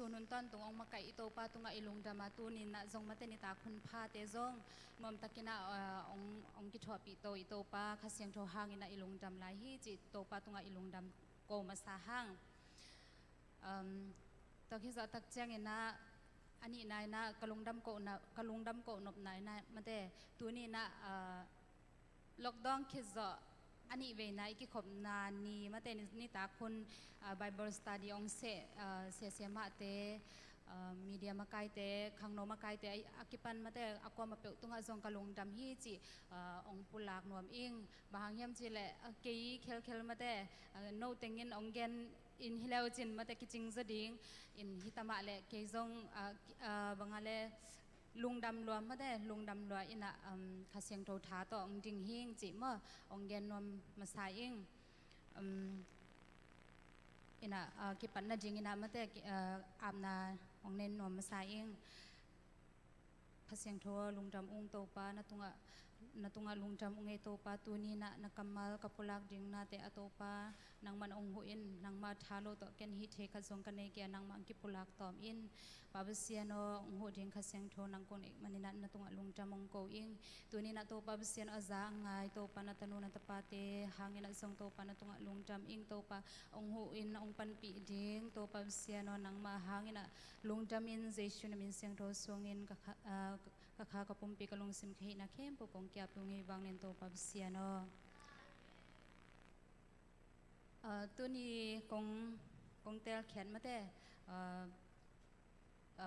สูนุนต้นตรงองมาไก่อิโตปาตุงอิลุงดามาตูนินะจงมาเตนิตาคุณพาเตจงมอมตะกินะองกิทอปิโตอิโตปาขเสียงโทหางินะอิลุงดำลายฮีจิโตปาตุงอิลุงดำโกมาสาหังตอคิดจะตักแจ้งเงินะอันนี้นายนะกะลุงดำโกนะกะลุงดำโกนบนายนะมาเตตัวนี้นะล็อกดาวน์คิดจะอันนี้เวนัยกิขบนานีมาเตนิตาคุณBible study องเสมาเตมีเดียมาไกเตขังโนมาไกเตอากิปันมาเตอากวมาเปิลตุงอาจงกะลงดำฮีจิองปุลากนวมอิงบางยามจิเลเกยเคลมาเตโนเตงินองเกนอินฮิเลวจินมาเตกิจิงซะดิงอินฮิตามะเลเกยจงบางอะไรลุงดำรัวมาได้ลุงดำรัวอินะข้าเสียงโทธาต่อองดิงหิงจิเมื่อองเกนนวมมาสายอิงอินะกิปันนาจิงอินะมาแต่อาบนาองเน้นนวมมาสายอิงข้าเสียงโทลุงดำองโตปานาตุงะลุงดำองเอโตปาตูนีนะกัมมัลกัปุลักดิงนาเตอโตปานางมันองหุอินนางมาทาโลต่อเกนฮิเทขจงกันเนเกียนางมังกิปุลักตอมอินปาบเสียโนองหุดิงข้าเสียงโทนางคนเอกมันนี่นาตุงะลุงดำองโกอิงตัวนี้นาโตปาบเสียนอาจางไงโตปานาตนูนาตปาเตหางเงินทรงโตปานาตุงะลุงดำอิงโตปาองหุอินองปันปีดิงโตปาบเสียโนนางมาหางเงินลุงดำอินเจชุนมินเสียงโทสวงอินกะขากะปุ่มปีกะลงซิมเขยนาเข้มปกงเกียบลงให้วางเน้นโตปาบเสียโนตัวนี้กงเตลเขียนมาแต่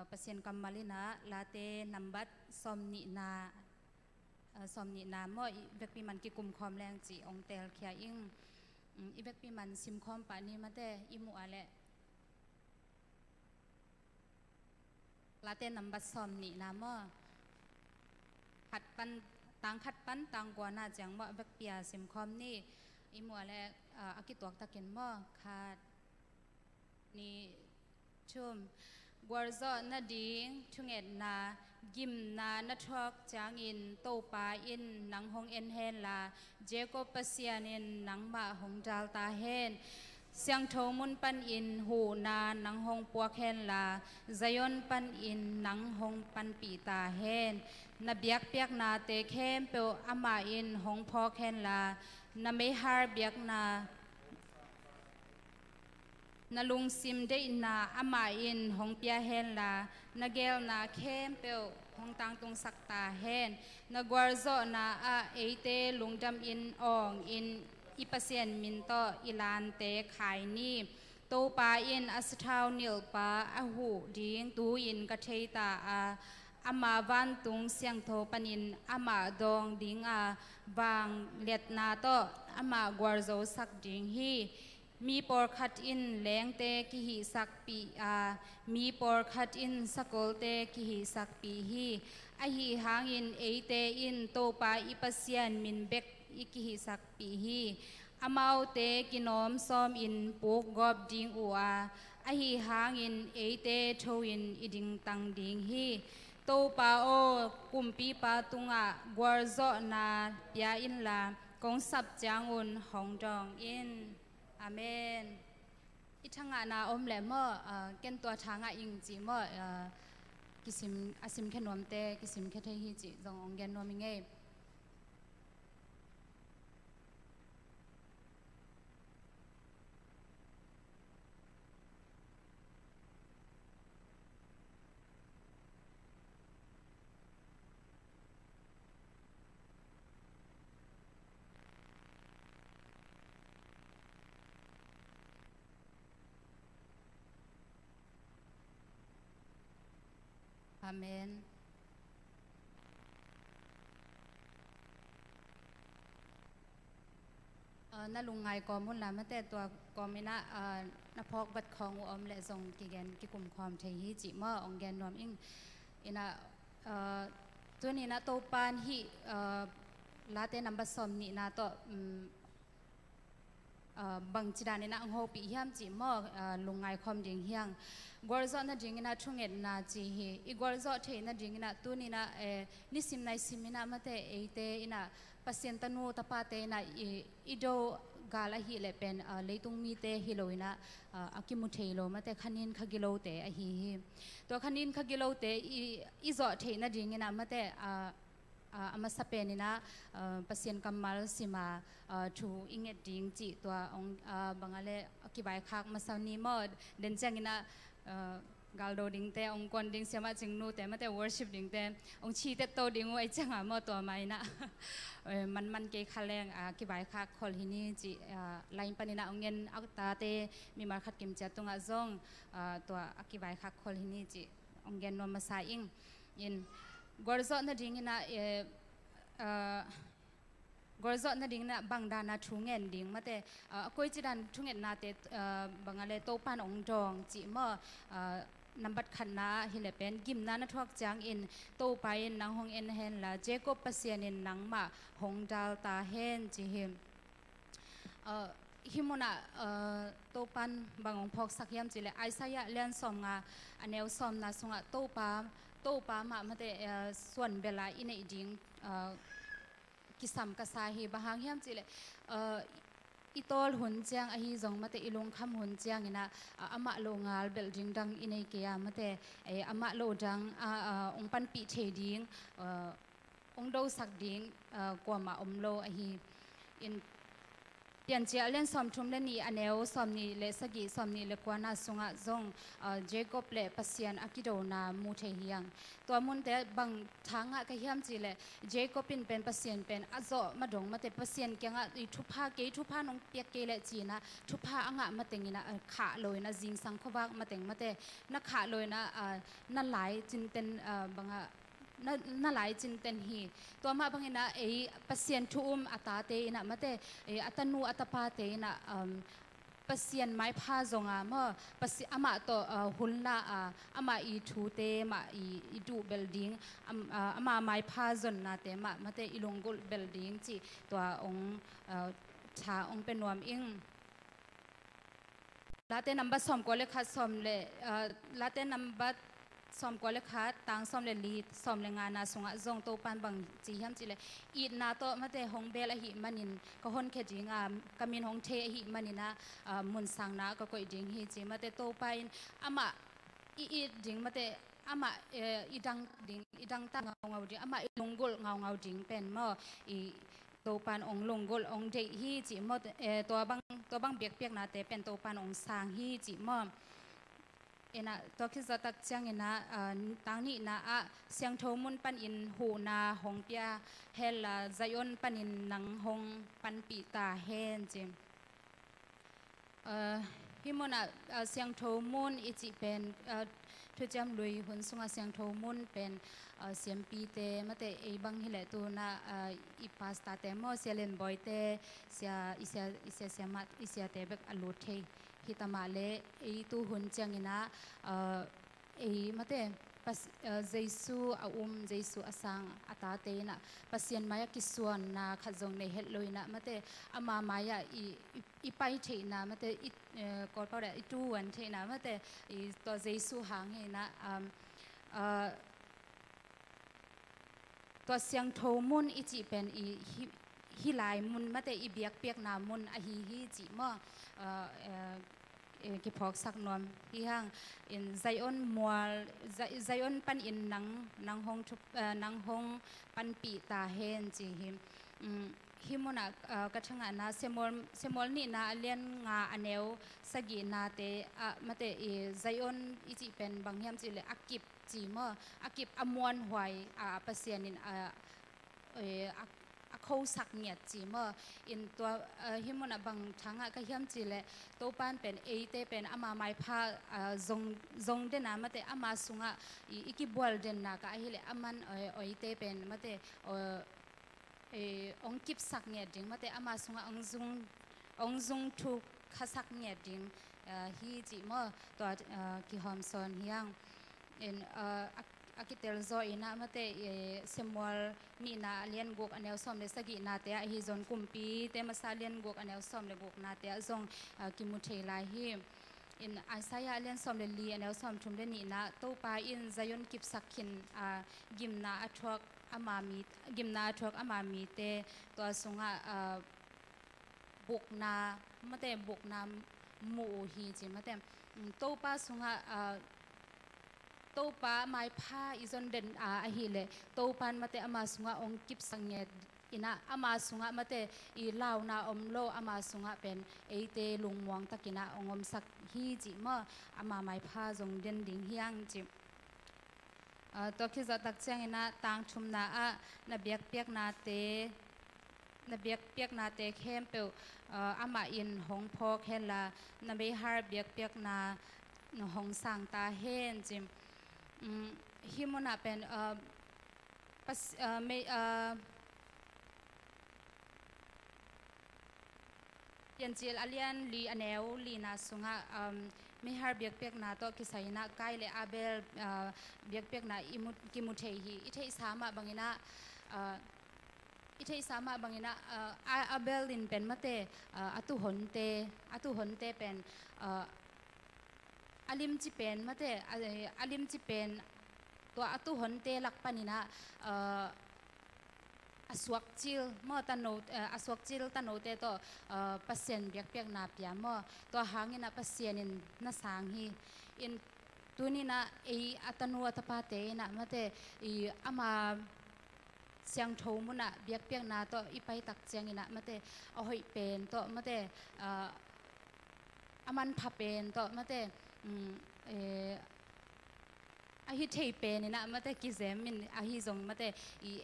เปอร์เซ็นต์กำมาลินะลาเตนัมบัตสมนินาเมื่อเวกปีมันกิกุมคอมแรงจีองเตลเขียอิงอีเวกปีมันซิมคอมปานี้มาแต่อิมูอะไรลาเตนัมบัตสมนินาเมื่อขัดปันต่างขัดปันต่างกว่าน่าจังเมื่อเวกปีซิมคอมนี่อิมัวและอากิตัวตะเกนม่ขาดนี่ชุมกวาร์ซอนาดิงชุงเอ็ดนากิมนานาทอกจางอินโตปาอินนังฮงเอ็นเฮนลาเจโกปัสยานินนังมาฮงจาลตาเฮนเสียงโทมุนปันอินหูนานังฮงปัวเฮนลาใจยอนปันอินนังฮงปันปีตาเฮนนเบียกเปียกนาเตเข้มเปียวอามาอินฮงพอเฮนลานาเมฮาร์เบียกนาลุงซิมได้นาอามาอินฮงเปียเฮนลานาเกลนาเข้มเปียวฮงตังตุงสักตาเฮนนากวาร์โซนาเอเตลุงดำอินอองอินอิปเซียนมินโตอิลานเตขายนี่โตปาอินอัสทาวนิลปาอาหูดิงตูอินกะเทตาอามาวันตุงเสียงโทปนินอามาดองดิงบางเล็ดนาโตอามากวาร์โซสักดิงฮีมีปอร์คัดอินแหลงเตกิหิสักปีมีปอร์คัดอินสกอลเตกิหิสักปีฮีอหิหางอินเอเตอินโตปาอิปัสยานมินเบกอิกิหิสักปีฮีอามาวเตกินอมซอมอินปุกกอบดิงอัวอหิหางอินเอเตโทอินอิดิงตังดิงฮีโตปาโอกุมปีปาตุงะกวาร์โซนาเปียอินลากงสับจางอุนหงจองอินอาเมนอิทังอานาอมแหลมเก็นตัวทางอิงจีกิสิมอาซิมแค่นวมเตกิสิมแค่เทฮิจิจงองเกนนวมิงเออาเมนน่าลุงไงกอมุนละมาแต่ตัวกอมินะนพอกบัดของอมและทรงกิแกนกิกุมความเทหิจิเมื่อองแกนนวมอิงอินะตัวนี้นะโตปานฮิลาเตนัมบัสอมนี่นะตัวบางจิดานี่นะองโฮปีเฮียมจิเมื่อลุงไงความดิ่งเฮียงกอร์ซอน่ะดิ่งนะช่วงเอ็ดนาจีฮีอีกอร์ซอเทน่ะดิ่งนะตัวนี้นะนิสิมนายสิมินะมาแต่เอเตอินะปัสยันตนูตปาเตนะอีโดก กาละหิเลเป็นเลยตุงมีเตฮิโลนะอากิมุเทโลมาแต่คันินขกิโลเตอหิตัวคันินขกิโลเตอีจอเทนะดิงนะมาแต่อามาสเปนินะปัสเซียนกัมมัลสิมาทูอิงเงดิงจีตัวองบังอะไรกิบายคักมาสาวนีมอดเดินจังนะกาลโดดิงเตองกอนดิงเสียมาจิงนูแต่มาแต่ worship ดิงเตองชีเตโตดิงไว้จังอ่ะมอตัวไม่นะมันเกยคาแรงกิบายคักคอลฮินีจีไลน์ปนินะองเงินอักตาเตมีมาคัดกิมจัตุงอาซงตัวกิบายคักคอลฮินีจีองเงินนวมาสาอิงยินกอร์ซอนนะดิงนะกอร์ซอนนะดิงนะบังดานะทุ่งเงินดิงมาแต่คุยจีดันทุ่งเงินนาเตบังอะไรโตปานองดองจีเมื่อนำบัดขันนาฮิเลเป็นกิมนานะทวักจางอินโตไปนางฮงเอ็นเฮนละเจโกปัสเซียนินนางมาฮงดาลตาเฮนจีฮิมฮิมนะโตปันบางองพอกสักยามจีเลไอซายะเลียนสอมงาอันเอลสอมนาสงะโตปามาแต่ส่วนเวลาอินเอดิงกิสัมกษาฮีบางยามจีเลอีตอลหุ่นเจียงอหิจงมาแต่อีลงคำหุ่นเจียงอินะอามาโลงาลเบลดิงดังอินเอเกียมาแต่อามาโลดังองปันปีเทดิงองโดสักดิงกว่ามาอมโลอหิอินเปลี่ยนเจียเล่นสอมทุ่มเล่นนี่อันเอวสอมนี่เลสกีสอมนี่เลกว่านาสุงะจงเจคอบเลปัสเซียนอากิโดนามูเทเฮียงตัวมุนแต่บางทางอะก็เฮียมจีเลเจคอบเป็นปัสเซียนเป็นอาโซมาดงมาแต่ปัสเซียนเกียงอะทุพาเกทุพานองเปียกเกเลจีนะทุพาอ่างะมาแต่งินะขาลอยนะจิงสังขวากมาแต่งมาแต่นักขาลอยนะนั่นหลายจินเป็นบางน่าหลายจินเต็นฮีตัวมาบางนะปัสเซียนทุ่มอัตาเตนะมาแต่อัตนูอัตปาเตนะปัสเซียนไม้ผ้าจงอ่ะเมื่อปัสเซียอามาตัวหุ่นละอามาอีทูเตมาอีดูเบลดิ้งอามาไม้ผ้าจนนาเตมาแต่อีลงกุลเบลดิ้งจีตัวองชาองเป็นนวมอิงลาเตนัมบัสสอมก็เลยคัดสอมเลยลาเตนัมบัสสอมก็เลยคัดต่างสอมเลยลีดสอมเลยงานนาสงะจงโตปันบังจีฮัมจีเลยอีนาโตมาแต่หงเบลหิมันินก็ฮอนเคจิงกามินหงเทหิมันินะมุนสังนาก็ก่อยดิงฮิจีมาแต่โตปันอามาอีดิงมาแต่อามาอีดังดิงอีดังตั้งเงาดิงอามาอีลงกุลเงาดิงเป็นเมื่ออีโตปันองลงกุลองเดฮีจีเมื่อตัวบังเปียกนาแต่เป็นโตปันองสางฮีจีเมื่อนะตัวคิดจะตักเชียงนะต่างนี้นะเสียงโทมุนปันอินหูนาหงเปียเฮลใจยนปันอินนังหงปันปีตาเฮนจิมฮิมนะเสียงโทมุนอิจิเป็นทุจำลุยหุ่นสงเสียงโทมุนเป็นเสียงปีเตมาแต่บังฮิเลตูนะอีพาสตาเตมอเสียเลนบอยเตเสียอิเสียมัดอิเสียเตเบกอลูเทฮิตามาเลตูหุ่นจังอินะมาแต่ปัสเจซูเจซูอาสังอาตาเตนะปัสยันมายากิสวนนาขัดจงในเฮลลอยนะมาแต่อามามายาอีไปเทนะมาแต่กอดเปล่าเลยตูวันเทนะมาแต่ตัวเจซูหางเฮนะตัวเสียงโทมุนอิจิเป็นฮิลายมุนมาแต่อีเบียกเปียกนามุนอหิฮิจิมอกิพอกสักนวมที่ห้างอินไซออนมัวไซออนปันอินนังหงปันปีตาเฮนจีฮิมุนักกระทั่งนะเซมอลนี่นะเลียนงาอันเอวสกีนาเตมาเตไซออนอิจิเป็นบางยามจีเลยอากิบจีมอากิบอมวนหวยปัสเซียนินเขาสักเงียดจีเมื่ออินตัวฮิมุนะบางทั้งก็เฮียมจีเลยโตปันเป็นเตเป็นอามาไม้ผ้าจงเดนะมาแต่อามาสุงะอีกิบวลเดนนะก็ไอ้เลยอามันเตเป็นมาแต่องกิบสักเงียดดิงมาแต่อามาสุงะองซุงทุกขสักเงียดดิงฮีจีเมื่อตัวกิฮอมซอนเฮียงอินอากิเตลโซอินะมาเตเซมวลนี่นาเลียนกกอันเอลซอมเลสกีนาเตอฮิจอนกุมปีเตมาซาเลียนกกอันเอลซอมเลกกนาเตอจงกิมุเทลาฮิอินอาศัยเลียนซอมเลลีอันเอลซอมทุมเลนี่นะโตปาอินใจยนกิบสักขินกิมนาอัทวกอามามีเตตัวสุงะ บุกนามาแต่บุกนาหมู่ฮีจิมาแต่โตป้าสุงะโตป้าไม้ผ้าอีจนเด่นอาฮีเลโตปันมาแต่อามาสุงะองกิบสังเกตอินะอามาสุงะมาแต่อีลาวนาอมโลอามาสุงะเป็นเอเตลุงมวงตะกินะองอมสักฮีจิมาอามาไม้ผ้าจงเด่นดิ่งเฮียงจิตัวคิดจะตักเชียงนะต่างชุมนานาเบียกเปียกนาเตนาเบียกเปียกนาเตเข้มเปียวอามาอินหงพอกเฮลานาเบฮาร์เบียกเปียกนาหงสังตาเฮนจิมฮิมุนาเป็นปัสไม่ยันจิลอาเลียนลีอันเอวลีนาสุงะไม่ฮาร์เบียกเปียกนาโตกิสัยนาไกเลอาเบลเบียกเปียกนาอิมุกิมุเทฮีอิเทสามาบางอินะอิเทสามาบางอินะอาเบลลินเป็นมะเตอตุหนเตเป็นอาลิมจิเป็นมะเตอาลิมจิเป็นตัวอตุหนเตลักปานินะอสวกจิลมอตันโนอสวกจิลตันโนเตโตปัสเซียนเบียกเปียกนาเปียมอตัวหางอินะปัสเซียนินนาสางฮีอินตัวนี้นะอัตโนอัตปาเตนะมะเตอามาเสียงโทมุนะเบียกเปียกนาโตอีไปตักเสียงอินะมะเตเอาหอยเป็นโตมะเตอามันพับเป็นโตมะเตอาฮิเทเป็นนี่นะมาแต่กิเซมินอาฮิซงมาแต่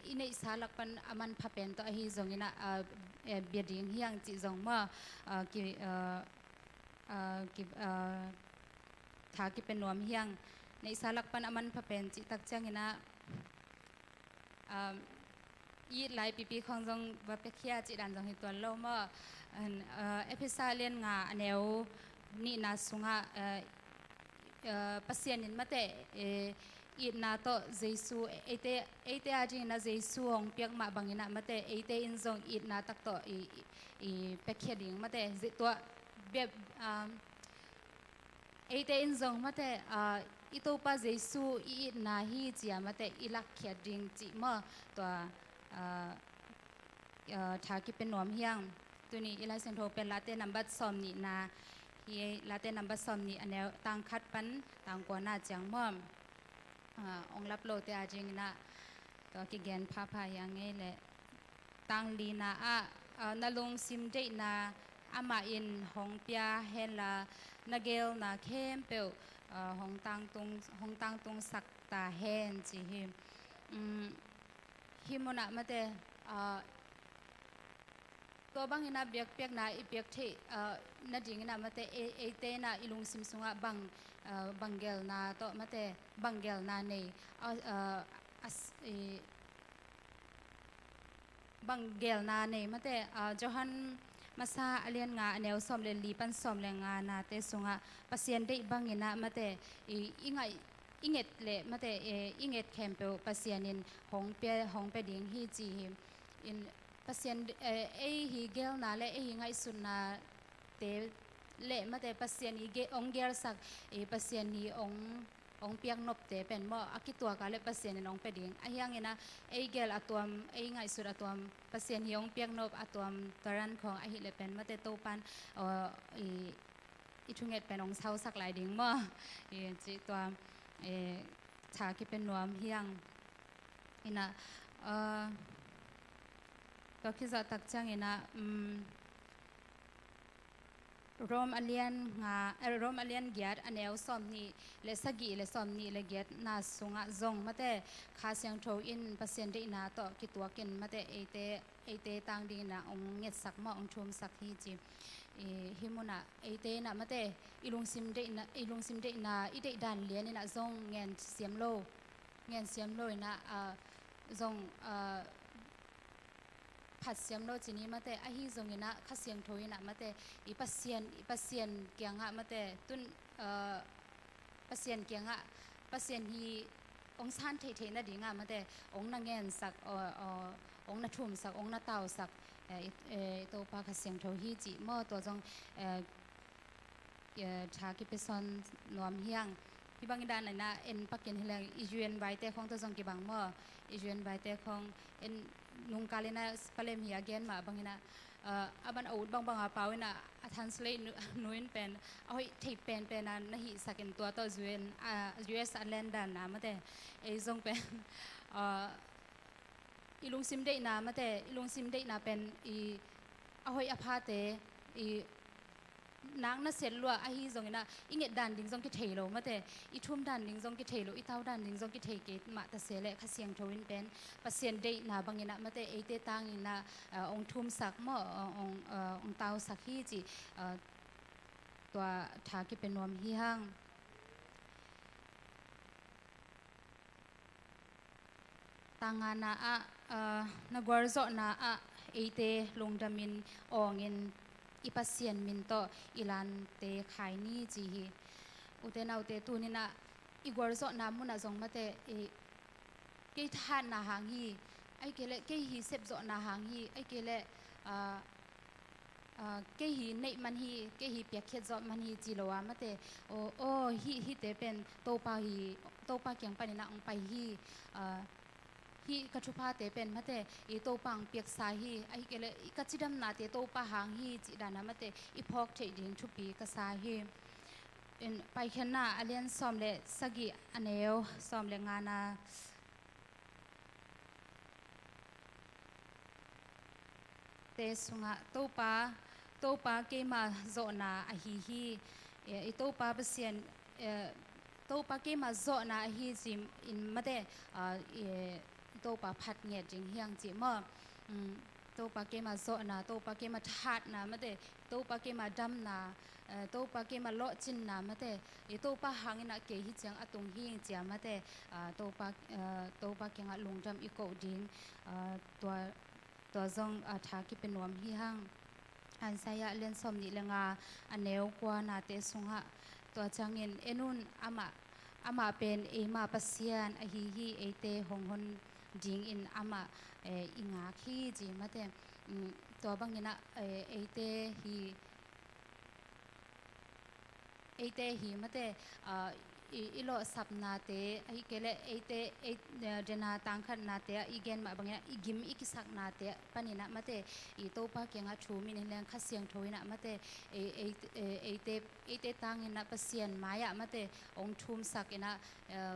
อินในสาลักปันอามันพับเป็นต่ออาฮิซงนี่นะเบียดิ้งเฮียงจิซงมากิถากิเป็นนวมเฮียงในสาลักปันอามันพับเป็นจิตักจังนี่นะยีดหลายปีของจงว่าไปเคียจิดันจงให้ตัวโลมาเอพิซาเลียนงาแนวนี่นาสุงะpasien in mate it na to jesu ete aji na jesu hong piak ma bangina mate ete in zong it na tak to I pekheding mate to be ete in zong mate ito pa jesu it na hi chia mate ilak kheding chi ma to tha ki pen nom hiang tuni ilai sen tho pen late number som ni naฮีลาเตนัมบัสซอมนี่อันเนี้ยต่างคัดปันต่างกว่าน่าจังม่อมองรับโลเตอาจิงนะตัวกิเกนพาพายังไงแหละต่างลีนานาลงซิมเดนาอามาอินหงเปียเฮลานาเกลนาเข้มเปียวหงตังตรงสักตาเฮนจีฮิมนะมาเตตัวบางอินาเบียกเปียกนาอีเปียกที่นาจิงอินามาเตเอเตนาอิลุงซิมซุงะบังเกลนาโตมาเตบังเกลนาเนบังเกลนาเนมาเตจอฮันมาซาอเลียนงาแนวซอมเลลีปันซอมเลงานาเตซุงะปัสเซียนได้บังอินามาเตอิงไงอิงเอ็ดเลมาเตอิงเอ็ดแคมเปลปัสเซียนินหงเปดิงฮีจีอินpasien hi gel na le hi ngai sun na te le ma te pasien hi ge ong ger sak pasien hi ong piang nop te pen mo akitua ka le pasien nong pe ding a hiang ina gel atuam ngai sur atuam pasien hi ong piang nop atuam taran khong a hi le pen ma te to pan i thunget pen ong sau sak lai ding mo chi tuam tha ki pen nuam hiang inaก็คิดจะตักจังอินะรอมอเลียนงารอมอเลียนเกียรอันเอวซอมนี่เลสกีเลซอมนี่เลเกียรนาสุงะจงมาแต่ข้าเสียงโทอินเปอร์เซ็นต์ได้นาต่อคิดตัวกินมาแต่เอเตต่างดีนะองเงียสักมาองชมสักฮีจีฮิมุนะเอเตนะมาแต่อีลุงซิมได้นะอีเดดันเลียนนี่นะจงเงียนเสียมโลนะจงผัดเสียมโลจีนี้มาแต่อาฮิจงอินะข้าเสียงโทยนะมาแต่อีปัสเซียนเกียงะมาแต่ตุนปัสเซียนเกียงะปัสเซียนฮีองซานเทนะดีงะมาแต่องนางเงินสักองนาทุ่มสักองนาเตาสักตัวปลาข้าเสียงโทฮีจีมอตัวจงชากิเปซอนนวมเฮียงที่บางด้านไหนนะเอ็นปักเก็นเฮลังอิจวนไว้แต่ของตัวจงกี่บางมออิจวนไว้แต่ของเอ็นนุงกาเลนะสเปเลมีอาเกนมาบางนะ aban out bang apawin na translate nuin pen ahoy thei pen na nahi sakin tua to zuen US Atlanta na mate e zong pen ilung sim dei na mate ilung sim dei na pen I ahoy aphate I nang na sel lua a hi zong ina inget dan ding zong ki thelo mate I thum dan ding zong ki thelo I taw dan ding zong ki thei ke ma ta sele kha siang thoin pen pasien dei na bangina mate e te tang ina ong thum sak mo ong taw sak hi chiตัวทากิเป็นนวมฮีห้างตางานานกวรโซนาเอเตลงดามินอองินอิปัสเซียนมินโตอิลันเตขายนี่จีฮีอุเตนาอุเตตูนินะอีกวรโซนามุนาจงมาเตเกยทานนาหางฮีไอเกเลเกยฮีเซบโซนาหางฮีไอเกเลเกฮีในมันฮีเกฮีเปียกเขียดจอมันฮีจีโลวามาเตโอฮีเตเป็นโตปาฮีโตปาเกียงปานินะองไปฮีฮีกัชุพาเตเป็นมาเตอีโตปังเปียกสายฮีไอเกเลกัจิดัมนาเตโตปาหางฮีจีดานะมาเตอีพอกเทดิงทุปีกสายฮีไปแค่หน้าอเลียนซ้อมเลสกิอันเอวซ้อมเลงานาเตสุงะโตปาเกมาโซนาอหิฮีไอโตปาเปเซียนโตปาเกมาโซนาอหิจิมอินมาเตโตปาพัดเงียจิงเฮียงจิมโตปาเกมาโซนาโตปาเกมาทัดนามาเตโตปาเกมาดัมนาโตปาเกมาโลจินนามาเตโตปาหางนะเกฮิจังอตุงฮิงจิมาเตโตปาเกงะลุงดัมอีโกดิงตัวจงทากิเป็นนวมฮีห้างอันสายเลียนสมนิเลงาอันเนวกว่านาเตสุงะตัวจังเงินเอนุนอามาเป็นเอมาปัสเซียนอหิฮีเอเตหงหนดิงอินอามาอิงาคีจีมาเตตัวบางเงินเอเตฮีมาเตอีโลสับนาเตไอเกเลเอเตเดนาตังขันนาเตอีเกนมาบางอย่างอีกิมอีกิสักนาเตปนินะมาเตอีโตปาเกียงะชูมินแรงขัดเสียงโถยนะมาเตเอเตตังนะปัสเซียนมายะมาเตองทุมสักนะ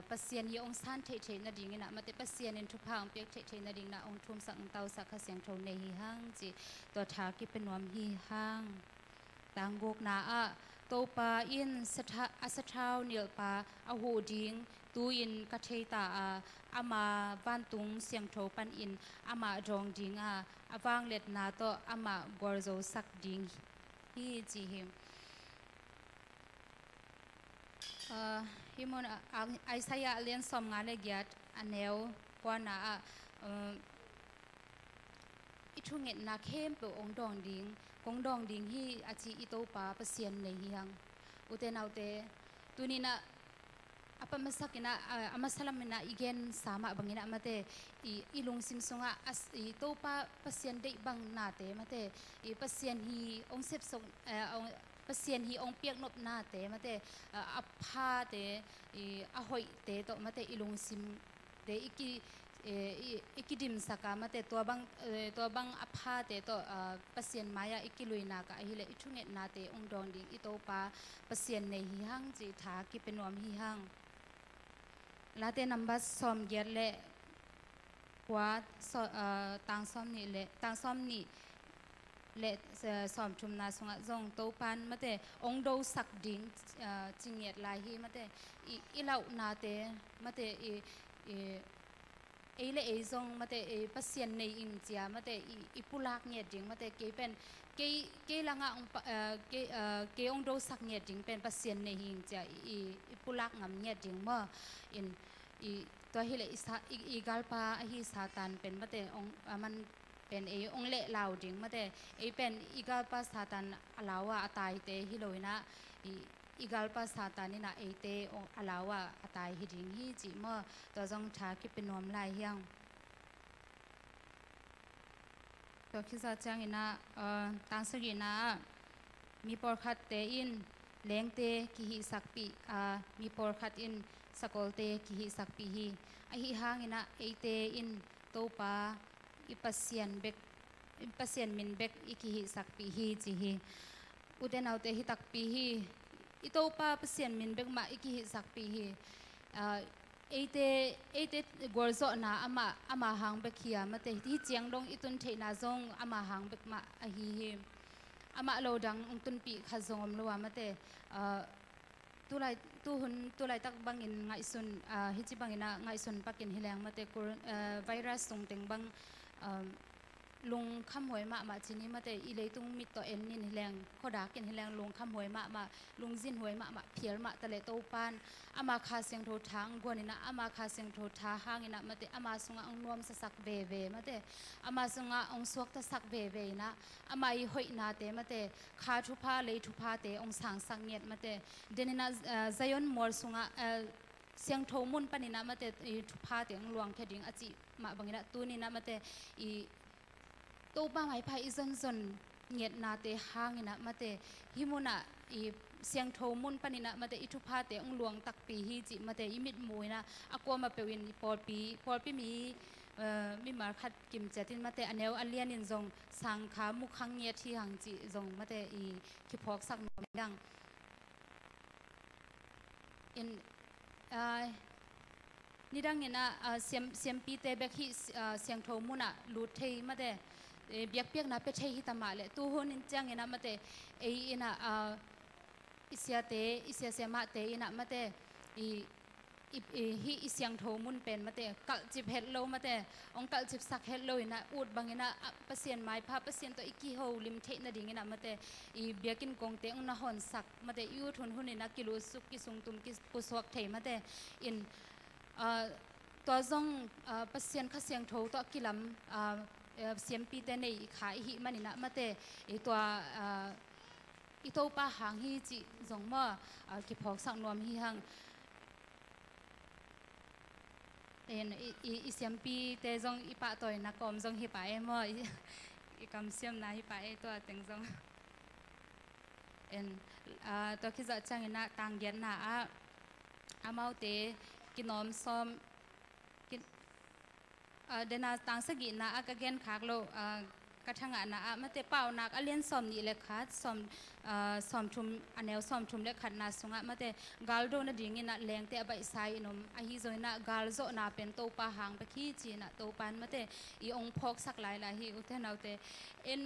ปัสเซียนยองสันเทนะดิ่งนะมาเตปัสเซียนทุพางเปียกเทนะดิ่งนะองทุมสักเตาสักขัดเสียงโถในฮีห้างจีตัวทากิเป็นนวมฮีห้างตังกกนาโตปาอินสัทาวเนียลปาอโหดิงตูอินกัทเทตาอามาวันตุงเสียงโทปันอินอามาจองดิงอาวางเล็ดนาโตอามากอร์โซสักดิงฮีจีฮิมฮิมอนไอซายาเลียนสมงานเลกยัดอันเนวกว่านาอิทุงเงินนาเข้มเปองดองดิงกงดองดิงฮีอาชีอิโตปาเปเซียนในฮีฮังอุเตนาอุเตตุนีนะapa masakina amasalamina igen sama bangina mate ilung simsunga as topa pasien dei bang nate mate pasien hi ong sep song pasien hi ong piak nop nate mate apha te ahoi te to mate ilung sim te ikidim saka mate to bang apha te to pasien maya ikiluina ka hile ichunget nate ong dong ding itopa pasien nei hi hang ji tha ki penwam hi hangลาเตนัมบัสซอมเกียรเละกว่าต่างซอมนี่เละต่างซอมนี่เละซอมชุมนาสงะจงโตปันมาเตองโดสักดิ่งจิงเงียดลายฮีมาเตอีเหล่านาเตมาเตเละจงมาเตปัสเซียนในอินเดียมาเตอีปุลักเงียดดิ่งมาเตเกเป็นเกลังเกองโดสักเงียดดิ่งเป็นปัสเซียนในอินเดียอีปุลักงำเงียดดิ่งมาอินตัวฮิเลอีกาลปาฮิสาตันเป็นมาเตองมันเป็นองเละลาวดิ่งมาเตเป็นอีกาลปาสาตันลาวะตายเตฮิโลยนะอีกาลปาสาตันนี่นะเตองลาวะตายฮิดิ่งฮิจิมาตัวจงชาคิเป็นนวมลายยังตัวคิดว่าจังอินะตั้งสกินะมีปอร์คัดเตอินเลี้ยงเตกิฮิสักปีมีปอร์คัดอินสกอลเตกิฮิสักปีฮีไอฮิหางอินะเอเตอินโตปาอิปัสเซียนเบก เปอร์เซ็นต์มินเบกอีกิฮิสักปีฮีจีฮีอุเทนเอาเตฮิตักปีฮีอีโตปาเปอร์เซ็นต์มินเบกมาอีกิฮิสักปีฮีเอเตกอร์โซนาอามาหังเบกฮียมาเตที่เจียงดงอีตุนเทนาซงอามาหังเบกมาอฮีฮีอามาโลดังองตุนปีขจงอมลัวมาเตตุไลตักบังอินไงสุนฮิจิบังอินะไงสุนปักอินฮิแรงมาเตกุไวรัสตรงเต็งบังลุงคำหวยมาจีนี้มาแต่อีเลยตุงมิดต่อเอ็นนี่แรงข้อดากินให้แรงลุงคำหวยมาลุงจินหวยมาเพียรมาตะเลโตปานอามาคาเสียงโททางกวนนี่นะอามาคาเสียงโทท้าห้างนี่นะมาแต่อามาสุงะองนวมสักเวมาแต่อามาสุงะองสวกตะสักเวนะอามาอีหอยนาเตมาแต่คาทุพาเลยทุพาเตองสังสังเงียดมาแต่เดนินะใจยอนมอลสุงะเสียงโทมุนปนินะมาแต่ทุพาเตองหลวงแค่ดิ่งอจิมาบางนะตัวนี่นะมาแต่อีตัวบ้าไม้พายอีจนเงียดนาเตหางนะมาเตฮิมุนะอีเสียงโทมุนปนินะมาเตอิทุพาเตองหลวงตักปีฮิจิมาเตอิมิดมวยนะอากวมาเปวินปอลปีมีมาขัดกิมเจตินมาเตอันเนวอันเลียนินจงสังขามุขังเงียที่หังจิจงมาเตอีคิพอกสักหน่อยดังอินนี่ดังเงี้ยนะเสียมปีเตเบกฮิเสียงโทมุนะลูดเทมาเตเบียกนะเป็ดเชฮิตามาเลตู้หุ่นจังเงินมาเตเอินะอิเสียมาเตอินะมาเตฮิอิเสียงโทมุนเป็นมาเตกัลจิบเฮดโลมาเตองกัลจิบสักเฮดโลนะอูดบางเงินนะเปอร์เซ็นต์ไม้พาเปอร์เซ็นต์ตัวอีกิโฮลิมเทนะดิ่งเงินมาเตเบียกินกงเตองนะฮอนสักมาเตยูทุนหุ่นนะกิโลสุกิสุงตุมกิปุสวกเทมาเตอินตัวจงเปอร์เซ็นต์ข้าเสียงโทตัวกิลำเสียมปีเตในขายหิมันนี่นะมาเตตัวอีโตป้าหางฮิจิจงมากิพอกสังนวมฮิหังอีเสียมปีเตจงอีป้าตัวนักกอมจงฮิปะมั่อีกำเสียมนาฮิปะตัวเต็งจงตัวคิดจะจังนะต่างเย็นนะอามาเตกินนมซ้อมเดนาต่างสกินะก็เกณฑ์ขากโลกระทั่งนะมาเตเป่านักเลียนซ้อมนี่เลยค่ะซ้อมทุมอันแนวซ้อมทุมเลยขัดนาสุงะมาเตกาลโดนดิ่งนะแรงเตใบไซนมอหิโซนะกาลโซนาเป็นโตปะหางไปขี้จีนะโตปันมาเตอีองพอกสักหลายฮิอุเทนเอาเตเอ็น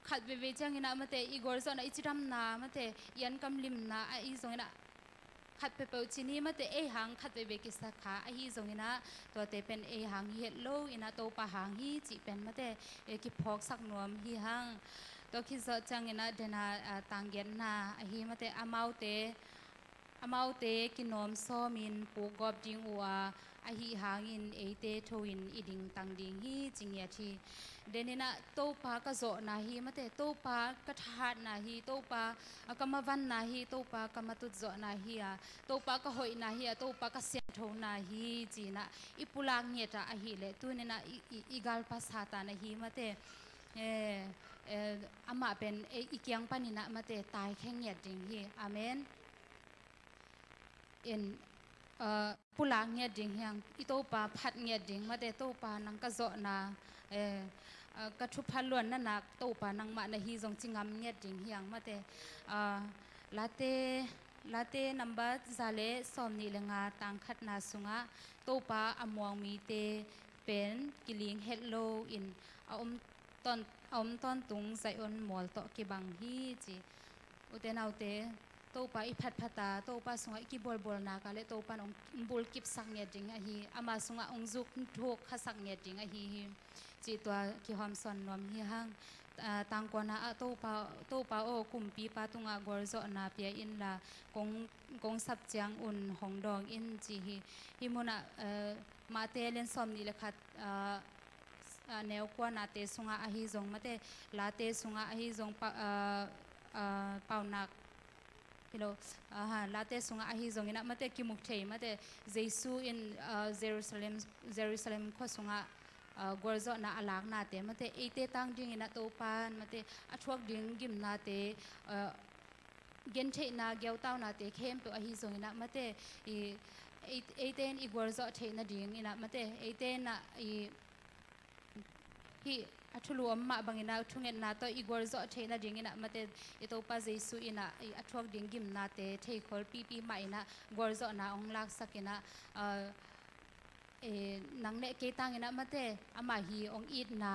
ขัดเวจังนะมาเตอีกอร์โซนะอิจิรัมนามาเตยันกำลิมนะอีโซนะขัดไปเปิดที่นี่มาเตะหางขัดไปเบกิสขาไอฮีจงนะตัวเตเป็นหางเฮดโลอินะโตปะหางฮีจีเป็นมาเตกิพอกสักนวมฮีหางตัวคิดจะจังนะเดนาต่างเย็นนะไอฮีมาเตอามาวเตกินนมซอมินปูกอบดิงอัวไอฮีหางอินเตทวินอีดิงตังดิงฮีจิงยาทีเดนินะโตปากะโซนาฮีมาเตโตปากะทาดนาฮีโตปากะมาวันนาฮีโตปากะมาตุโซนาฮีโตปากะหอยนาฮีโตปากะเสียงโทนาฮีจีนะอิปุลางเงียตาอฮีเลตุเนนะอีกาลปัสหาตานาฮีมาเตอามาเป็นอีเกียงปานินะมาเตตายแค่เงียดดิงฮีอาเมนปุลางเงียดดิงยังอิโตปาพัดเงียดดิงมาเตโตปานังกะโซนากระทุพล้วนนั่นนักโตปานังมาในฮีจงจิงามเงียดดิงยังมาเตลาเตนัมบัดซาเลสอมนิเลงาตังขัดนาสุงะโตปาอมวงมีเตเป็นกิลิงเฮดโลอินอมต้นตุงไซออนมอลโตกิบังฮีจีอุเตนเอาเตโตปาอิพัดพัตาโตปาสุงะอิกิบอลนากาเลโตปานองบุลกิบสักเงียดดิงอฮีอามาสุงะองจุกทุกขสักเงียดดิงอฮีจีตัวกิหอมสอนนวมฮีหังต่างกว่านะโตปาโอคุมปีปาตุงะกอร์โซนาเปียอินลากงสับจังอุ่นหงดองอินจีฮิมุนะมาเตเลนซอมนี่เลยค่ะแนวกว่านาเตสุงะอหิจงมาเตลาเตสุงะอหิจงเป่านักฮิโลลาเตสุงะอหิจงอินะมาเตกิมุกเทมาเตเยซูอินเยรูซาเล็มข้อสุงะกอร์โซนาอลากนาเตมาเตเตตังดิ่งอินะโตปานมาเตอชวกดิ่งกิมนาเตเกนเทนาเกียวเต้านาเตเข้มตัวอหิจงอินะมาเตเตนอีกอร์โซเทนาดิ่งอินะมาเตเตนะฮี อัทุลุอมมาบังอินาทุ่งเงินนาโตอีกวอร์โซเทนะดิ่งอินะมาเตอิโตปาเจสุอินะอัทวกดิ่งกิมนาเตเทคอลปีมาอินะวอร์โซนาองลักสักอินะนังเนเกตังอินะมาเตอามาฮีองอีดนา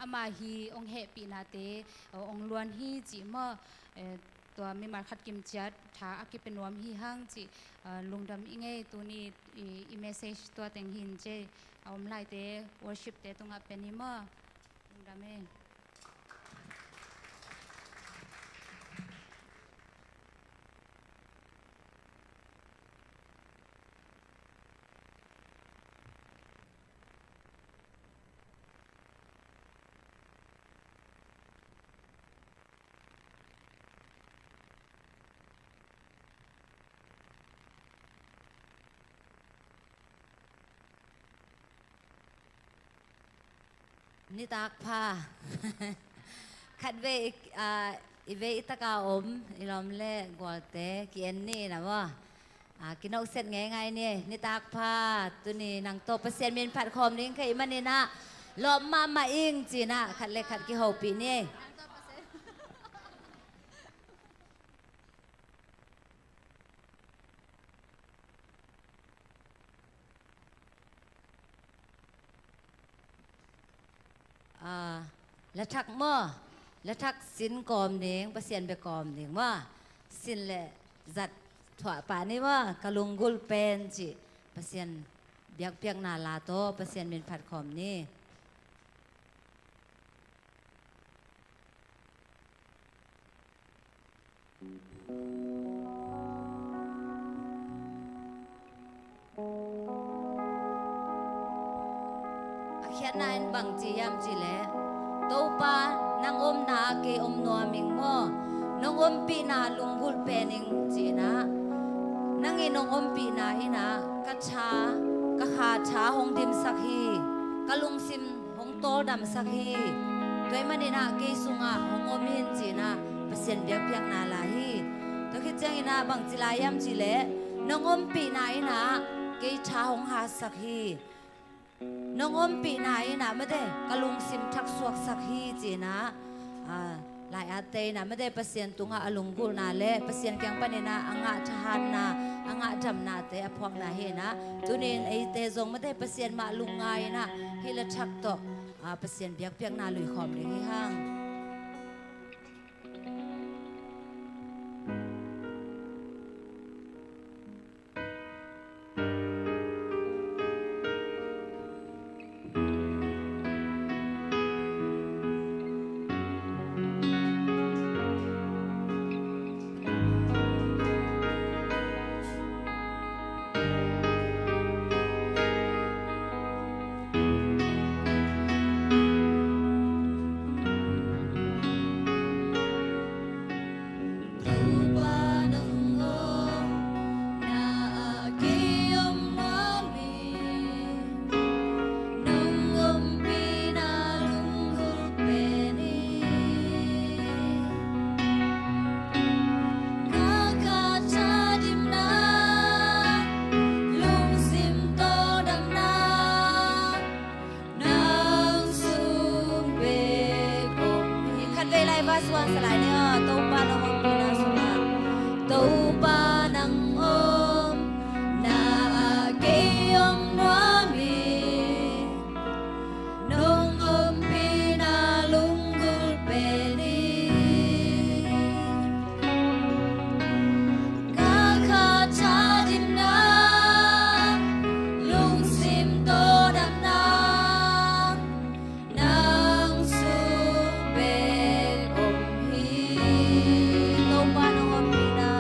อามาฮีองเฮปีนาเตองล้วนฮีจีเมื่อตัวมีมาขัดกิมจัดถ้าอากิเป็นวมฮีห้างจีลุงดำอิงเงตัวนี้อีเมสเซจตัวแต่งหินเจเอาไล่เตวอร์ชิปเตตรงอ่ะเป็นนิมลุงดำเองนี่ตากผ้าขัดเวอีเวอิตากาอมอีลอมเล่กว่าเตกินนี่นะว่ากินเอาเสร็จไงเนี่ยนี่ตากผ้าตัวนี้นางโตเปอร์เซ็นต์มีนผัดคอมนี่ใครมันนี่นะลอมมาอิงจีนะขัดเล็กขัดกี่หกปีนี่และทักเมื่อและทักสินกอมเนียงเปอร์เซ็นต์ไปกอมเนียงว่าสินแหละจัดถั่วป่านี่ว่ากะลุงกุลเป็นจีเปอร์เซ็นต์เบียกเปียกนาลาโตเปอร์เซ็นต์เป็นผัดคอมนี่เขียนนายบังจียามจีแหละโตปานางอมนาเกอมนัวมิงโมนางอมปีนาลุงกุลเป็นอิงจีนะนางนางอมปีนาอินะกัจฉากะขาชาหงดิมสักฮีกะลุงซิมหงโตดำสักฮีด้วยมันนี่นะเกสุงะหงอมหินจีนะเปอร์เซ็นต์เบียกเพียงนาลาฮีตัวคิดจังอินะบังจีลายามจีแหละนางอมปีนาอินะเกชาหงหาสักฮีน้องอมปีไหนนะไม่ได้กะลุงซิมทักสวกสักฮีจีนะหลายอาเตนะไม่ได้เปอร์เซ็นต์ตุงอาลุงกุลนาเล่เปอร์เซ็นต์แกงปนินะอ่างทหารนะอ่างจำนาเตอพวกนาเฮนะตุนินไอเตจงไม่ได้เปอร์เซ็นต์มาลุงไงนะฮิละชักตกเปอร์เซ็นต์เบียกเพียงนาลุยขอมเลยห้างสลายเนี่ยโตปานองปีนาสุมาโตปานางอมนาเกยองนัวมีนงอมปีนาลุงกุลเปนีกาคาชาดิมนาลุงซิมโตดำนานางสุเปโตปานองปีนา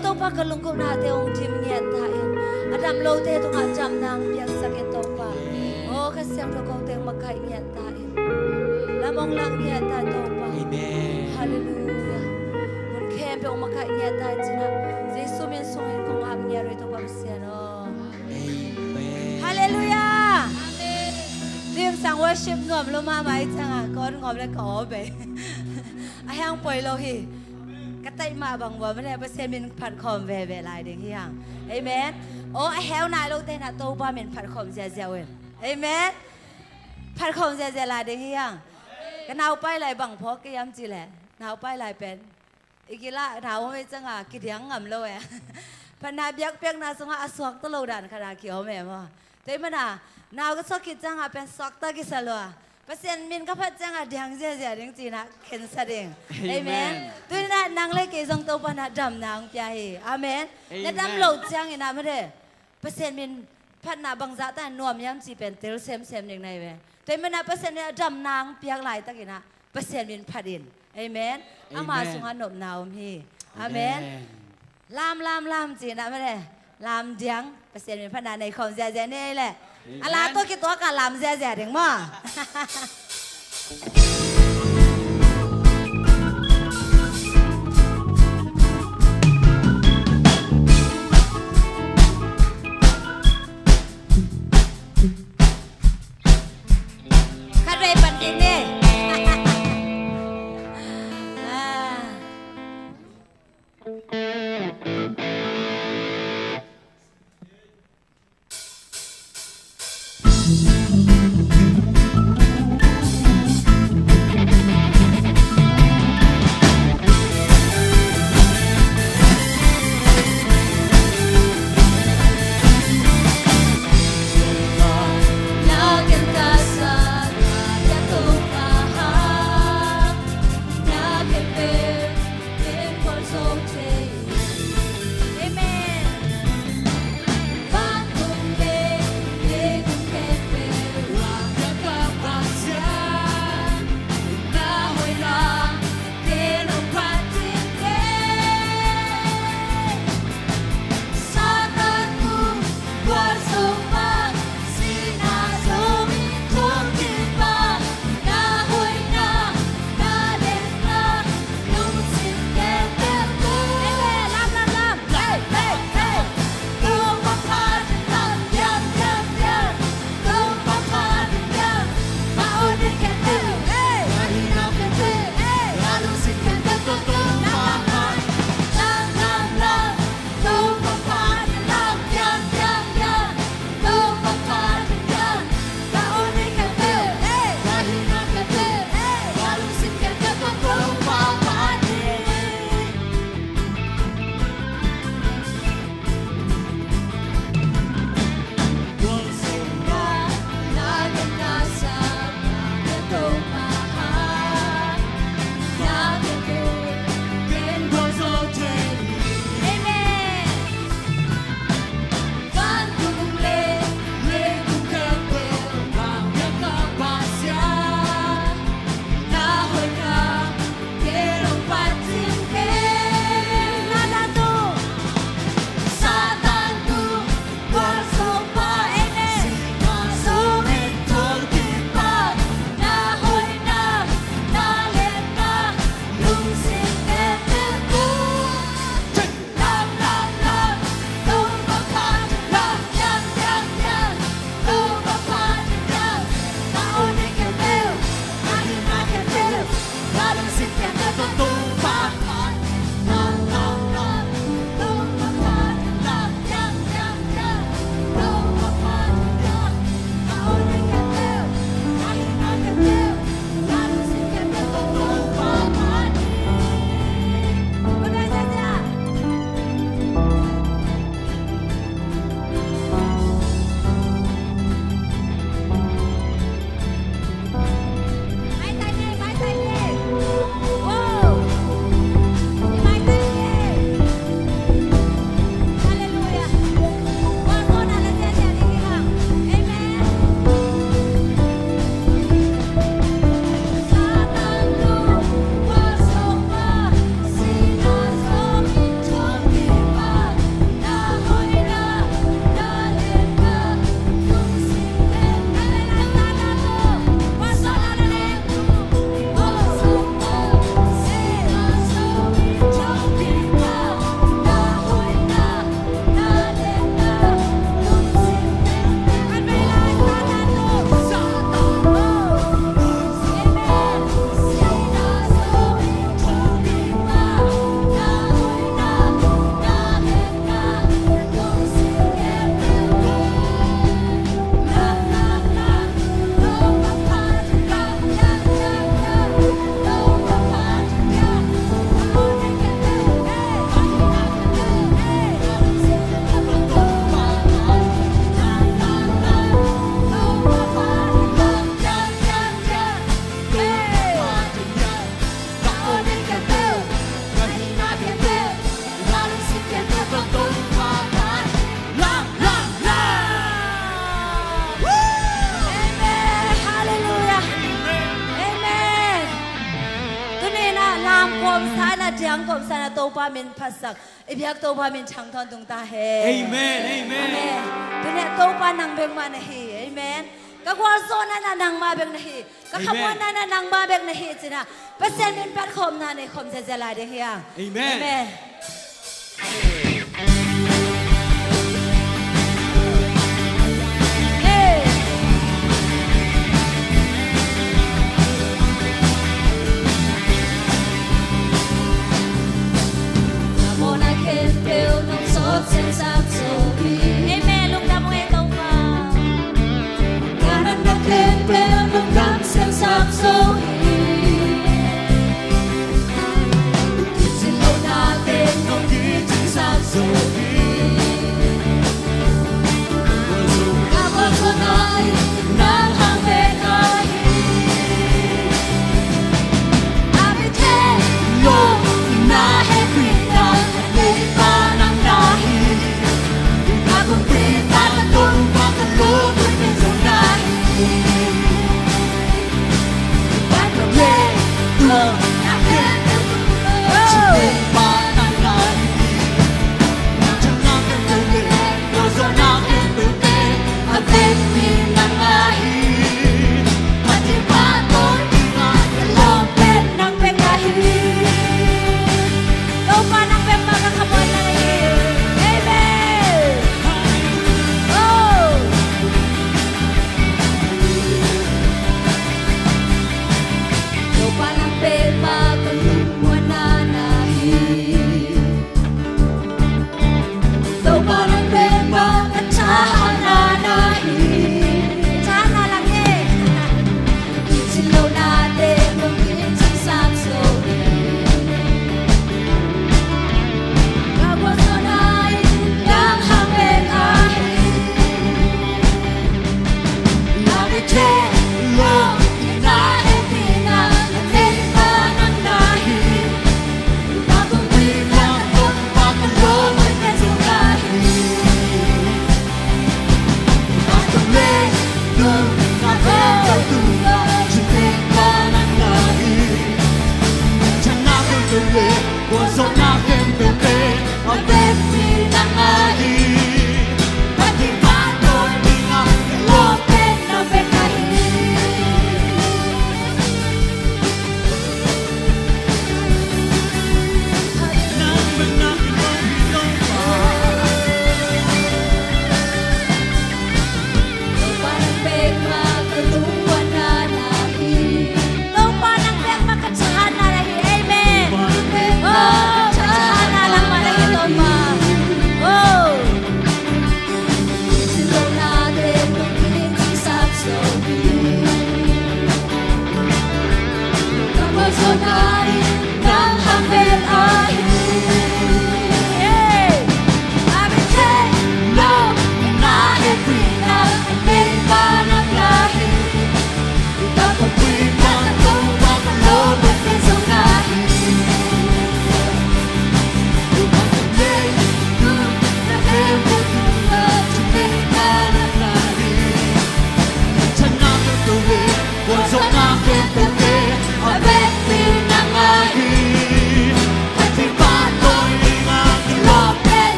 tong pa kalungkot na te ong jim niya tain adam lo te tong ajam nang biyak sakit to pa kasyang to ko te makai niya tain lamong lang niya ta to pa hallelujah mun kem pe ong makai niya tain sina Jesu min sungin kong am niya ri to pa siya no hallelujah amen tim sang worship ngom lo ma mai changa kon ngom le ko be a hang poi lo hiกระต่ายมาบางวันไม่ได้เปอร์เซ็นต์เป็นผัดคอมเวเวลาเด็กยังเอเมนโอ้แฮวนายลูกเต้นนะโตบ้าเป็นผัดคอมเสียเสียเว้ยเอเมนผัดคอมเสียเสียลายเด็กยังก็นาวไปลายบางพอก็ย้ำจีแหละนาวไปลายเป็นอีกละนาวไม่จังอ่ะกิดยังงำเลยพนาเบียกเปียกนาสงอาสวกตลอดดันขนาดเขียวแม่มาแต่มันอ่ะนาวก็สกิดจังอ่ะเป็นสวกตะกิสลัวเปอร์เซ็นต์มินก็พัดจังอ่ะเดียงเสียเสียจริงๆนะเข็นแสดงเอเมนตัวนี้นะนางเล็กเกยงตัวปนัดดำนางเปียเฮอาเมนและดำโหลดจังอีน่ะไม่ได้เปอร์เซ็นต์มินพัดนาบังจัแต่นวมย้ำจีเป็นเตลเซมอย่างไรเว้ยแต่มันนะเปอร์เซ็นต์เนี่ยดำนางเปียกไหลตะกี้นะเปอร์เซ็นต์มินพัดอินเอเมนอามาสุงานบนาวมีอาเมนลามจีนะไม่ได้ลามเดียงเปอร์เซ็นต์มินพัดนาในคอมเสียนี่แหละอะไรตัวกี่ตัวกันลามเสียถึงมั้งขัดเรปันจริงเนี่ย kom sana diang kom sana topa min pasak ibyak topa min changthon tung ta he Amen Amen Pine topa nang beng ma na hi amen Kakwa zona na nang ma beng na hi Kakwa na nang ma beng na hi china pasen min pat khom na ne khom je la de hiya Amen Amen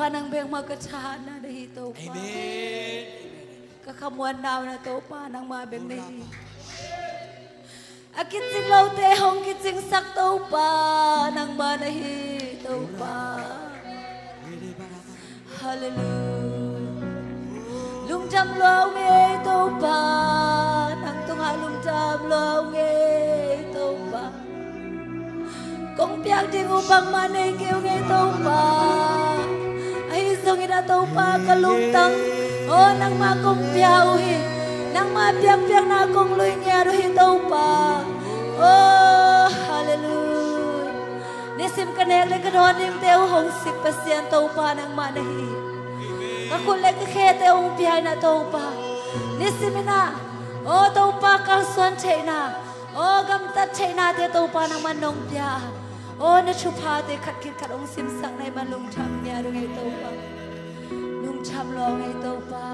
nang beng magkachana dahi taupa. Amen. Kakamuan daw na taupa nang mabeng dahi. Akit sing law te hong kit sing sak taupa nang manahi taupa. Hallelujah. Lung jam lo nge taupa nang tunga lung jam lo nge taupa. Kong piang ding upang manay kêu nge taupa. Ay song ina taupa kalungtang o nang makong piauhi nang mapiang-piang na akong luy ngero hi taupa. Oh, hallelujah. Nisim kanel le kadon ning teo hong sik pasien taupa nang manahi. Kakulek ke teo pihay na taupa. Nisim na. Oh, taupa kalsuan chay na. Oh, gamtat chay na te taupa nang manong piya. Oh, nachupa te katkit katong simsang na ibalong cham ngero ngay taupa. Nung cham lo ngay taupa.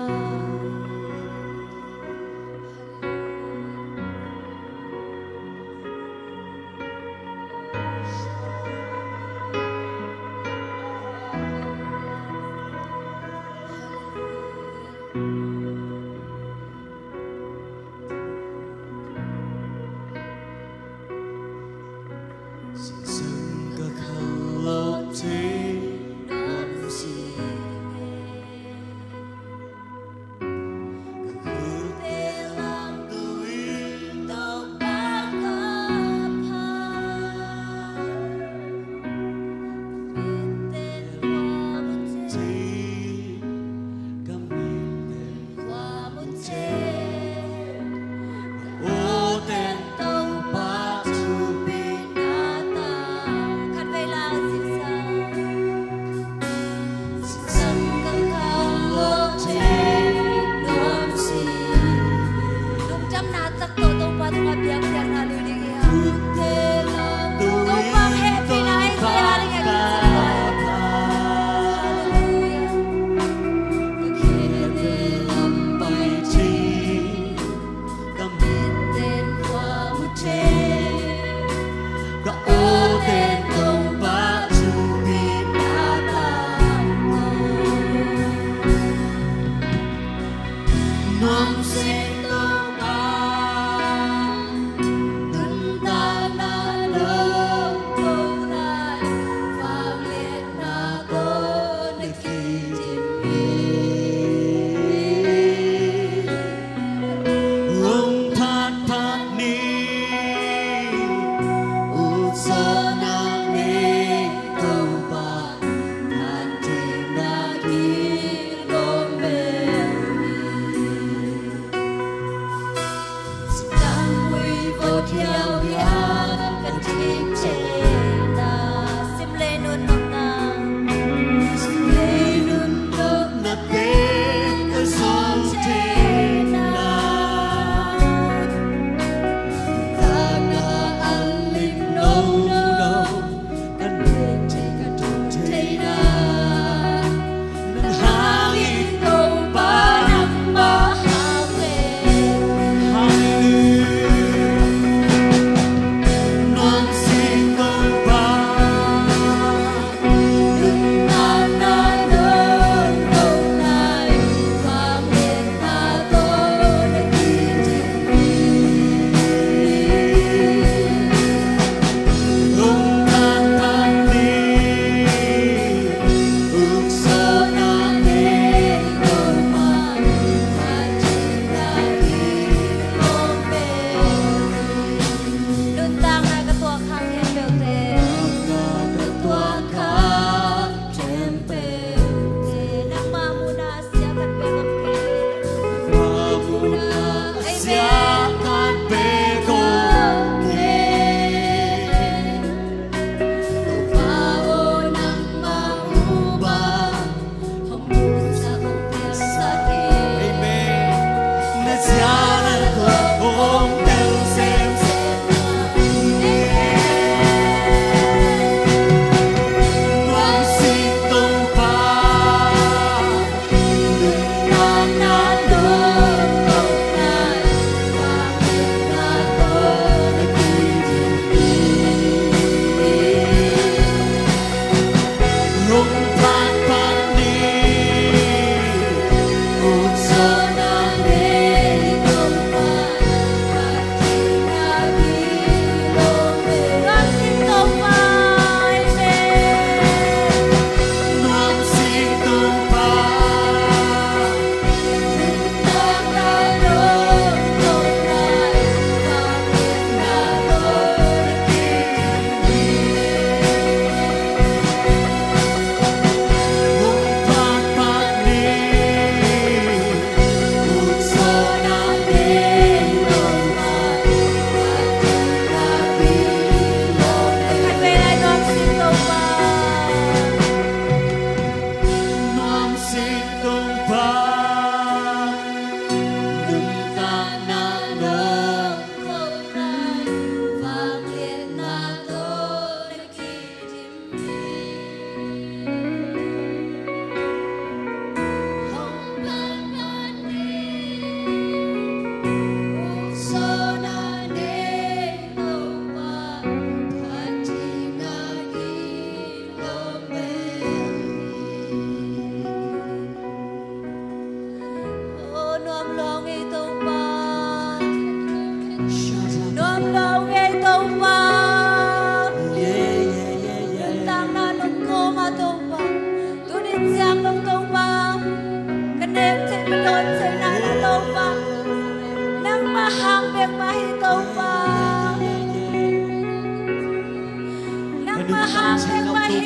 nang mahang pek mahi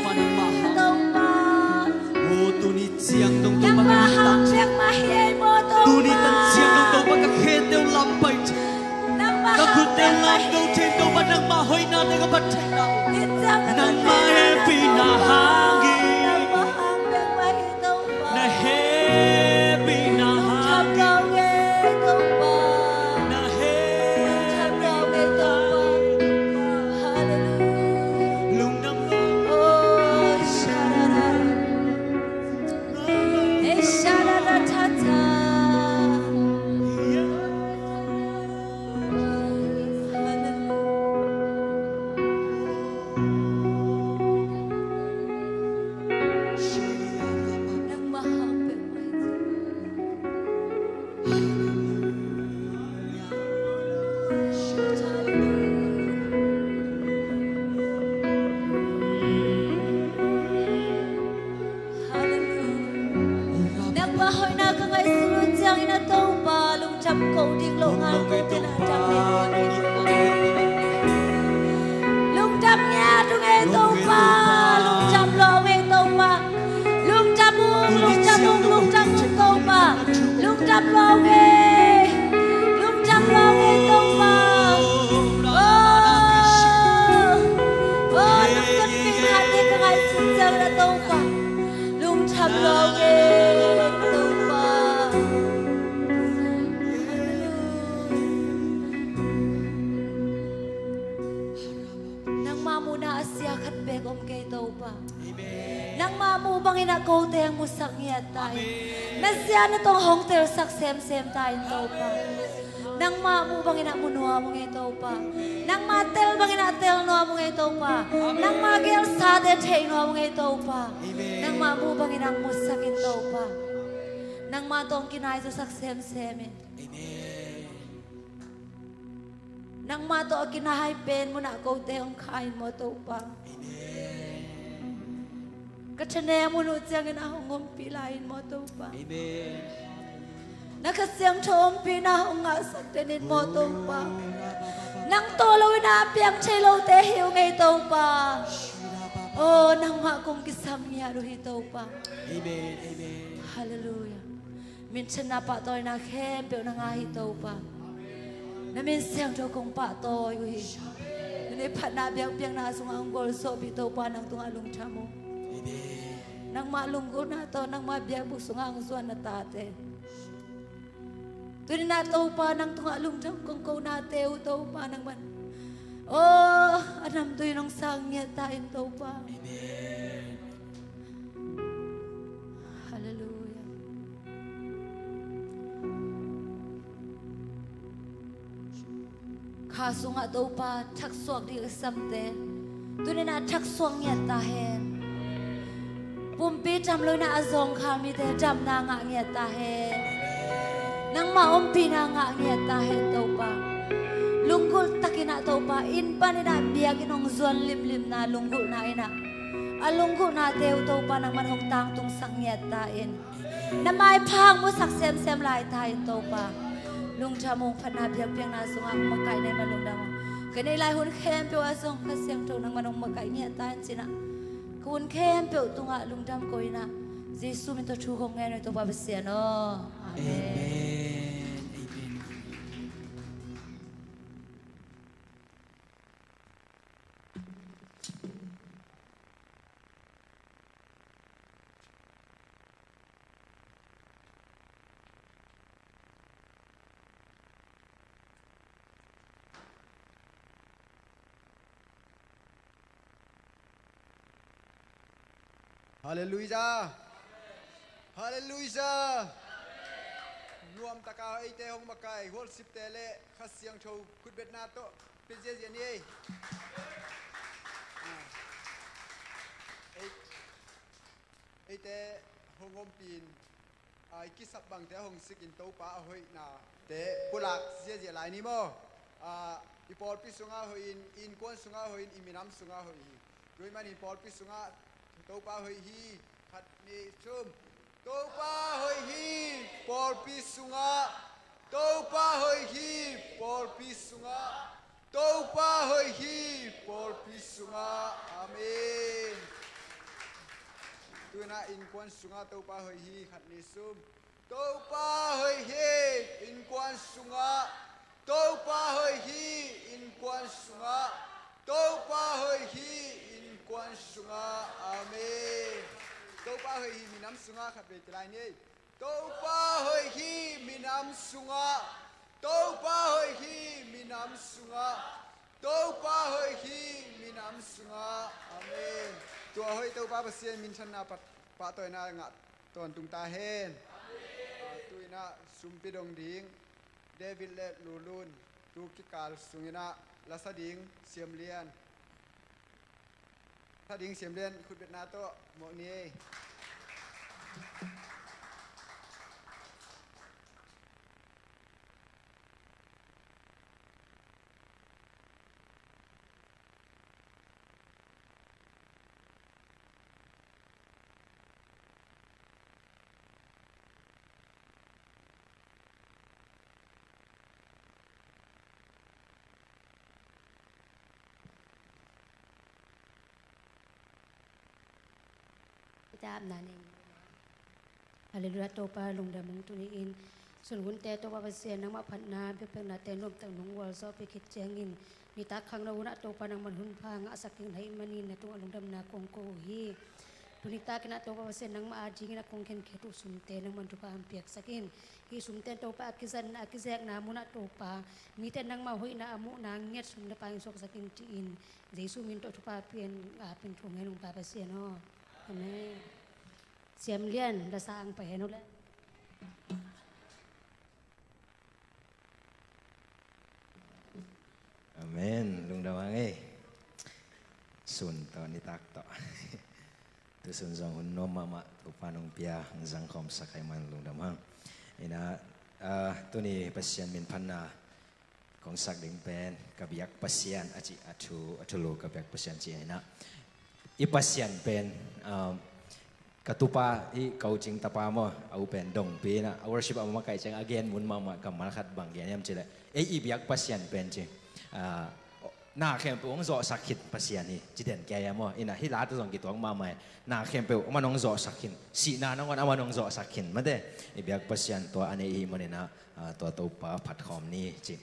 tau pa Oh tuni chiang dong to nang pa mahang pek mahi mo tau tuni tan pa chiang dong to pa ka khe teu lam pai nang ka mahang khu teu pek lam mahi dong chen to pa nang ma hoi na te ka pat chen na It jam nang ma he pi na hangi nang mahang pek mahi tau pa na he pi na cham hangi lo ge tau pa na he cham lo ge tau pa hallelujah lung nam lo oh sharara hey sharara ta ta nang mahang pek mahi nang bahoy na ka ngay sunod siyang inataw pa lung chap ko ding lo nga ko tinatang lung chap niya tung etaw pa lung chap lo etaw pa lung chap mong etaw pa lung chap lo etaw pa oh nang kapin hati ka ngay sunod siyang inataw pa lung chap lo etaw pa nang mamu na asya kat begom kay itaw pa nang mamu bang inakaw tayang musak niya tayo nasya na tong hotel sak sem tayo itaw pa nang mamu bang inamunua mo itaw pa nang matel bang inatel no mo itaw pa nang magel sade tay no mo itaw pa nang mamu bang inang musak itaw pa nang matong kinay sa sak sem nang mato kinahay pen mo na ako tayong kain mo to pa. Kachanaya mo no siyang inahong pilain mo to pa. Nakasiyang chom pinahong nga sa tinin mo to pa. Nang tolo inapiyang chelo tehiyo ngay to pa. Oh, nang makong kisam niya ruhito pa. Hallelujah. Minsan na pa to'y nakhempyo na nga hito pa. Namin siyang to kong patoy uhi. Nini pa nabiyang nasong ang golso bito pa ng tungalong chamo. Nang malunggo na to, nang mabiyang busong ang suwan na tate. Tunin na to pa ng tungalong chamo kong kong nate to pa ng man. Oh, anam to yun ang sangya tayo to pa. Hallelujah. Kaso nga daw pa, takswag di kasamte. Doon na takswang niya tahen. Pumpi jamloy na azong kami te jam na nga niya tahen. Nang maumpi na nga niya tahen daw pa. Lunggol takina daw pa, in pa nina biyag inong zuan limlim na lunggol na ina. Alunggo na teo daw pa nang manhong tang tung sang niya tahen. Na may pang mo saksem-sem lai tahen daw pa. Lung jamong panabiyag-biyag na asong ang makay na malung damo. Kanilay hun kempyo asong kasyang to nang manong makay niya tahan sina. Kun kempyo ito nga lung dam ko ina. Jesu minto chukong ngayon ito babasya no. Amen. Hallelujah. Hallelujah. Nuam taka ite hong makai worship tele khasyang chou khutbet na to pije jeni ite hongom pin ai kisap bang te hong sikin to pa hoi na te pulak je lai ni mo ipol pi sunga hoin in kon sunga hoin iminam sunga hoi roi man ipol pi sunga to pa hoi hi khat ni chum to pa hoi hi pol pi sunga to pa hoi hi pol pi sunga tàu pa hơi hi por pisunga amen tu na in quan sunga tàu pa hơi hi khát ni sum tàu pa hơi hi in quan sunga tàu pa hơi hi in quan sunga tàu pa hơi hi in quan sunga amen tàu pa hơi hi minam sunga khát về lại ni tàu pa hơi hi minam sunga tàu pa hơi hi minam sunga tàu pa hơi hi minam sunga amen tua hơi tàu pa pasien min chan na pa toy na ngat ton tung ta hen tui na sumpi dong ding David le lulun tu kikal sungina lasa ding siam lian ta ding siam lian khut bet na to mo ni Tạm nãy Hallelujah topa lung damung tuniin sun hunte topa pasien nang maphanna bepeng na tenum tang nung wal so pikit chengin ni ta khang na una topa nang manhun pha nga saking hai manin na tung alung dam na kong ko hi tunita kina topa pasien nang maaji na kong ken khetu sunte nang mandupa ampiak sakin hi sunte topa akizan akizek na muna topa ni ten nang mahoi na amu na nget sun na pang sok saking tiin jesu min to topa pien pin thung ngai lung pa pasien no amen siam lian da sang pa heno le amen lung dawang sun to ni tak to tu sun zong hun no mama tu panong pia zang khom sakai man lung damang ina tu ni pasien min panna kong sak ding pen kabiak pasien aci atu kabiak pasien ci ina i pasien pen katupa i coaching tapa mo au pen dong pi na worship ama kai chang again mun mama kamal khat bang gen yam chile i biak pasien pen chi na khem pe ong zo sakit pasien ni jiden kya ya mo ina hi la tu song ki tong ma mai na khem pe ma nong zo sakin si na nong ama nong zo sakin ma de i biak pasien to ane i mo na to pa phat khom ni chi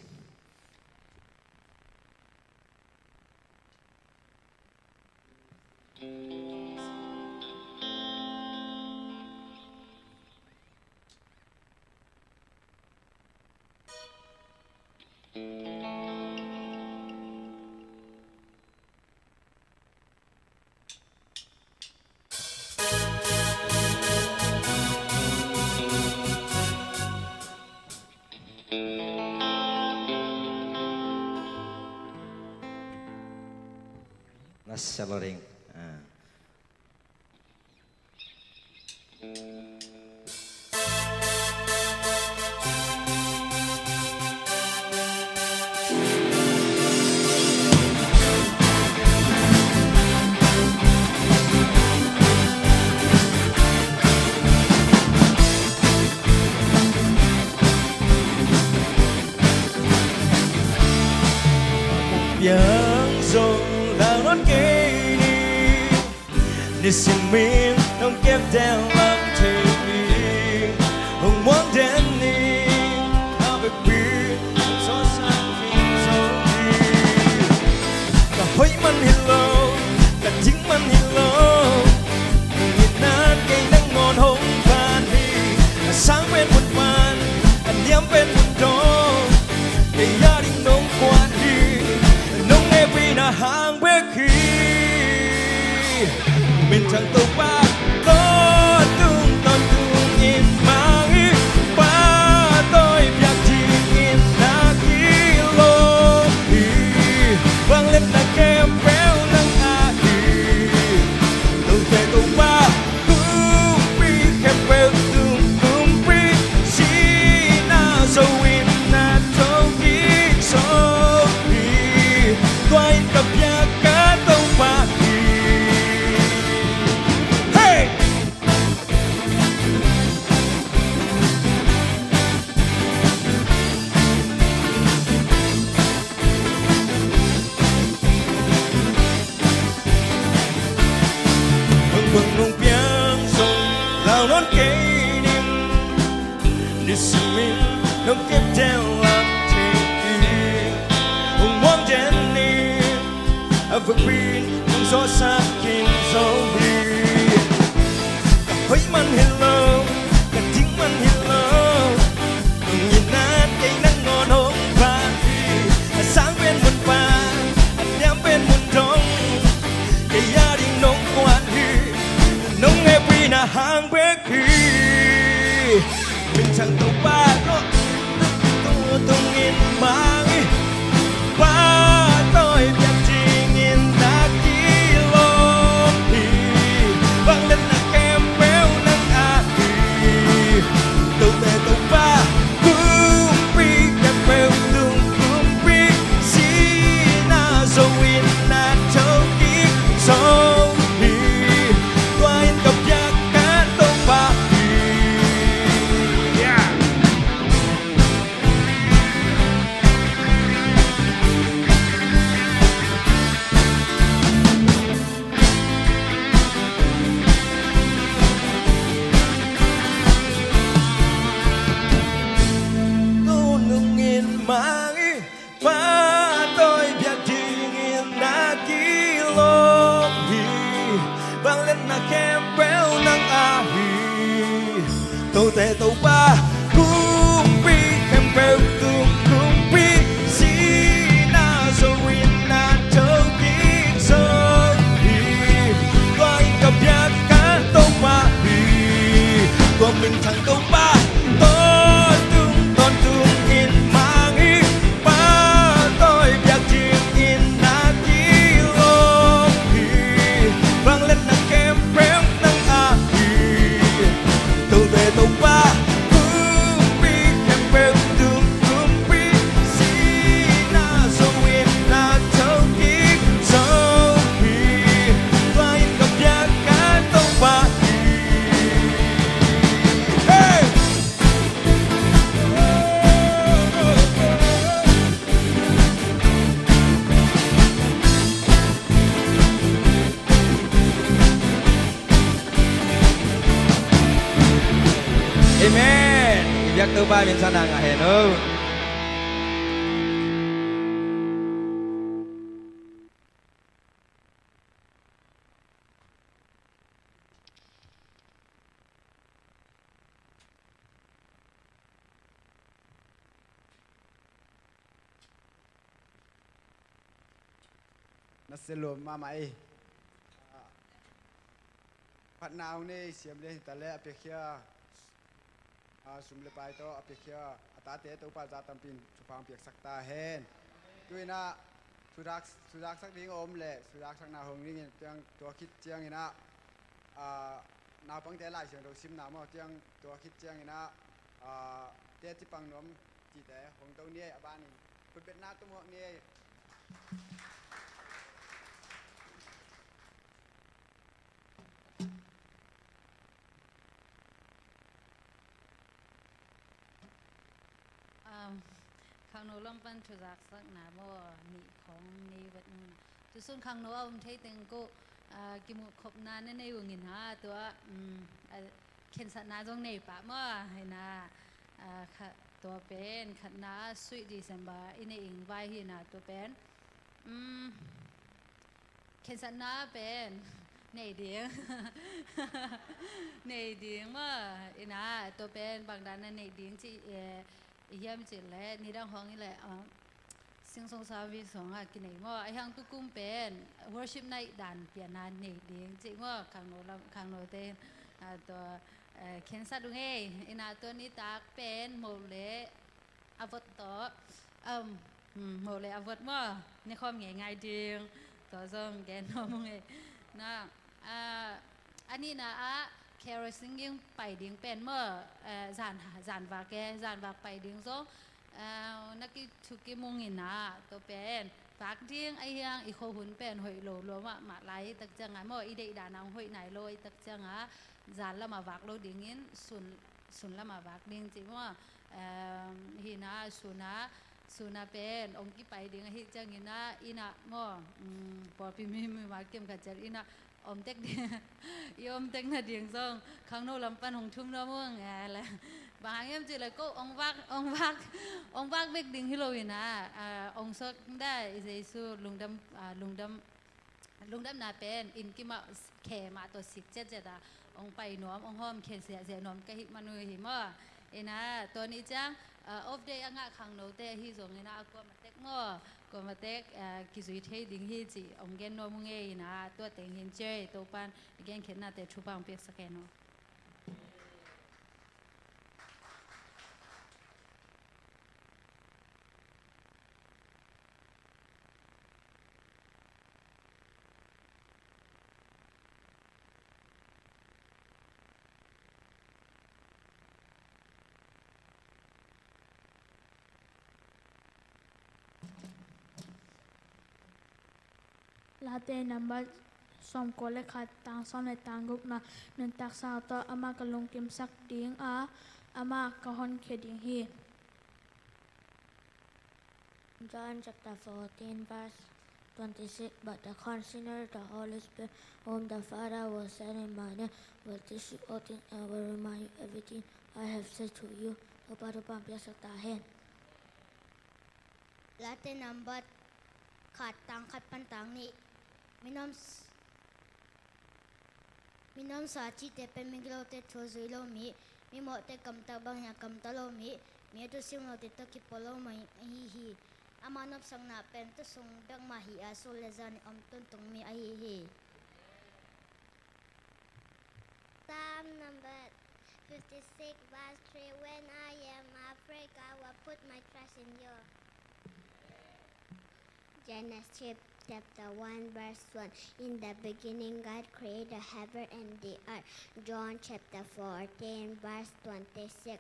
Celoring. Yang rộng là nón kê để xin mình không kép theo làm thầy không muốn đến đi ta phải biết gió sang khi gió đi cả hối man hello cả chính man hello nhìn nát cây nắng ngọn hồng vàng đi sáng bên một màn anh nhắm bên một đó cây gia đình nông quan đi nông nghe vì là hàng biết khi mình chẳng tàu ba có tung toàn tung nhìn mang ý ba tôi việc chỉ nhìn là ký lô vang lên là kèm béo nâng à tàu về tàu ba cũng bị kèm béo cũng bị chỉ na dâu in na trâu ký sâu quay tập nhà cá tàu ba rào non cây niềm để xin mình nông tiếp theo làm thế hùng hoang đến đi vượt biên những gió xa kinh gió đi hỡi man hello cả tiếng man hello nhìn nát cây nắng ngon hôm qua sáng bên muôn pha nhắm bên muôn đông cây gia đình nông quan hi nông happy na hàng bếp hi mình chẳng tàu ba có tung in mang ba tôi biết chỉ nhìn đã kỹ lom thì vang lên là kem béo nắng à thì tàu tè tàu ba kumpi kem béo tung kumpi si na zo in na châu kỹ sâu thì qua in cặp giác cá tàu ba mang ba tôi biết chỉ nghìn đã kỹ lom hi vang lên là kem béo nắng à hi tàu tè tàu ba kumpi kem béo tung kumpi si na zo in na châu kỹ sâu hi qua in cặp giác cá tàu ba hi qua mình thằng tàu ba tôi tung in mang hi ba tôi biết chỉ in na kỹ lom hi vang lên là kem béo nắng à hi tàu tè tàu ba kumpi kem béo tung kumpi si na zo in na châu kỹ sâu hi qua in cặp giác cá tàu ba hi hey Amen. Ibiyak tu ba minsan ang aheno. Naselom mamai Pat nào ni siam le tale apekhia sumle pai to apekhia atate to pa zatampin chupang piak sakta hen tuina sudak sak ding om le sudak sak na hong ring tiang to khit chiang ina na pang te lai siang do sim na mo tiang to khit chiang ina te ti pang nom ti te hong to ni abani put bet na to mo ni khang nô lâm pan chu giặc sắc nà mò nị khong nị vật tu sun khang nô ông thấy tiếng cô kim một khop na nên này ngin haตัวkhen sát na dong này pa mò hay naตัวเป็นขัดนา sweet December อินเองไว้ที่นาตัวเป็นเคนสันนาเป็นในเดียงในเดียงว่าอินาตัวเป็นบางด้านในเดียงที่เยี่ยมจิตและนี่ดังห้องนี่แหละสิ่งสงสารวิสงกินไหนว่าไอ้ห้างตุกุมเป็น worship night ด่านเปลี่ยนนานในเดียงจริงว่าขังโนเต้ตัวเคนสัตว์ดุงเออินาตัวนี้ตากเป็นโมเลอวตต่อโมเลอวตว่าในความง่ายๆเดียงตัวซ้อมแกนน้องเองนะอันนี้นะแคโรซิงยิ่งไปดิ้งเป็นเมื่อจานว่าแกจานว่าไปดิ้งซ้อนักกิทุกิมงินนะตัวเป็นฝากดิ้งไอ้ยังอีโคหุ่นเป็นหอยโลรวมว่ามาไล่ตักจังไงเมื่ออีเดดานางหอยไหนลอยตักจังอ่ะจานละมาวักโลดิ้งยินสุนละมาวักดิ้งจริงว่าหินะสุนะ สุนาเป็นองค์กี่ไปดิ้งฮิจังอินะอินะง้อพอพี่มีมาเก็บกันจัดอินะอมเต็กเดียยอมเต็กน่ะดิ้งซองข้างโน้ลำปันหงทุ่มน้ำม่วงไงแหละบางอย่างจีเลยก็องวักเบกดิ้งฮิโลวินะองซอกได้อิเซซูลุงดำนาเป็นอินกิมาแขมาตัวสิกเจ็ดองไปหนอมองห้อมเขเสียหนอมกะหิมนุยหิมะเอ็นะตัวนี้จังออฟเดย์อ่ะขังโนเตฮิซงเอ็นะก็มาเต็กง้อก็มาเต็กกิจุยเทดิ้งฮิจีองเกนโนมุงเอนะตัวเต็งหินเจตัวปันเกนเข็นนาเตชูปังเปียกสแกนโนLate number som kole khat tang som le tang gup na nun tak sa to ama ka lung kim sak ding a ama ka hon kheding hi John chapter 14 verse 26 But the consider the Holy Spirit whom the Father will send in my name will teach you all things and will remind you everything I have said to you. Tupa pia sa tahen. Late number ขาดตังขัดปันตังนี่มิน้ำสาจิเตเป็นมิกโลเตทัวซุยโลมีหมอเตกำตาบางอย่างกำตาโลมีตัวซิงโลเตตกิปโลมาฮีอามานับสังนาเป็นตัวทรงแบงมาฮีอาโซเลซานิอมตุนตรงมีฮี Psalm number 56 verse 3 When I am afraid I will put my trust in you Genesis chapter 1 verse 1 In the beginning God created the heaven and the earth. John chapter 14 verse 26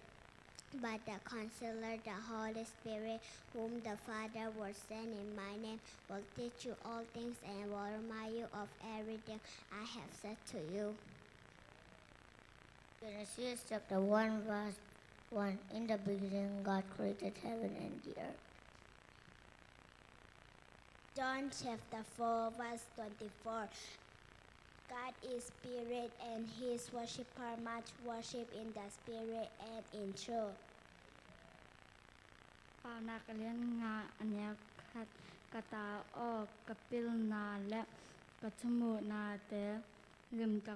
But the Counselor, the Holy Spirit, whom the Father will send in my name, will teach you all things and will remind you of everything I have said to you. Genesis chapter 1 verse 1 In the beginning God created heaven and the earth. John chapter 4 verse 24 God is spirit and his worshipper must worship in the spirit and in truth ปานักเลี้ยงงาอันเนี้ยคัดกะตาออกกะปิลนาและกะชมูนาเตลิมตะ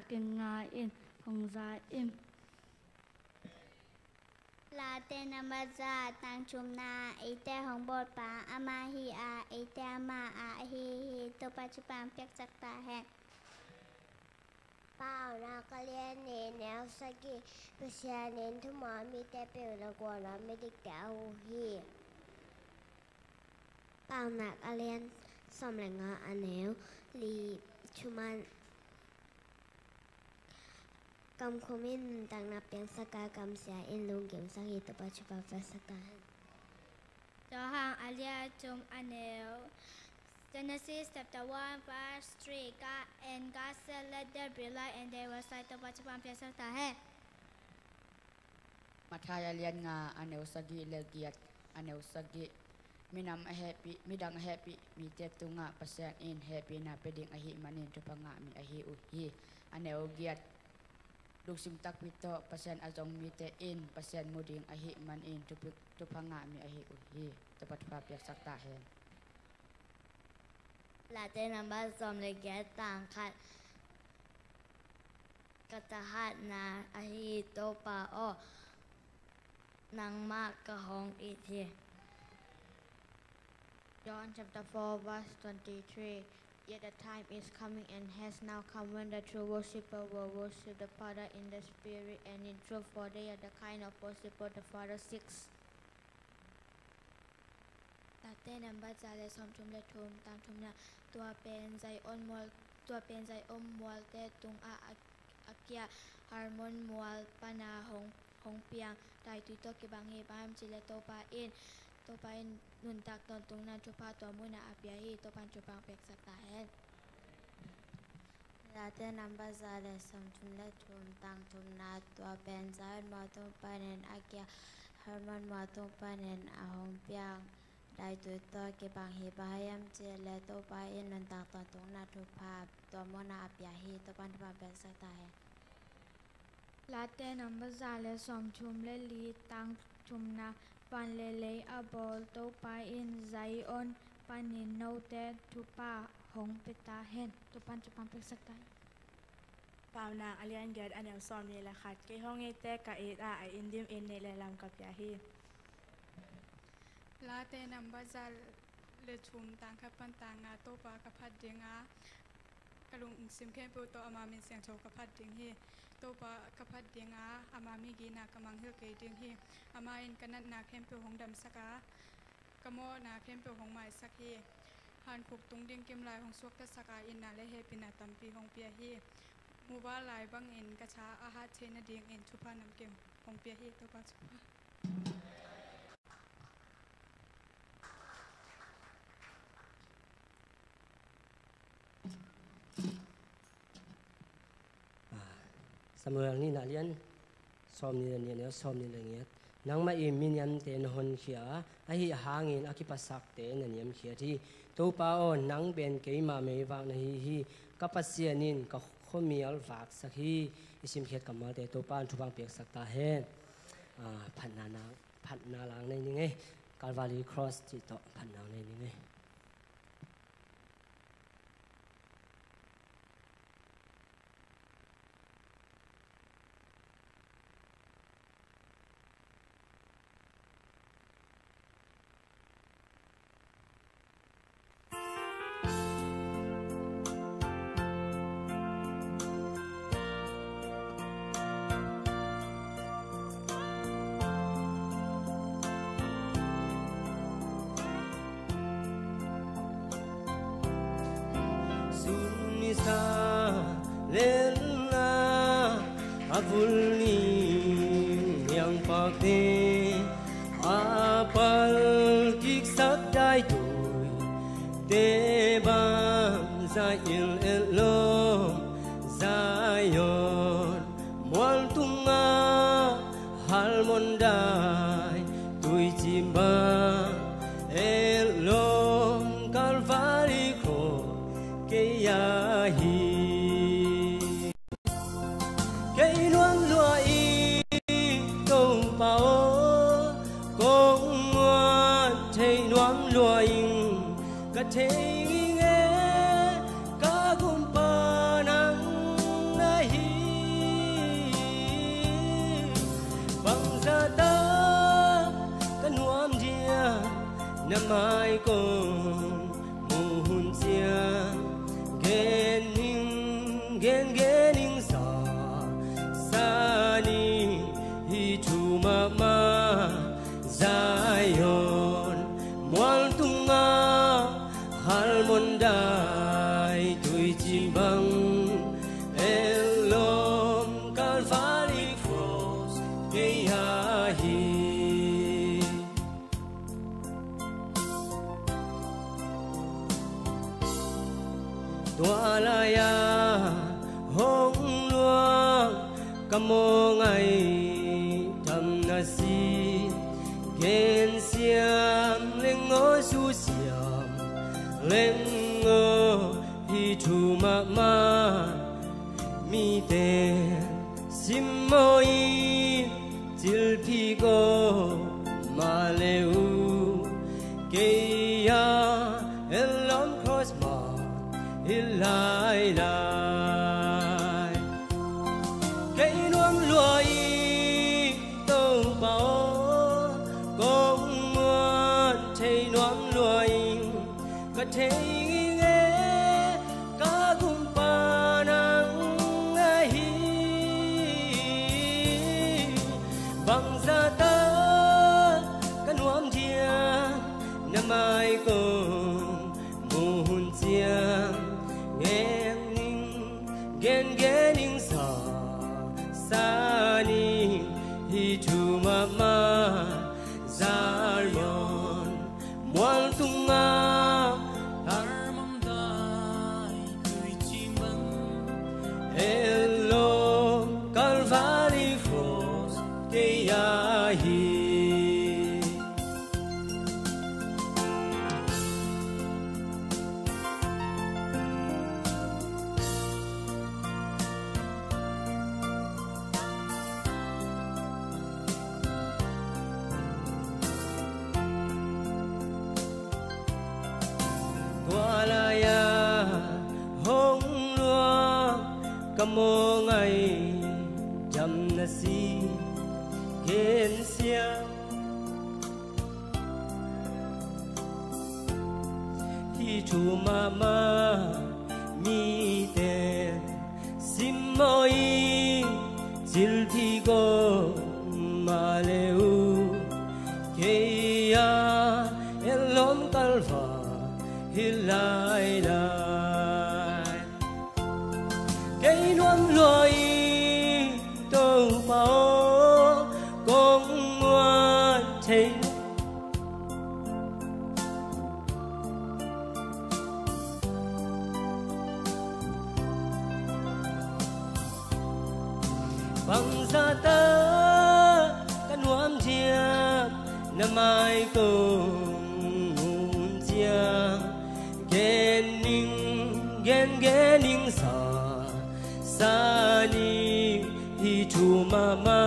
กินงาอินพงซาอิมลาเตนามาจาตังชุมนาไอเตของโบสถ์ป่าอามาฮีอาไอเตมาอาฮีตัวปัจจุบันเปียกจักตาแหกเปล่านาก็เลียนเนแนวสกีเปเชียเน้นทุกหมอมีแต่เปลวละกว่าเราไม่ได้แก้วฮีเปล่านาก็เลียนสมแรงงาอันแนวลีชุมันกำคมินต่างนับเป็นสกากำเสียอินลุงเก็บสังหิตปัจจุบันเป็นสกาจอหางอาเลียจมอันเนว Genesis chapter 1 verse 3 God and God said let there be light and there was light ตัวปัจจุบันเป็นสกาแห่มาทายเลียนงาอันเนวสกิเลเกียตอันเนวสกิมีนำแฮปปี้มีดังแฮปปี้มีเจ็บตุงะปัสเซนอินแฮปปี้นาเป็นดิ่งอหิมันอินทุพังะมีอหิอุฮีอันเนวเกียตลูกซิมตักมิโตเปอร์เซ็นต์อาจงมีเตอินเปอร์เซ็นต์มูดิงอหิมันอินทุพังะมีอหิอุฮีตปัตภาพอยากสักตาเห็นลาเตนัมบาซอมเลเกตต่างคัดกัตหัดนาอหิโตปาโอนางมากกะฮองอีที John chapter 4 verse 23 Yet the time is coming and has now come when the true worshipper will worship the Father in the Spirit and in truth, for they are the kind of worshipper the Father seeks. ลาเตนัมบาจาเลสอมทุมเลทุมตามทุมเนี่ยตัวเป็นใจอ้นมวลเตตุงอาเกียฮาร์มอนมวลปานาหงเปียงไตตุโตกิบังเฮบามจิเลโตปาอินตัวไปนุนตักตอนตรงนั้นชุพาตัวมุนาอาเปียฮีตัวปันชุปังเป็กสักตาเฮนลาเตนัมบาซาเลสอมทุมเลทุมตังทุมนาตัวเป็นใจมอตุปาเนนอาเกียฮ Herman Matung Panen Ahong Piang Dai Tui To Ke Bang Hi Bahayam Che Le To Pa In Nan Tak Ton Tung Na Thu Pa To Mona Apya Hi To Pan Pa Ben Sak Ta Hai La Te Nam Ba Za Le Som Chum Le Li Tang Chum Na Pan Le Le A Bol To Pa In Zai On Panin No Te Thu Pa Hong Pita Hen To Pan Ben Sak Ta Hai ปาวนางอเลียนเกิดอันเดียวซ้อมนี่แหละค่ะที่ห้องเอเตกะเอตาไออินดิมเอ็นเนเลลำกับยาฮี ลาเตนัมบาซาเลชุมต่างขับปันต่างงาโตปากระพัดเดียงากระลุงซิมเข้มปูโตอามามีเสียงโชกระพัดเดียงฮีโตปากระพัดเดียงอามามีกีนากำมังเฮเกเดียงฮีอามาอินกันนัดนาเข้มปูหงดำสักากะโมนาเข้มปูหงไม้สักฮีหันขุกตุงเดียงเกมลายหงสวกตะสักาอินนาเลเฮปินาตัมปีหงเปียฮีมูว่าลายบังเอ็นกระชาอาหารเชนเดียงเอ็นชุพานำเกมของเปียฮีตัวปาชุพาสมัยนี้นักเรียนซ้อมนี่เนี่ยซ้อมนี่เงี้ยนังมาอิมินยันเตนหนเขียไอหางินอคิปัสสักเตนเนี่ยเขียที่ตัวป้าอ้อนนังเป็นเกยมาไม่วางในฮีกับปัสเซียนินกับข้อมีอัลฝากสักฮีอิสิมเขียกับมาแต่ตัวป้าทุบังเปียกสักตาเฮนพันนาลังในนี้ไงกาลวารีครอสที่ต่อพันนาในนี้ไงเ Kamo ngay jam na si gen sia Hi chu mama mi ten sim moi jil thi go ma leu ke ya elom kalva hilai lai ke nuam loi tô bao công ngoan thế bằng ra ta cái nuông chiang năm mai cùng chiang gen ninh sa ni hi chu mama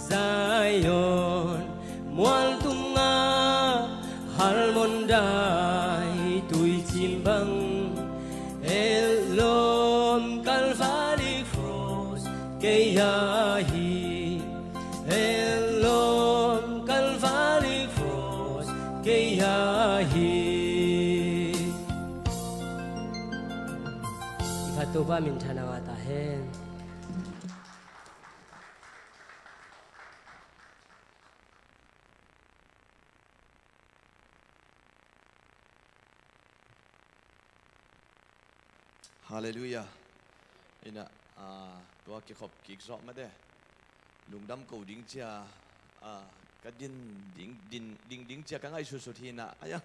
Zion mual tunga harmon dai tui chim bang elom Calvary cross ke ya hi elom Calvary cross ke ya hi Fatuba min thanawata hen Hallelujah. Ina tua ki khop ki zo ma de. Lungdam ko ding chia ka ding chia ka ngai su su thi na aya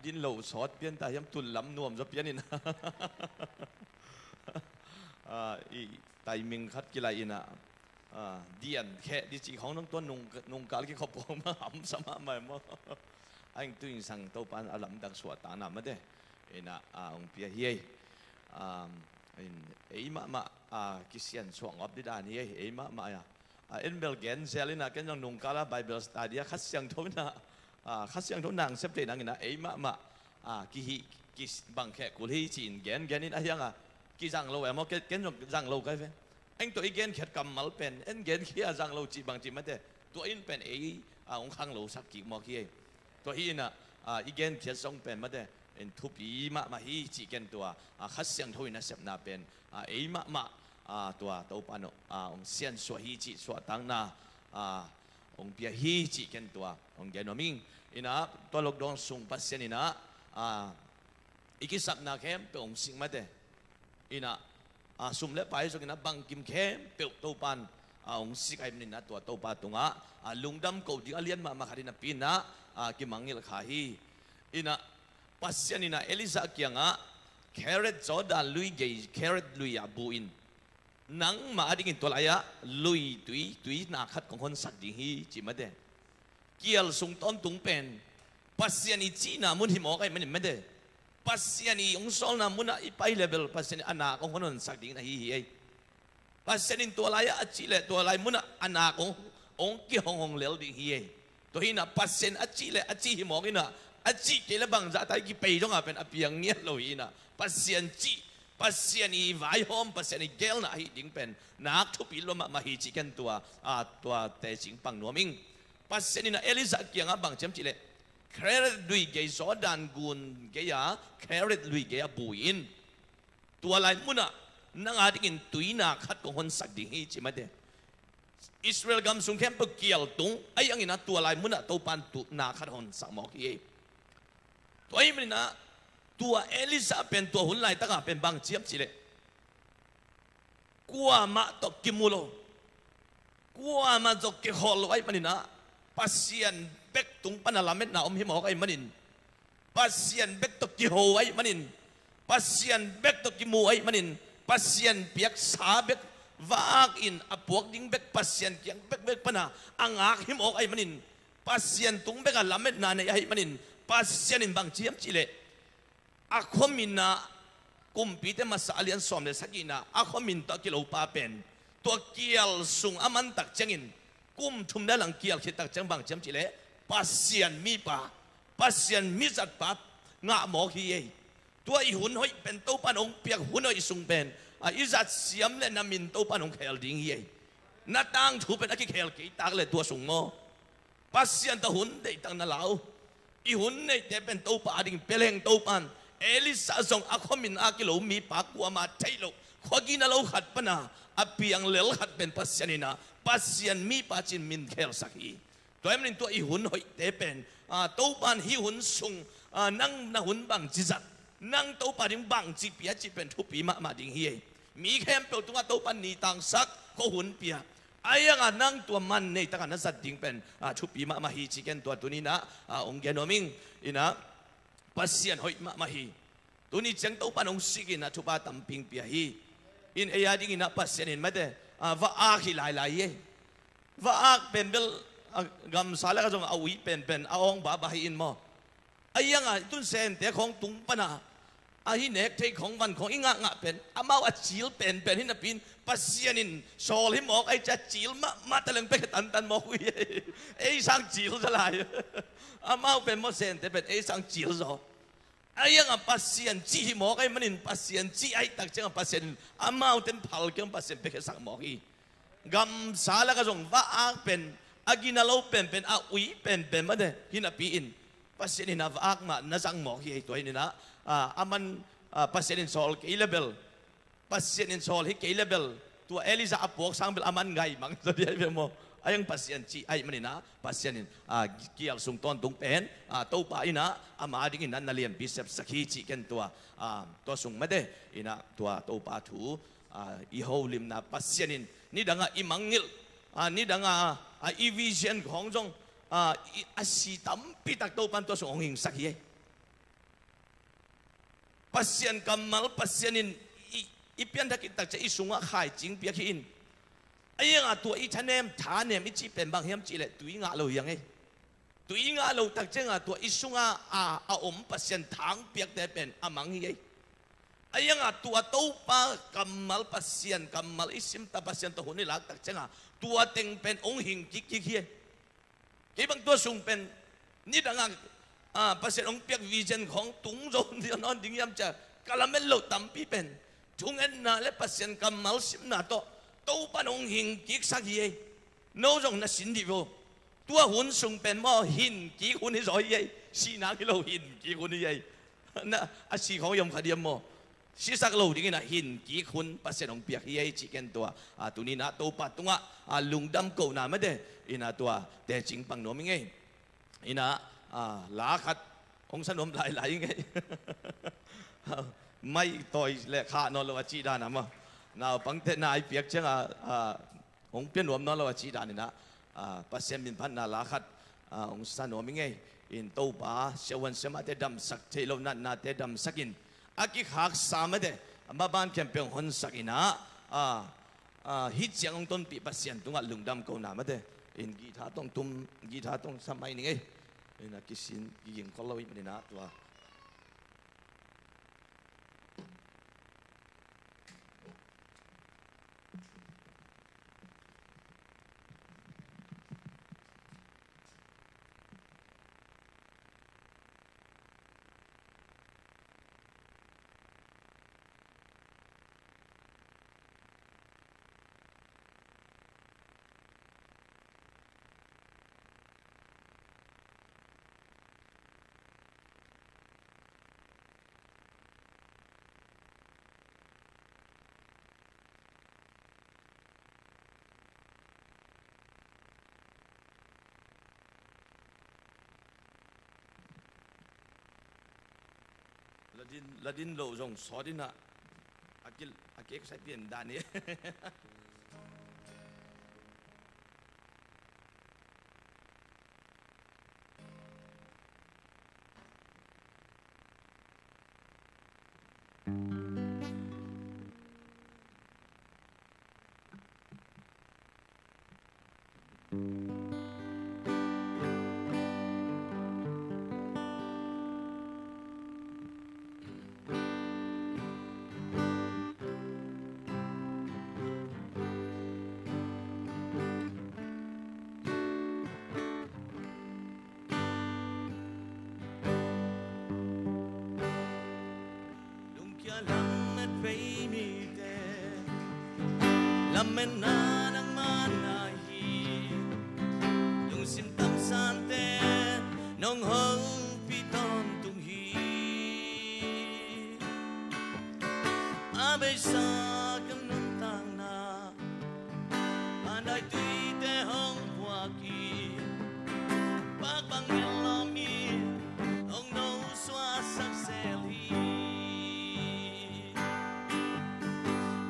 din lo sot pian ta yam tul lam nuam zo pian ina. I timing khat ki lai ina dian khe di chi khong nong ton nong kal ki khop ko ma ham sama ma mo. Anh tu sang to pan alam dak suat ta na ma de. Ina ong pia hiai ấy mà kisian suang op di dan hi ấy mà ya en belgen zelina ken jong nung kala bible study khát siang thoi nang sep te nang ina ấy mà ki hi kis bang khe kul hi chin gen in ayang ki jang lo em ken jong jang lo kai ve anh tôi gen khet kam mal pen en gen kia jang lo chi bang chi ma te to in pen ấy ong khang lo sak ki mo ki to hi na igen khet song pen ma te en thupi ma hi chi ken tua khát siang thoi na sep na pen ấy mà tua tàu pano ông xiên xóa hi chỉ xóa tăng na ông bia hi chỉ ken tua ông gen mình ina tua lộc dong sung pasien ina ikisap na kem pe ông sing mate ina sum le pai so ina bang kim kem pe tàu pan ông sik ai ina tua tàu pa tunga lungdam ko di alian ma kharina pina ki mangil kha hi ina pasien ina Elisa kianga carrot Jordan lui gay carrot lui abuin nang ma ading tolaya lui tui na khat kong hon sak ding hi chi ma de kial sung ton tung pen pasiani chi na mun hi mo kai man de pasiani ong sol na mun i pai level pasiani ana kong hon sak ding na hi pasiani tolaya achi le tolai mun ana kong ong ki hong lel ding hi to hi na pasien achi le achi hi mo ina achi ke le bang za tai ki pe jong a pen apiang nia lo ina pasien chi pasien i vai hom pasien i gel na hi ding pen nak thu pi lo ma hi chi ken tua tua te ching pang no ming pasien na Elisa kiang bang chem chi le carrot lui ge Jordan gun ge ya carrot lui ge ya buin tua lai muna nang ading tui na khat ko hon sak ding hi chi ma de Israel gam sung kem pe kial tung ai ang ina tua lai muna to pan tu na khat hon sak mo ki to ai mena tua Elisa pen tua hun lai taka pen bang chiam chile kwa ma to kimulo kwa ma to ki hol wai manina pasien bek tung panalamet na hi mo kai manin pasien bek to ki ho wai manin pasien bek to ki mu wai manin pasien piak sa bek vak in apuak ding bek pasien kiang bek pana angak hi mo kai manin pasien tung bek alamet na nei ai manin pasien in bang chiam chile ako mina kumpite masalian somle sakina ako min to kilo pa pen to kial sung aman tak changin kum thum na lang kial khit tak chang bang cham chile pasien mi pa pasien mi zat pa nga mo hi to I hun hoi pen to pan ong piak hun hoi sung pen อิจัดเสียมเลยนามินตัวปานองเคลดิ้งเย่นาตังถูเป็นอากิเคลกีตากเลยตัวสูงโมปัสยันตะหุ่นได้ตั้งนาเหลาอีหุ่นในแต่เป็นตัวปาดิ่งเปล่งตัวปานเอลิซาส่งอาคมินอากิโลมีปากกัวมาใช่ลูกขวากินเราขัดปนาอภิยังเลลขัดเป็นปัสยันนะปัสยันมีปัจจินมินเคลสักฮีตัวมันตัวอีหุ่นหอยแต่เป็นตัวปานฮิหุ่นส่งนั่งนาหุ่นบังจิจัดนั่งตัวปาดิ่งบังจิเปียจิเป็นทุปีมาดิ่งเฮมีแค่เปล่าตัวตัวปานนีตังสักก็หุ่นเปียไอ้ยังนั่งตัวมันในตะกันนั้นสัตว์ดิ่งเป็นทุปีมาฮีจิเกนตัวนี้นะองค์เกนอมิงอินะปัสยันหอยมาฮีตัวนี้จังตัวปานองสิกินะทุบาตัมปิงเปียฮีอินเอียดิ่งนะปัสยันเห็นไหมเด้ว่าอาฮิลายลายเย่ว่าอาเป็นเบลกำสาลก็จงเอาวิเป็นเอาองบาบาฮินมอไอ้ยังตุนเซนแต่ของตุงปนาไอ้เน็กที่ของวันของอิงะเป็นอามาว่าจิลเป็นหินปินปัสยานินโซลิมอกไอ้จะจิลมาตะลึงไปตันมอกวิไอ้สังจิลจะไรอามาเป็นมอเซนแต่เป็นไอ้สังจิลโซไอ้ยังปัสยานจีมอกไอ้มันนินปัสยานจีไอ้ตักจังปัสยานอามาเต็มพัลกันปัสยานไปแค่สังมอกอีกำสาลก็จงว่าอาเป็นอากินาโลเป็นอาวิเป็นมาเด้หินปีอินปัสยานินว่าอากมาน่าสังมอกอีตัวนี้นะอามันปัสยานินโซลกี่เลเวลปัสยานินโซลฮิกี่เลเวลตัวเอลิซาอัพวกสังเบลอามันไงมังจะได้เป็นโมไอ้ยังปัสยานจีไอ้มันนี่นะปัสยานินเกี่ยวสุงต้นตุงเป็นตัวป่าอินะอามาดิ่งนั้นนาเลียนบิเซปสักฮีจีกันตัวสุงมาเด้อินะตัวป่าถูอีโฮลิมนะปัสยานินนี่ดังอิมังงิลนี่ดังอีวิเชนของจงสีตั้มปีตักตัวปันตัวสุงหิงสักฮีปัสยันกำมัลปัสยันินอีเปียนทักกิตักจะอีสุงะขายจริงเปียกินไอ้ยังตัวอีชาเนมฐานเนมอีจีเป็นบางเฮียมจีเลยตัวอีงะเรายังไงตัวอีงะเราตักเจ้าตัวอีสุงะอมปัสยันทางเปียกแต่เป็นอามังเฮียไอ้ยังตัวโตปากำมัลปัสยันกำมัลอิสิมตาปัสยันตัวหุ่นนี่หลักตักเจ้าตัวเต็งเป็นองหิงกิกเฮียกี่บางตัวสุงเป็นนี่ดังปัสยันองเปียกวิจันของตุงโจนที่นอนดิ่งยามจะกะละเมลโลตัมปีเป็นทุงเอ็นนาและปัสยันกำมัลสิมนาโตตัวปนองหิงกิกสักเย่โน้จงน่ะสินดีโวตัวหุ่นสุงเป็นมอหินกิกหุ่นนี่รอยเย่สีนากิโลหินกิกหุ่นนี่เย่น่ะอาชีของยมขดียมมอสีสักโลดิ่งน่ะหินกิกหุ่นปัสยันองเปียกเย่จิเกนตัวตัวนี้นะตัวปัดตรงลุงดำโกนาไม่ได้อินะตัวแต่จริงปังโนมิงเงอินะลาขัดองสนมหลายๆไงไม่ต่อยและขานอนละวจีดานะมั้งน่าปังเทนายเปียกเจ้าองเปียนหวมนอนละวจีดานี่นะปัสเซมินพันนาลาขัดองสนมไงอินโตปาเชวันเสมาเตดำสักเทโลนันนาเตดำสักินอากิหักสามเดมาบ้านแคมเปญฮอนสักินะฮิตเสียงองต้นปีปัสเซียนตุงลุงดำโกนามาเดอินกีตาร์ต้องตุ้มกีตาร์ต้องสมัยนี้ไงนะกิสินยิงคนเราอีกไม่นาตัวละดินโลจงสอดินะอากิใส่เตียนด้านนี้ Lang met vei mi te lamen na nang manahi lung sim tam san te nong ho piton tung hi abe sa kan nun tang na anai tui te hong bua ki bak bang el lo mi hong no swa sak sel hi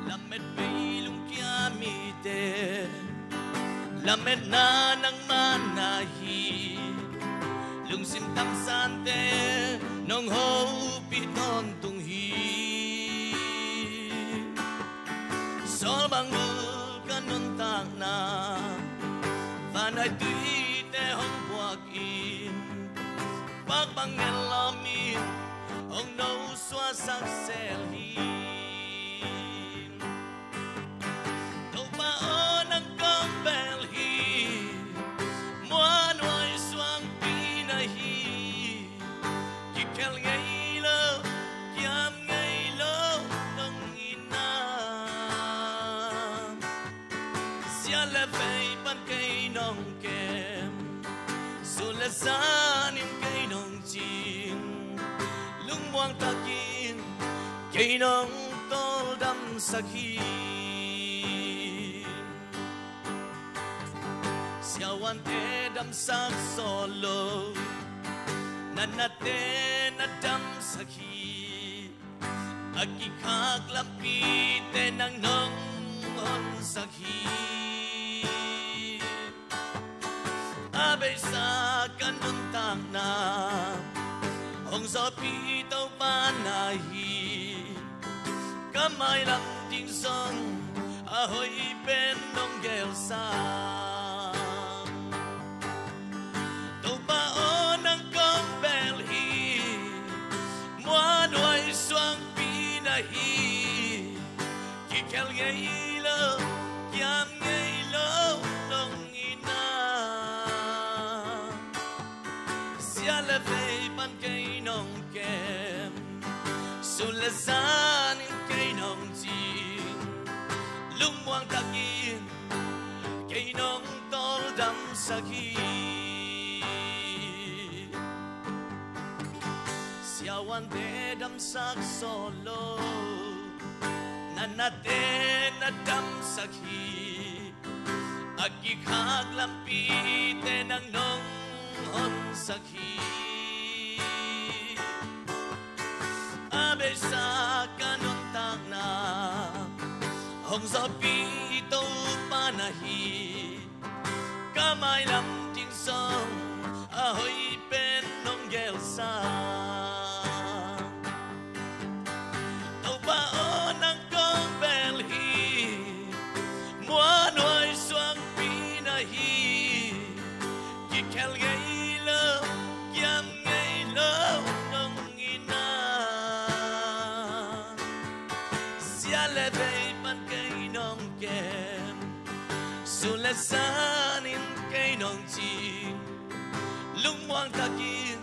lamet pe lung kia mi te lamet na nang manahi lung sim tam san te nong ho piton tung hi sol bang lu kanun tang na vanai tui te hong buak in bak bang el lo mi hong no swa sak sel hi to pa on ang kambel hi muan wai swang pi na hi ki kel ngai lo kiam ngai lo nong ina sia le vei pan kai nong kem su le san im kai nong chin lung muang takin kai nong tol dam sakhi sia wan te dam sak solo nanate na dam sakhi aki khak lampi te nang nong on sakhi abe sa kanun tang na hong zo pi tau pa na hi kamai lam ting song a hoi ben nong gel sa tau pa on ang kong bel hi muan wai swang pi na hi ki kel ngai lo kiam ngai lo nong ina sia le vei pan kai nong kem su le san kai nong chin lung muang takin kai nong tol dam sakhi sia wan te dam sak solo nanate na dam sakhi aki khak lampi te nang nong hon sakhi abe sa kanun tak na hong zo pi to pa na hi kamai lam ting song a hoi pen nong gel sa tau pa on ang kong bel hi muan wai swang pi na hi ki kel ngai lo kiam ngai lo nong ina sia le vei pan kai nong kem su le san in kai nong chin lung muang takin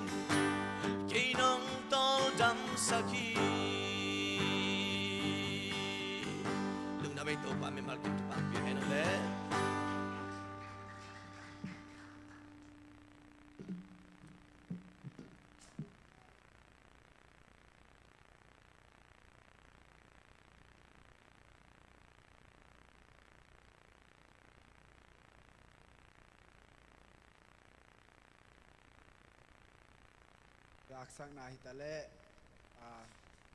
kai nong tol dam sakhi lung na mai to pa me mal kim tu pa pi hen le dak sang na hitale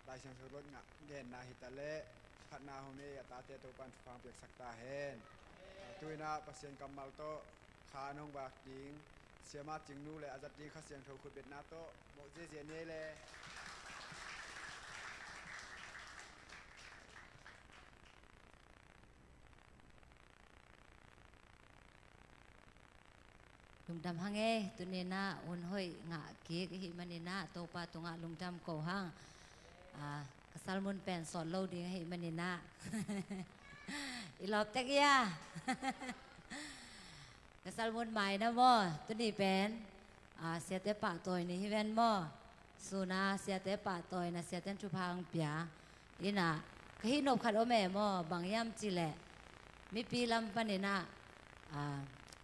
tai sang sorot nga gen na hitale phat na home ya ta te to pan phang pek sakta hen tuina pasien kamal to khanong bak ding siama chingnu le azat ding khasiang tho khut bet na to mo je je ne le lung dam hange tunena un hoi nga ke hi manena to pa to nga lung dam ko hang kasal mun pen son lo ding hi manena ilop tek ya kasal mun mai na mo tuni pen sia te pa toy ni hi ven mo suna sia te pa toy na sia ten chu phang pya ina khi nộp khát ô mẹ mo bằng yam chi lệ มีปีลำปันนี่นะ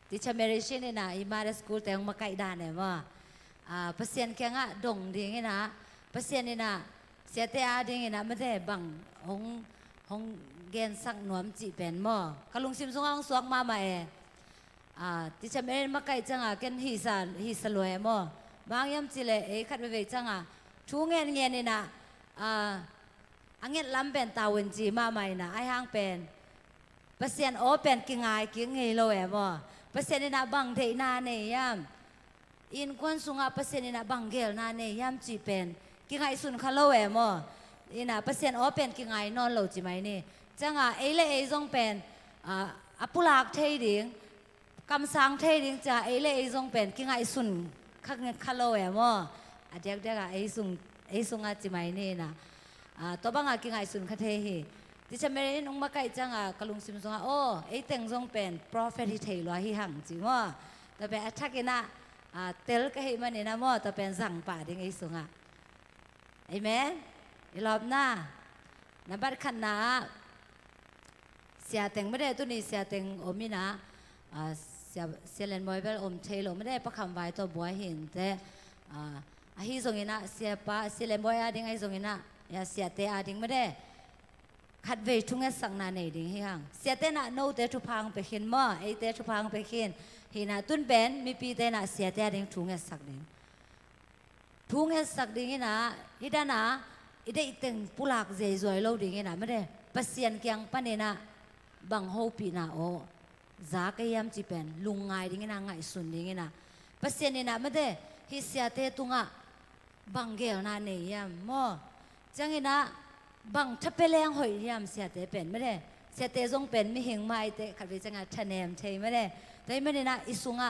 ติชเมริชินี่นะอีมาเดสกูลแต่งมาไกลด่านเนี่ยว่าเปอร์เซ็นต์แค่งะดงดีงี้นะเปอร์เซ็นต์นี่นะเสียแต่อาดีงี้นะไม่ได้บังหงเกณฑ์สักหนวมจีเป็นหม้อกะลุงซิมสงองสวกมาใหม่ติชเมริมาไกลจังเกณฑ์ฮีสลวยหม้อบางยามจีเลยขัดไปจังชูเงี้ยนี่นะอังเงี้ยลำเป็นตาวันจีมาใหม่นะไอห้างเป็นเปอร์เซ็นต์โอเป็นกิ่งไงกิ่งไงโลเอมอเปอร์เซ็นต์นี่นะบังเทนาเนี่ยยามอินควนสุงาเปอร์เซ็นต์นี่นะบังเกลนาเนี่ยยามจีเป็นกิ่งไงสุนคาโลเอมอนี่นะเปอร์เซ็นต์โอเป็นกิ่งไงนอนโลจีไหมนี่จังเอเล่เอซงเป็นปุลากเทดิงกำสังเทดิงจะเอเล่เอซงเป็นกิ่งไงสุนคาโลเอมอเด็กเอซุงอาจีไหมนี่นะตัวบังกิ่งไงสุนคาเทฮีดิฉันไม่ได้นุ่งมาไกลจังกะลุงซิมซงโอ้ไอ้เต็งซงเป็น prophet ที่เทลว่าฮิหังจริงว่าแต่เป็นอัฐกินะเตลก็ให้มันนี่นะมั่วแต่เป็นสั่งป่าดิ้งไอ้ซงไอ้แม่อีรอบหน้านับบัดขันนาเสียเต็งไม่ได้ตัวนี้เสียเต็งอมินะเสียเลนบอยเบลอมเทลไม่ได้ประคำไว้ตัวบัวเห็นแต่ฮิซงอินะเสียป้าเสียเลนบอยดิ้งไอ้ซงอินะอย่าเสียเตะดิ้งไม่ได้ขัดเวทุงเงสังนาในดิ่งเฮียงเสียเตน่ะโนเตทุพังไปเขียนมั่วไอเตทุพังไปเขียนเห็นตุนเป็นมีปีเตน่ะเสียเตดิ่งทุงเงสักดิ่งทุงเงสักดิ่งนะฮิดานะอิเดอิตึงปุลักเจจอยโลดิ่งนะไม่ได้ปัสเซียนเกียงปนนะบังโฮปีนะโอจากยามจีเป็นลุงไงดิ่งนะไงสุนดิ่งนะปัสเซียนนี่นะไม่ได้ฮิเสียเตตุงะบังเกลนาในยามมั่วจังนะบังทับไปแรงหอยยามเสียเตเป็นไม่ได้เสียเตจงเป็นไม่เห็นไม่เตขัดไปจังทะแนมเทไม่ได้แต่ไม่ได้นะอิสุงะ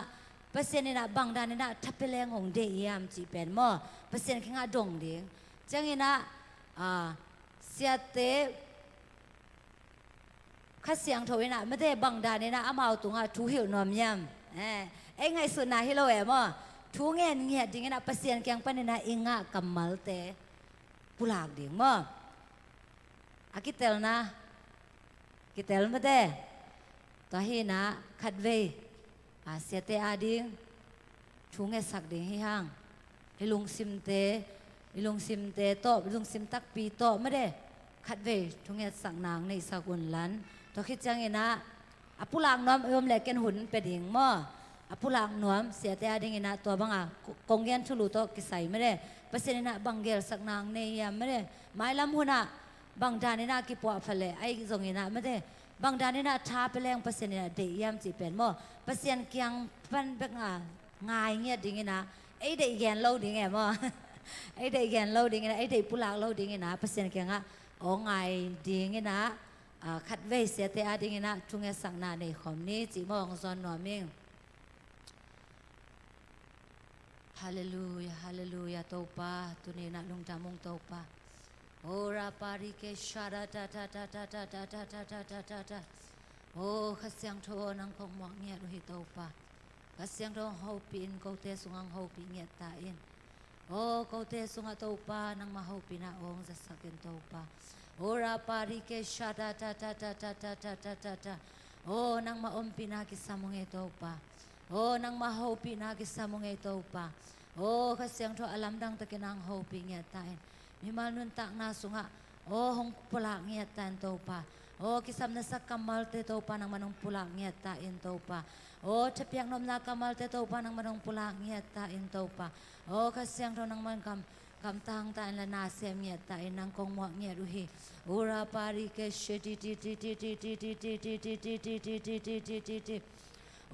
เปอร์เซ็นต์นี่นะบังดานนี่นะทับไปแรงของเดียมจีเป็นมั่วเปอร์เซ็นต์แค่งาดงเดียงจังนะเสียเตขัดเสียงถอยนะไม่ได้บังดานนี่นะอามาตุงะทูหิวนอมยามไอ้ไงสุดนะฮิโลเอมั่วทูเงี้ยเงี้ยจริงนะเปอร์เซ็นต์แกงปนนี่นะอิงะกัมมัลเตปุลากเดียงมั่วkita na kita made tahi na khadve siate ading chunge sak ding hi hang ilung simte to ilung sim tak pi to made khadve chunge sak nang nei sakun lan to khit chang ina apulang nom yom le ken hun pe ding mo apulang nom siate ading ina to banga konggen thulu to kisai made pasenina bangel sak nang nei ya made mai lam hunaบางดานี่น่ากิปวะฟะเลไอ้ตรงนี้นะไม่ได้บางดานี่น่าท้าไปแรงเปอร์เซ็นต์เนี่ยเดียมจีเป็นมั่วเปอร์เซ็นต์เกียงพันแบบง่ายเงี้ยดิ่งนะไอ้เด็กแกนเล่าดิ่งไงมั่วไอ้เด็กแกนเล่าดิ่งนะไอ้เด็กปุลากเล่าดิ่งนะเปอร์เซ็นต์เกียงอ๋อง่ายดิ่งนะขัดเวเสียเตะดิ่งนะช่วงนี้สังนาในขอมนี้จีมองซอนหน่อมิ่งฮาเลลูยาฮาเลลูยาโตปาตุนี้นะลุงจามงโตปาOra pari ke shara ta ta ta ta ta ta ta ta ta ta ta ta Oh khasyang tho nang kong mo nge ru hi to pa khasyang tho ho pin ko te sungang ho pi nge ta in Oh ko te sunga to pa nang ma ho pi na ong sa sakin to pa Ora pari ke shara ta ta ta ta ta ta ta ta ta Oh nang ma om pi na ki samong e to pa Oh nang ma ho pi na ki samong e to pa Oh khasyang tho alam dang ta kinang ho pi nge ta inมีมานุนตักนาสุงะโอ้หงปุลากเงียตันโตปาโอ้กิสัมนัสกัมมัลเตโตปานังมันงปุลากเงียตาอินโตปาโอ้ทะเปียงนมนากัมมัลเตโตปานังมันงปุลากเงียตาอินโตปาโอ้ข้าเสียงโทนังมันกำตังตาอินละนาเสียเงียตาอินนังกงหมวกเงียรุฮีอุราปาริเกชติติติติติติติติติติติติติติติติติ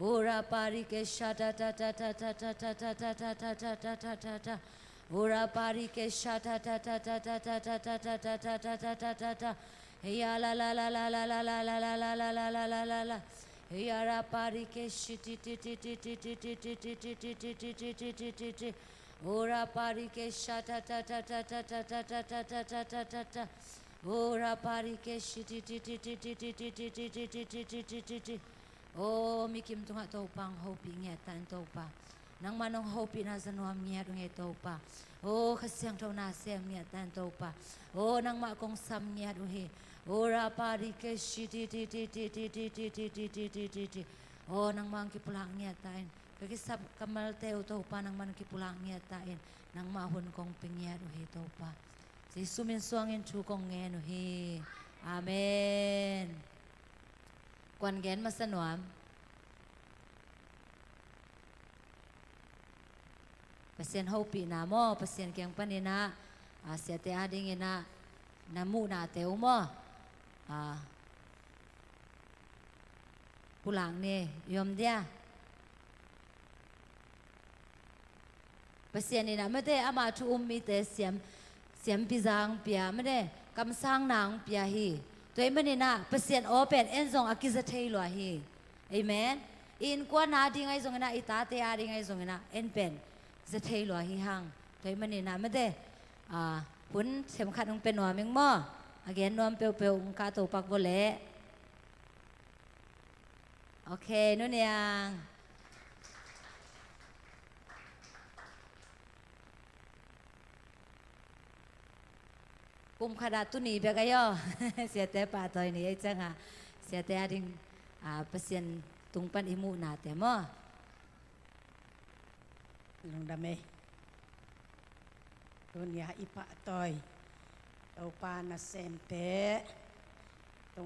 อุราปาริเกชาตาตาตาตาตาตาตาตาตาตาตาตาตาตาตาตาOra pari ke shata ta ta ta ta ta ta ta ta ta ta ta ta ta ta ta ya la la la la la la la la la la la la la la la la ya ra pari ke shiti ti ti ti ti ti ti ti ti ti ti ti ti ti ti ti ti ti ora pari ke shata ta ta ta ta ta ta ta ta ta ta ta ta ta ora pari ke shiti ti ti ti ti ti ti ti ti ti ti ti ti ti ti oh mi kim tunga to pang ho pi nge tan to pa nang manong hopi na zanuam niya dung ito pa โอ้ขเสียงเท่านาเสียงเนี่ยตันโตปะโอ้นางมาคงซ้ำเนี่ยดูเฮโอ้ราปาริเกชิติติติติติติติติติติติติติโอ้นางมังki pulangเนี่ยตันก็คิดสับกำมัลเตวโตปะนางมันki pulangเนี่ยตันนางมาหุ่นคงเป็นเนี่ยดูเฮโตปะสิสุมินสวงอินชูคงเงดูเฮอาเมนกวนแกนมาสนวมเปเซียนเฮาปีนาโมเปเซียนเกียงปนินะเสียเตอาดิงินะนามูนาเตวโมปุหลังนี่ยอมเดียเปเซียนนี่นะไม่ได้อามาทุมีแต่เสียมพิจางเปียไม่ได้กำสร้างนางเปียฮีตัวมันนี่นะเปเซียนโอเป็นเอ็นซงอากิจะเทลัวฮีเอเมนอินกว่านาดิไงซงนะอิตาเตอาดิไงซงนะเอ็นเป็นจะเทลัวฮีหังตัวมันนี่นะไม่ได้หุ่นเข็มขัดองเป็นหน่วยมิงม่ออาเกนนวมเปียวๆกาตัวปักโบเล่โอเคนู่นยังกุมขดาตุนีเบียกย่อเสียแต่ป่าตัวนี้จังอ่ะเสียแต่ดิ่งเปอร์เซ็นต์ตุงปันอิมูนาแต่ม่อลงดำเมตุนยาอิปะตอยเตาปานเซมเตตรง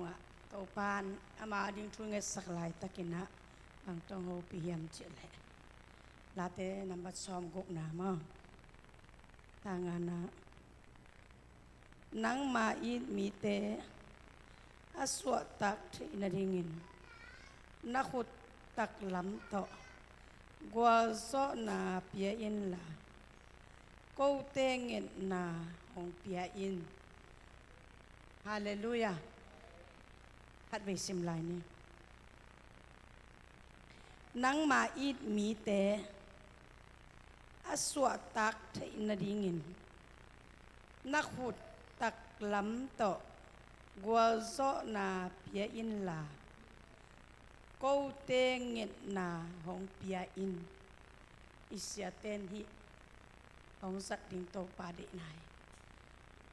เตาปานอามาดิ่งทุ่งเงสักลายตะกินะบางตรงโอปียมเจเลลาเตนำบัดซอมกุกนามต่างานะนังมาอินมีเตอสวตักที่นาดิ่งินนักขุดตักลำโตกัวโซนาเปียอินละกูเตงเงินนาของเปียอินฮาเลลูยาฮัดเวซิมไลนี่นังมาอิดมีเตอสวตักที่นาดิ่งินนักขุดตักลำโตกัวโซนาเปียอินละกูเตงเงินนาของเปียอินอิสยาเตนฮิของสัตว์ดิ่งโตปาเดนาย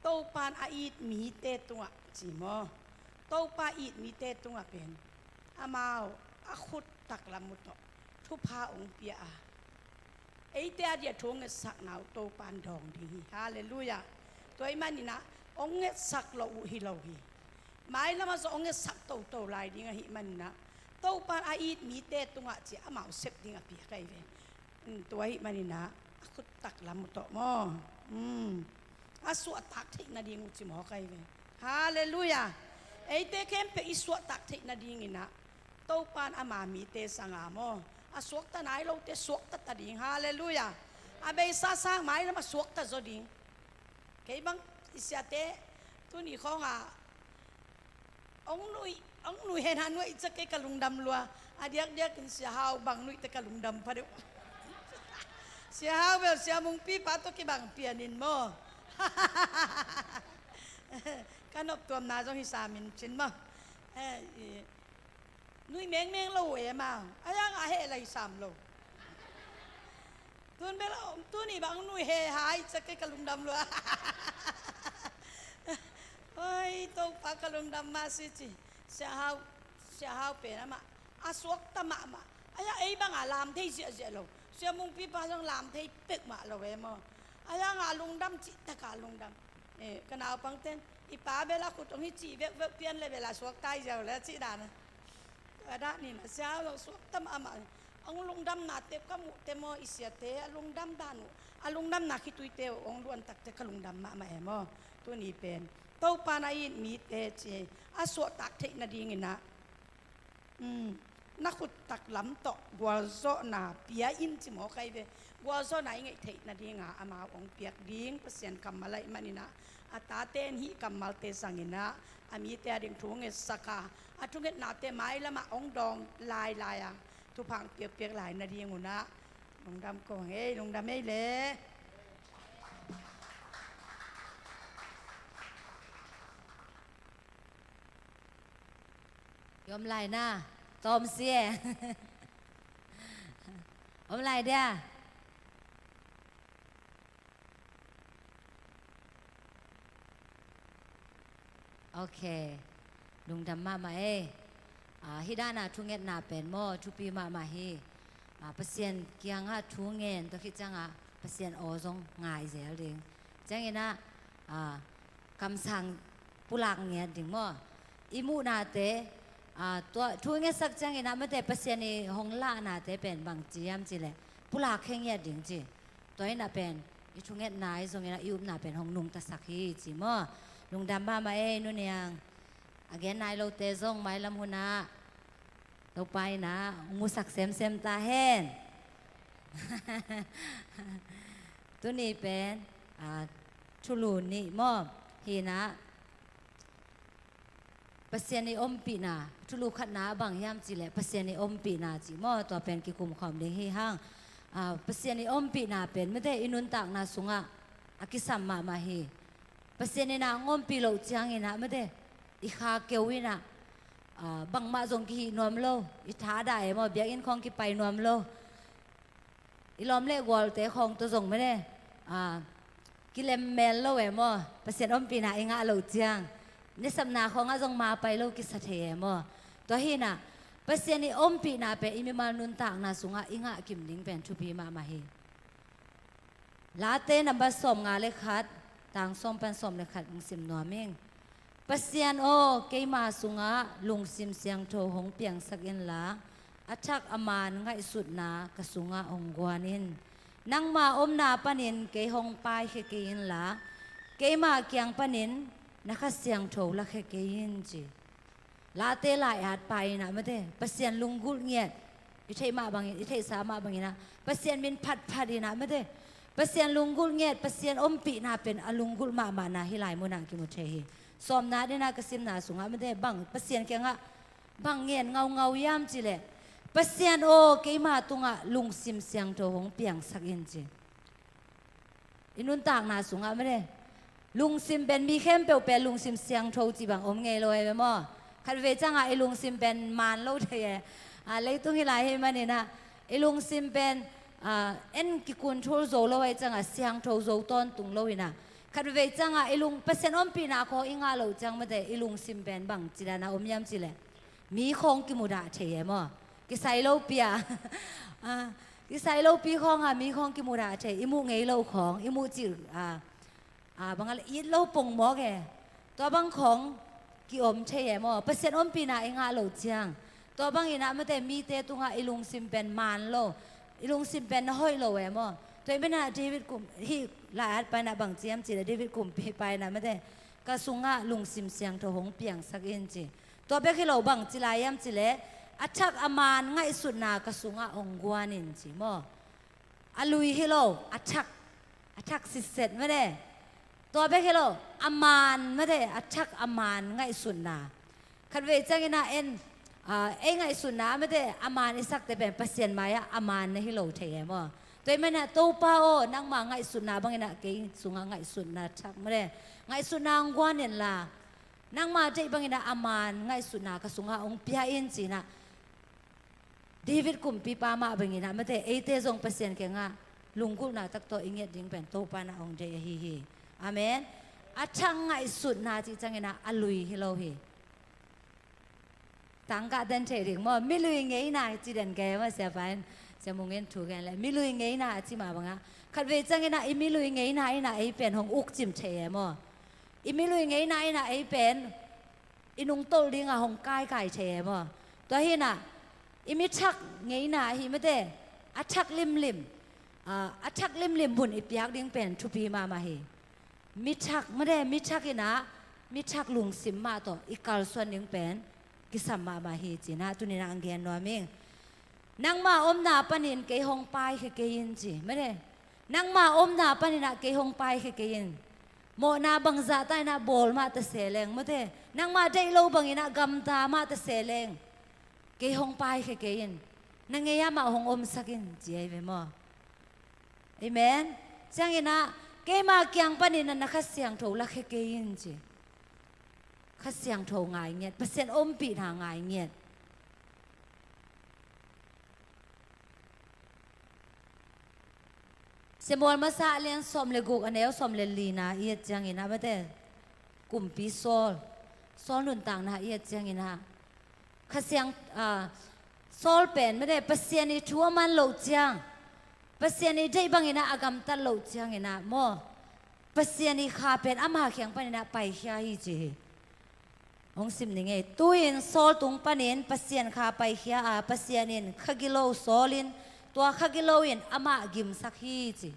โตปานอาอิดมีเตตุงะจิโมโตปาอิดมีเตตุงะเป็นอามาวอาขุดตักลำมุตทุพาองเปียไอเตียเดียทงเงสักนาวโตปานดองดีฮาเลลูยาตัวไอ้มันนี่นะองเงสักเราหิเราหิหมายแล้วมาสองเงสักโตลายดีงะหิมันนะโตปานอาอิดมีเตตุงะจิอามาวเสพดีงะเปียไกเวตัวไอ้มันนี่นะขุดตักลำมุตมออาสวตักเทนาดีงุจิมอไกเวฮาเลลูยาไอเตเข้มเปอิสวตักเทนาดีงินะโตปานอามามีเตสังอามออาสวกตะไหนเราเตสวกตะตะดิงฮาเลลูยาอาเบซ่าสร้างไม้แล้วมาสวกตะจดิงเกี่ยบังอิสยาเตตัวนี้เขาองนุยเห็นหันว่าจะเกี่ยกลุงดำลัวอาเดียกกินเสียหาวบางนุยตะกลุงดำพะเดเสียหาวแบบเสียมุงปีปาตัวกี่บางเปียนินโมกันอบตัวนาจงฮิสามินชินโมนุยเมงโลเอมาอายังอาเฮอะไรสามโลตุนเบลตุนี่บางนุยเฮหายจะเกี่ยกลุงดำลัวเฮ้ยตัวปากกลุงดำมาสิจีเสียหาวเป็นอะมาอาสวกตะมาอายะไอ้บางอาลามที่เสียโลเสียมุงปีปาจงลามที่เป็กมาโลเอมาอายะงาลุงดำจิตะกาลุงดำกันเอาปังเต้นอีป้าเวลาขุดตรงนี้จีเวเปลี่ยนเลยเวลาสวกใต้เจ้าแล้วจีดานะก็ได้นี่นะเสียเราสวกตะมาองลุงดำนาเตก็มุเตโมอิเสียเตลุงดำดานุลุงดำนาคิตุยเตองล้วนตักเตกลุงดำมาเอมตัวนี้เป็นโตปานาอินมีเตเจอาสวตักเทนาดีงินะนักขุดตักลำโตกัวโซนาเปียอินจิมอไกเวกัวโซนาอิงเทนาดีงาอามาองเปียกดิ้งเปอร์เซ็นต์กำมาไลมันนี่นะอาตาเตนฮิกำมาเตสังงินะอามีเตดิ่งทุ่งเงสักาอาทุ่งเงนาเตไม้ละมาองดองลายอ่ะทุพังเปียกลายนาดีงูนะลงดำก็เฮ้ลงดำไม่เละยอมไล่หน้าตอมเสียอมไล่เดีย โอเคลุงดำมาเอฮิดานาทุงเงินนาเป็นโมทุปีมาฮีเปอร์เซ็นต์เกียงทุงเงินตัวคิดจังเปอร์เซ็นต์โอซงง่ายเสียเองจังเงินคำสั่งปุลักเงี้ยถึงโมอิมูนาเตตัวทุงเงินสักจังเงินไม่ได้เปอร์เซ็นต์ในห้องล่านาเตเป็นบางจีมจีเลยปุลักแค่เงี้ยถึงจีตัวนี้นาเป็นอีทุงเงินนายทรงเงี้ยอิวนาเป็นห้องนุ่งตะสักฮีจีโมลุงดำมาเอนู่นยังagain นายเราเตะซงไม่ลำหุนาเราไปนะงูสักเซมตาเห็นตัวนี้เป็นชุลูนี่มอฮีนะเปอร์เซ็นต์ในอมปีนาชุลูขัดนาบางยามจีแหละเปอร์เซ็นต์ในอมปีนาจีมอตัวเป็นกิคุมความเลี้ยงให้ห้างเปอร์เซ็นต์ในอมปีนาเป็นไม่ได้อินุนตักนาสุงะอากิสัมมาฮีเปอร์เซ็นต์ในนางอมปีโลจียงนะไม่ได้อีข้าเกวินะบางมาจงกีนวมโลอีท้าได้มาเบียกินของกีไปนวมโลอีล้อมเล่กวอลเตะของตัวจงไม่ได้กิเลมเมลโลเอมอเปอร์เซ็นต์อมปีน่ะเองะโลจียงนี่สำนักของอาจงมาไปโลกิสเทมอตัวฮีน่ะเปอร์เซ็นต์ในอมปีน่ะเป็นอิมิมานุนต่างน่ะสุงะอิงะกิมลิงเป็นทุบีมาฮีลาเต้นับสมงาเลขัดต่างสมเป็นสมเลขัดมุสิมนัวเมงปัสยานโอเกมาสุงะลุงซิมเสียงโทหงเปียงสักอินละอัชักอมานง่ายสุดนากสุงะองกวานินนังมาอมนาปนินเกหงปายเขเกยินละเกมาเกียงปนินนักเสียงโทละเขเกยินจีลาเตลายอาจไปนะไม่ได้ปัสยานลุงกุลเงียดอิเทมาบางอิเทสามาบางนะปัสยานบินพัดดีนะไม่ได้ปัสยานลุงกุลเงียดปัสยานอมปีนาเป็นอลุงกุลมานาฮิลายมุนากิมุเทฮีสมนาได้นากสิมนาสุงะไม่ได้บังปัสยานแกงะบังเงียนเงายามจีเลยปัสยานโอเกมาตุงะลุงซิมเสียงโตหงเปียงสักอินจีอินุนต่างนาสุงะไม่ได้ลุงซิมเป็นมีเข้มเปลวเป็นลุงซิมเสียงโตจีบังอมเงยลอยไปมั้งคันเวจังไอลุงซิมเป็นมานโลเทียเลยตุ้งฮิลายให้มันเนี่ยนะไอลุงซิมเป็นเอ็นกิกุนทูโซโลไอจังเสียงโตโซต้นตุงโลวินะคันเวจังไอลุงเปอร์เซ็นต์อมปีนาโคอิงาโลจังไม่ได้ไอลุงซิมเป็นบังจีดานาอมยามจีเลยมีของกิมุดาเทียมั้งกิไซโลเปียกิไซโลปีของมีของกิมุดาเทียอิมุเงยโลของอิมุจิบางอะไรอีโลปงหมอแกตัวบางของกิอมเทียมั้งเปอร์เซ็นต์อมปีนาอิงาโลจังตัวบางอินะไม่ได้มีเตตุงไอลุงซิมเป็นมานโลอิลุงซิมเป็นห้อยโลเอมั้งตัวไม่น่าเดวิดกุมที่ลาดไปนะบางเจียมจีเดวิดกุมไปนะไม่ได้ก็สุงะลุงซิมเสียงโทหงเปียงสักอินจีตัวเบกิโลบางจีลายามจีเลอัชักอามานง่ายสุดนากสุงะองกวานินจีมั้งอลุยฮิโลอัชักสิเสร็จไม่ได้ตัวเบกิโลอามานไม่ได้อัชักอามานง่ายสุดนาคันเวจังอินะเอ็นง่ายสุดนาไม่ได้อามานอิสักแต่เป็นเปอร์เซ็นต์ไหมอามานในฮิโลเทียมั้งตัวมันน่ะตัวป้าโอนั่งมาง่ายสุดนาบางอย่างเก่งสุงง่ายสุดนาชักไม่ได้ง่ายสุดนางกวนเนี่ยล่ะนั่งมาใจบางอย่างอามานง่ายสุดนากสุงองพิจารณาจีนะเดวิดกุมปีปามาบางอย่างไม่ได้เตจงเปอร์เซ็นต์เก่งลุงกุลน่ะตักตัวอิงเงดิ้งเป็นตัวปานาองเจฮีอาเมนอาช่างง่ายสุดนาจีจังเงินอลุยฮิโลฮีต่างกันเดินเฉยดิ้งมั้งไม่ลุยเงี้ยนะจีเดินแกว่าเสียไปจะมองเงินถูกกันเลยมิลุยเงี้ยนะที่มาบังอ่ะขัดเวจังเงี้ยนะอิมิลุยเงี้ยนะไอ้เป็นของอุกจิมเทียมั้งอิมิลุยเงี้ยนะไอ้เป็นอินุงโตลิงอ่ะของกายไก่เทียมั้งตัวเห็นน่ะอิมิชักเงี้ยนะฮิไม่ได้อัชักลิมอัชักลิมบุญอิปยักดิ้งเป็นทุพีมาเฮมิชักไม่ได้มิชักเห็นนะมิชักลุงสิมมาต่ออีกาลส่วนดิ้งเป็นกิสัมมาเฮจีนะตุนินางเกียนนัวมิงนังมาอมนาปนินเกยหงไปคือเกยินจีไม่ได้นังมาอมนาปนินเกยหงไปคือเกยินโมนาบังซาตายนาบอลมาตะเสลงไม่ได้นังมาได้โลบังอินะกำตามาตะเสลงเกยหงไปคือเกยินนังเงียมาหงอมสักินจีไอเวมอเอเมนจังอินะเกยมาเกียงปนินนักเสียงโถละคือเกยินจีข้าเสียงโถง่ายเงียดเปอร์เซ็นต์อมปีหาง่ายเงียดเสมอมาซาเลียนสมเลกุกอันเอวสมเลลีนาเอียจังอินะไม่ได้กลุ่มปีโซล ซอลนุนต่างนะเอียดจังอินะข้าเสียงซอลเป็นไม่ได้ปัสยานิชัวมันโลจังปัสยานิได้บางอินะอากำตัดโลจังอินะโมปัสยานิขาเป็นอามาเขียงปนินะไปเขียฮีจีองสิมนี่ไงตุยนซอลตุงปนินปัสยานขาไปเขียปัสยานินขกิโลซอลินตัวขกิโลอินอามากิมสักฮีจี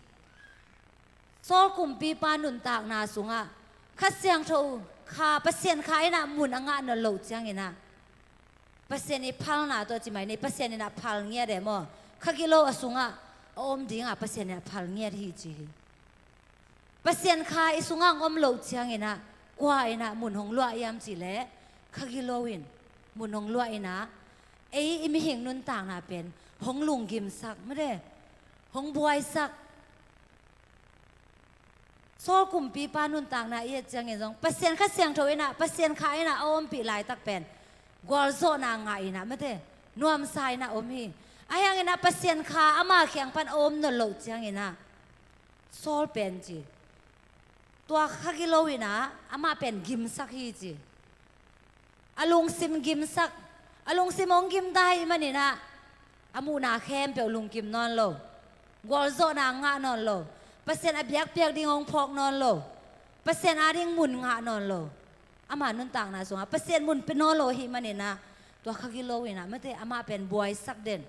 ซอลกุมปีปานุนตากนาสุงะข้าเสียงโทขาปัสยานขาอินะมุนอ่างานโลจังอินะปัสยานิพัลนาตัวจิไหมนี่ปัสยานินะพัลเงียเดโมขกิโลอสุงะอมดิ้งปัสยานินะพัลเงียฮีจีปัสยานขาอิสุงะอมโลจังอินะกว่าอินะมุนหงลัวยามจีเล่ขกิโลวินมุนหงลัวอินะอิมิหิงนุนต่างนาเป็นหงลุงกิมสักไม่ได้หงบวยสักโซ่กลุ่มปีปานุนต่างนาเอียจังเงินจงปัสยานข้าเสียงโทอินะปัสยานขาอินะอมปีหลายตักเป็นกอลโซนางไงนะไม่ได้นวมสายนะอมฮีไอ้ยังอินะปัสยานขาอามาเขียงปันอมนโลจังอินะโซ่เป็นจีตัวขกิโลวินะอามาเป็นกิมสักฮีจีอลุงซิมกิมสักอลุงซิมองกิมได้มันนี่นะอามูนาเข้มเปียวลุงกิมนอนโลกอลโซนางงะนอนโลเปอร์เซ็นต์อเบียกเปียกดิ่งองพอกนอนโลเปอร์เซ็นต์อาดิ่งมุนงะนอนโลอามานุนต่างนะสงเปอร์เซ็นต์มุนเป็นนอนโลหิมันนี่นะตัวขกิโลวินะไม่ได้อามาเป็นบวยสักเด่น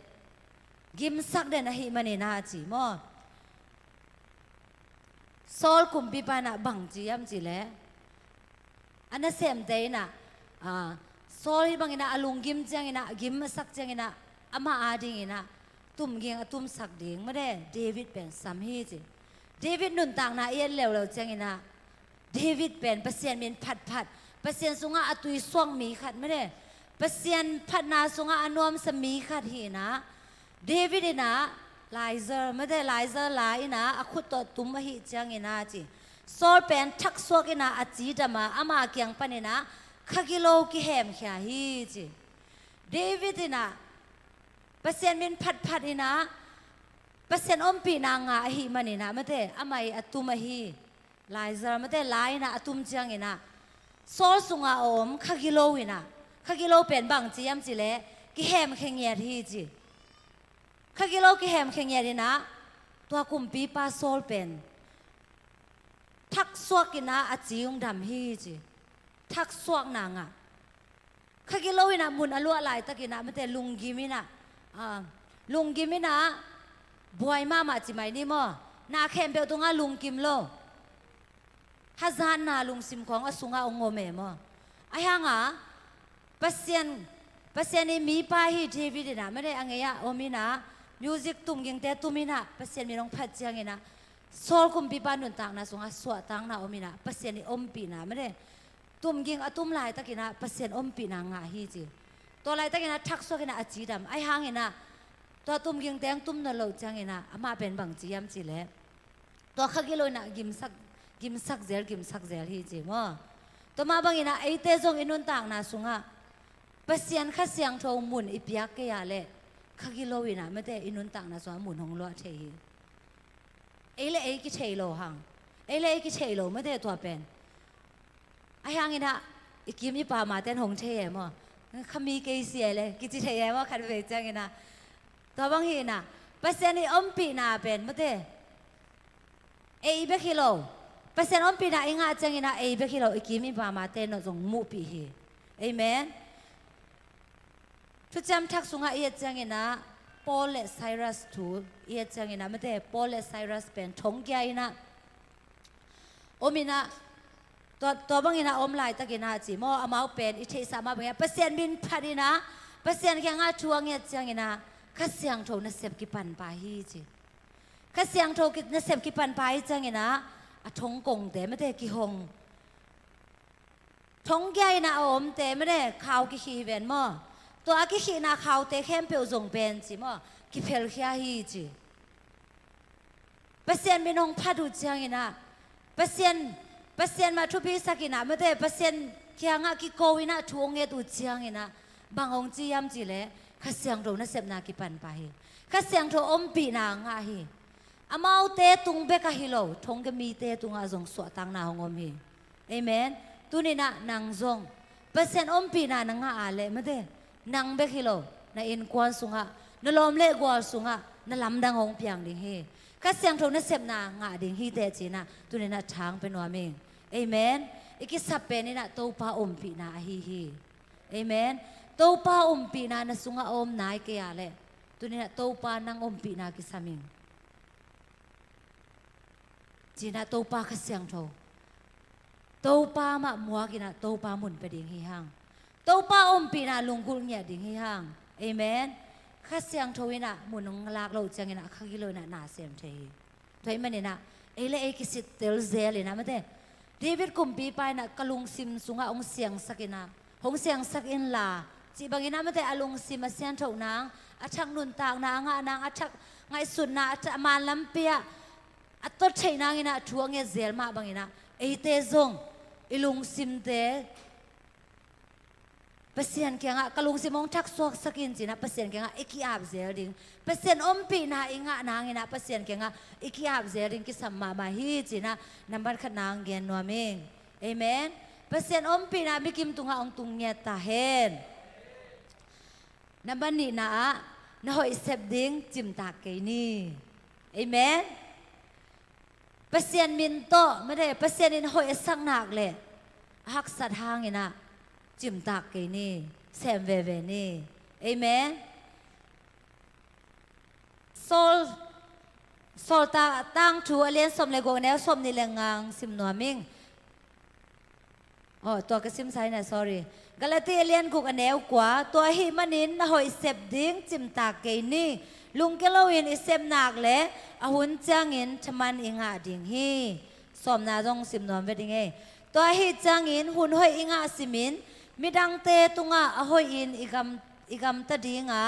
กิมสักเด่นนะหิมันนี่นะจีมอโซลกุมปีปานะบังจียมจีเล่อันนั้นเสมเดนะโซลที่บางอินะอลุงกิมจังอินะกิมมาสักจังอินะอามาอาดิงอินะตุ่มเกียงตุ่มสักดิ่งไม่ได้เดวิดเป็นสามีจีเดวิดนุนต่างนาเอียนเลวจังอินะเดวิดเป็นเปอร์เซ็นต์มีผัดเปอร์เซ็นต์สุงะอตุยส่วงมีขัดไม่ได้เปอร์เซ็นต์ผัดนาสุงะอนวมสมีขัดหีนะเดวิดนะไลเซอร์ไม่ได้ไลเซอร์ไลนะอคุตตุมหิจังอินะจีโซลเป็นทักษวกินะอจีดมาอามาเกียงปนินะขกิโลกิเหมขยาฮีจีเดวิดนะเปอร์เซ็นต์มินผัดอินะเปอร์เซ็นต์อมปีนางาฮีมันอินะไม่ได้อามาอตุมฮีไลเซอร์ไม่ได้ไลนะอตุมจังอินะโซลสุงาอมขกิโลอินะขกิโลเป็นบางจียมจีเล่กิเหมขยาฮีจีขกิโลกิเหมขยาดีนะตัวกุมปีปาโซลเป็นทักสวกินะอาจียงดำฮีจีทักสวกนางอ่ะขกิโลวินะมุนอลัวไหลตะกินะไม่แต่ลุงกิมินะลุงกิมินะบวยมาจีไม่นี่มั้งนาเข้มเปียวตรงอ่ะลุงกิมโลฮัซานนาลุงซิมของอสุงอ่ะองโงเมมั้งไอ้ยังอ่ะปัสยานี่มีป้ายที่ทีวีดีนะไม่ได้อังเงียโอมินะมิวสิกตุ้มยิงแต่ตุ้มินะปัสยานี่น้องพัดจังเงินะโซลกุมปีปานุนต่างนะสงอาสวดต่างนะโอมินะปัสยานี่อมปีนะไม่ได้ตุ้มยิงตุ้มลายตะกินะปัสยาอมปีนางาฮีจีตัวลายตะกินะทักสวกินะอจีดำไอหางเงินะตัวตุ้มยิงแดงตุ้มนรกจังเงินะอามาเป็นบางจียมจีเล่ตัวขกิโลนะกิมสักเซลฮีจีมั้งตัวมาบางเงินะไอเตจงอินุนต่างนะสงอาปัสยานข้าเสียงโทมุนอิปยักเกียเล่ขกิโลวินะไม่ได้อินุนต่างนะสงอามุนหงลัวเทียเอเล่กิเชยโลหังเอเล่กิเชยโลไม่ได้ตัวเป็นไอ้ยังไงนะอีกิมยี่ป่ามาเต้นหงเชยมั้งขมีเกยเสียเลยกิจิเชยมั้งคันเวจังไงนะตัวบางทีนะเปอร์เซ็นต์อมปีนาเป็นไม่ได้เบกิโลเปอร์เซ็นต์อมปีนาเองอาจังไงนะเบกิโลอีกิมยี่ป่ามาเต้นนจงมูปีเฮเอเมนทุกจำทักสุงาเอียจังเงินะปอลและไซรัสทูเอียจังเงินะไม่ได้ปอลและไซรัสเป็นทงแก่นะโอมินะตัวบางเงินะอมลายตะกินะจีมออามาเป็นอิเทสามาเป็นเปอร์เซ็นต์บินพัดินะเปอร์เซ็นต์แค่งาชัวเงียจังเงินะข้าเสียงโทนัสเซบกิปันปาฮีจีข้าเสียงโทนัสเซบกิปันปาฮีจังเงินะทงกงแต่ไม่ได้กิหงทงแก่นะอมแต่ไม่ได้ข่าวกิขีเวนมอตัวอากิขีนาข่าวเตะเข้มเปียวจงเป็นจีมั้งกิเพลขี้ฮีจีเปอร์เซ็นต์มีน้องพัดดูจังอินะเปอร์เซ็นต์มาทุบพิสักินะไม่ได้เปอร์เซ็นต์แค่งากิโกวินะทวงเงดูจังอินะบางองจียมจีเล่ข้าเสียงโดนนัสเซบนากิปันไปข้าเสียงโดอมปีนางาฮีอามาเอาเตะตุงเบกะฮิโลทงก็มีเตะตุงอาจงสวดตังนาหงอมฮีเอเมนตุนี่นะนางจง เซ็นอมปีนานังอาเลไม่ได้นังเบกิโลนาอินกวนสุงะนลอมเล่กวนสุงะนลำดังหงเปียงดิ่งเฮก็เสียงโทนเสพนางาดิ่งฮีเตจีนะตัวนี้นะช้างเป็นว่ามิงเอเมนอีกสับเป็นนี่นะตัวป้าอมปีนาฮีเอเมนตัวป้าอมปีนานะสุงะอมนายเกียเลตัวนี้นะตัวป้านังอมปีนากิสามิงจีนะตัวป้าก็เสียงโทตัวป้ามามัวกินะตัวป้าหมุนไปดิ่งฮีฮังตัวป้าอมปีนาลุงกุลเนี่ยดิ่งฮีฮังเอเมนข้าเสียงทวินะหมุนงลากเราจังเงินะข้ากิโลนะนาเสียมเทยถอยมันเนี่ยนะเอเลเอกิสิเตลเซเลยนะไม่ได้เดวิดกุมปีไปนะกลุงซิมสุงะองเสียงสักนะหงเสียงสักอินลาจีบางอินะไม่ได้อลุงซิมมาเสียงถูกนางอาชักนุนตางนางนางอาชักไงสุดนะอาชักมาลำเปียอัตโตใช้นางอินะทัวเงเซลมาบางอินะเอเตซงอิลุงซิมเตเปเซียนเกียงะกลุงสิมองทักสวกสกินจีนะเปเซียนเกียงะอิกิอาบเซลดิงเปเซียนอมปีนาอิงะนางอินะเปเซียนเกียงะอิกิอาบเซลดิงกิสัมมามาฮีจีนะนับบันขนางเกียนนัวเมงเอเมนเปเซียนอมปีนาบิกิมตุงะองตุงเนียตาเฮนนับบันนี่นะนะหอยเซบดิงจิมตาเกนี่เอเมนเปเซียนมินโตไม่ได้เปเซียนอินหอยสังนักเลยฮักสัตหางอินะจิมตากกินี่แซมเวเวนี่เอเมนโซลตาตั้งชัวเลียนสมเลยกว่าแนวสมนี่แรงงางซิมนัวมิงอ๋อตัวก็ซิมไซน์นะ sorry กาลาตีเลียนกุกแนวกว่าตัวหิมันินหอยเสพดิ้งจิมตากกินี่ลุงเกลวินอิเซมนักเลยอาหุนจางอินชมันอิงาดิ่งฮีสมนาจงซิมนัวเวดิ่งเอตัวหิจางอินหุนหอยอิงาซิมินมิดังเตตุงะอหอยอินอีกำตะดีงะ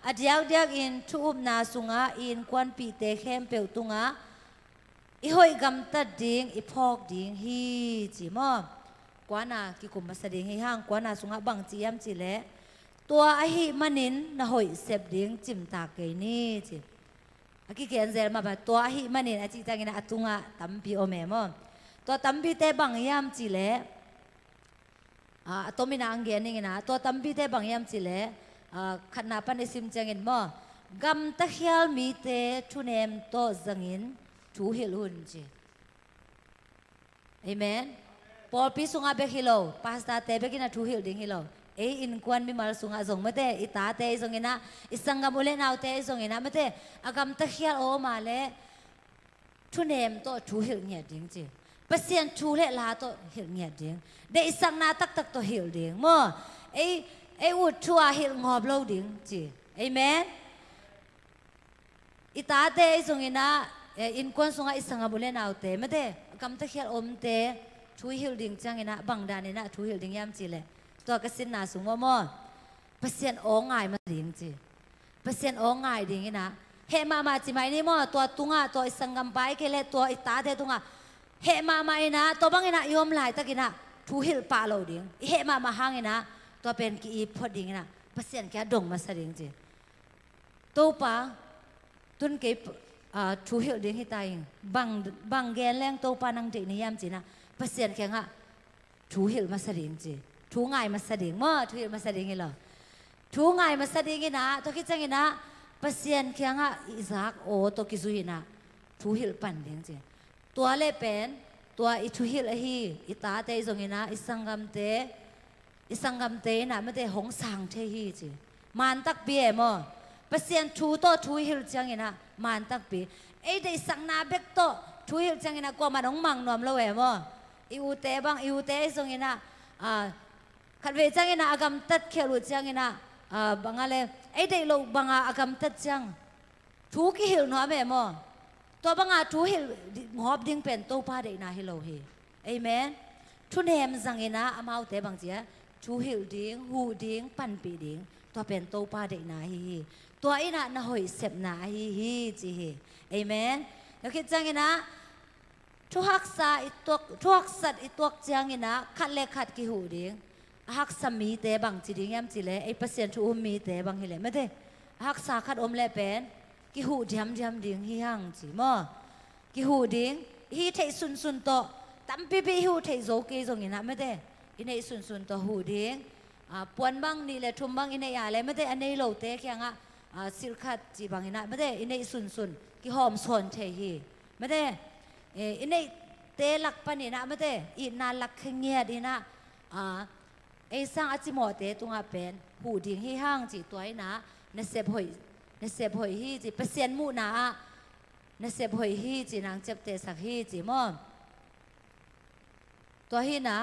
อดียกเดียกอินทุบนาสุงะอินควันปีเตเข้มเปียวตุงะอีหอยกำตะดิงอีพอกดิงฮีจีมอกว่านากิกุมมาแสดงให้ห้างกว่านาสุงะบังจียมจีเละตัวอหิมันินนะหอยเสพดิงจิมตาเกนี่จีอากิเกียนเซลมาแบบตัวอหิมันินอาจิจังอินอตุงะตัมปีโอเมมอตัวตัมปีเตบังยามจีเละตัวมีนางเกียนนี่นะตัวตั้มปีเตบางยามสิเลขณะปันนิสิมจังอินมอกำตะเขียลมีเตทุเนมโตจังอินทูฮิลหุนจีเอเมนพอปีสุงาเบกิโลพาสตาเตเบกินาทูฮิลดิ้งฮิโลอินควันมีมาสุงาจงไม่เตอิตาเตจงอินะอิสังกัมอุเลนเอาเตจงอินะไม่เตกำตะเขียลโอมาเลทุเนมโตทูฮิลเนี่ยดิ้งจีเปเซียนชูเลลาโตฮิลเนี่ยดิ้งเดสังนาตักตัวฮิลดิ้งมั่วไออุดชัวฮิลงอบโลดิ้งจีเอเมนอิตาเตจงอินะอินควนสุงาอิสังกัมอุเลนเอาเตไม่เตกำตะเขียลอมเตทูฮิลดิ้งจังอินะบังดานินะทูฮิลดิ้งยามจีเลยตัวกสินนาสุงมั่วเปเซียนโอง่ายมาดิ้งจีเปเซียนโอง่ายดิ้งอินะเฮมาจีไม่นี่มั่วตัวตุงะตัวอิสังกัมไปเกเลตัวอิตาเตตุงะเฮมาอินะตัวบังอินะยอมหลายตะกินะทูฮิลปาโลดิ้งเฮมาหางอินะตัวเป็นกีพอดิ้งอินะเปเซียนแค่ดงมาสดิ้งจีตัวป้าตุนเก็บทูฮิลดิ้งให้ตายบังแกนแรงตัวป้านังเด็กนิยามจีนะเปเซียนแค่งะทูฮิลมาสดิ้งจีทูง่ายมาสดิ้งมั่วทูฮิลมาสดิ้งอิหรอทูง่ายมาสดิ้งอินะตัวคิดจังอินะเปเซียนแค่งะอิซักโอตัวกิซุยนะทูฮิลปันดิ้งจีตัวเล่เป็นตัวอิทุฮิลฮีอิตาเตจงอินะอิสังกัมเตนะไม่ได้หงสังเทฮีจีมันตักเบียมอเปเซียนทูโตทูฮิลจังอินะมันตักเบียไอเดสังนาเบกโตทูฮิลจังอินะกว่ามันหงมังนวมละเวมออิวเตบังอิวเตจงอินะขัดเวจังอินะอากำตัดเขียวจังอินะบังอะไรไอเดโลบังอากำตัดจังทูกิฮิลนวมเอมอตัวบังอาทูฮิลงอบดิ้งเป็นตัวพาเด็กนาฮิโลเฮเอเมนทุนเฮมสังเงินะอามาเตบังเจียทูฮิลดิ้งหูดิ้งปันปีดิ้งตัวเป็นตัวพาเด็กนาฮิตัวอินะนาหอยเสพนาฮิจีเฮเอเมนแล้วคิดจังเงินะทุหักษาอิตัวทุหักสัตอิตัวจังเงินะขัดเล็กขัดกิหูดิ้งหักสามีเตบังจีดิ้งยามจีเลไอเปอร์เซ็นต์ทูมีเตบังฮิเลไม่ได้หักษาขัดอมเลเป็นกิหูดิมดิ้งฮิฮังจีมอกิหูดิ้งฮิเทซุนโตตั้มปีหูเทโจเกจงอินะไม่ได้ อินเนสุนตัวหูดิ้งปวนบังนี่เลยทุ่มบังอินเนยอะไรไม่ได้อันนี้โลเตะแค่งสิลคัดจีบังอินะไม่ได้อินเนสุนกี่หอมสนเทฮีไม่ได้อินเนเตะหลักปนินะไม่ได้อินนาหลักขเงียดีนะไอ้สร้างอาจิโมเตะตรงอาเป็นหูดิ้งให้ห้างจีตัวไอ้นะนเสพหอยฮีจีเปอร์เซ็นต์มูนะนเสพหอยฮีจีนางเจ็บเตะสักฮีจีมอตัวฮีนะ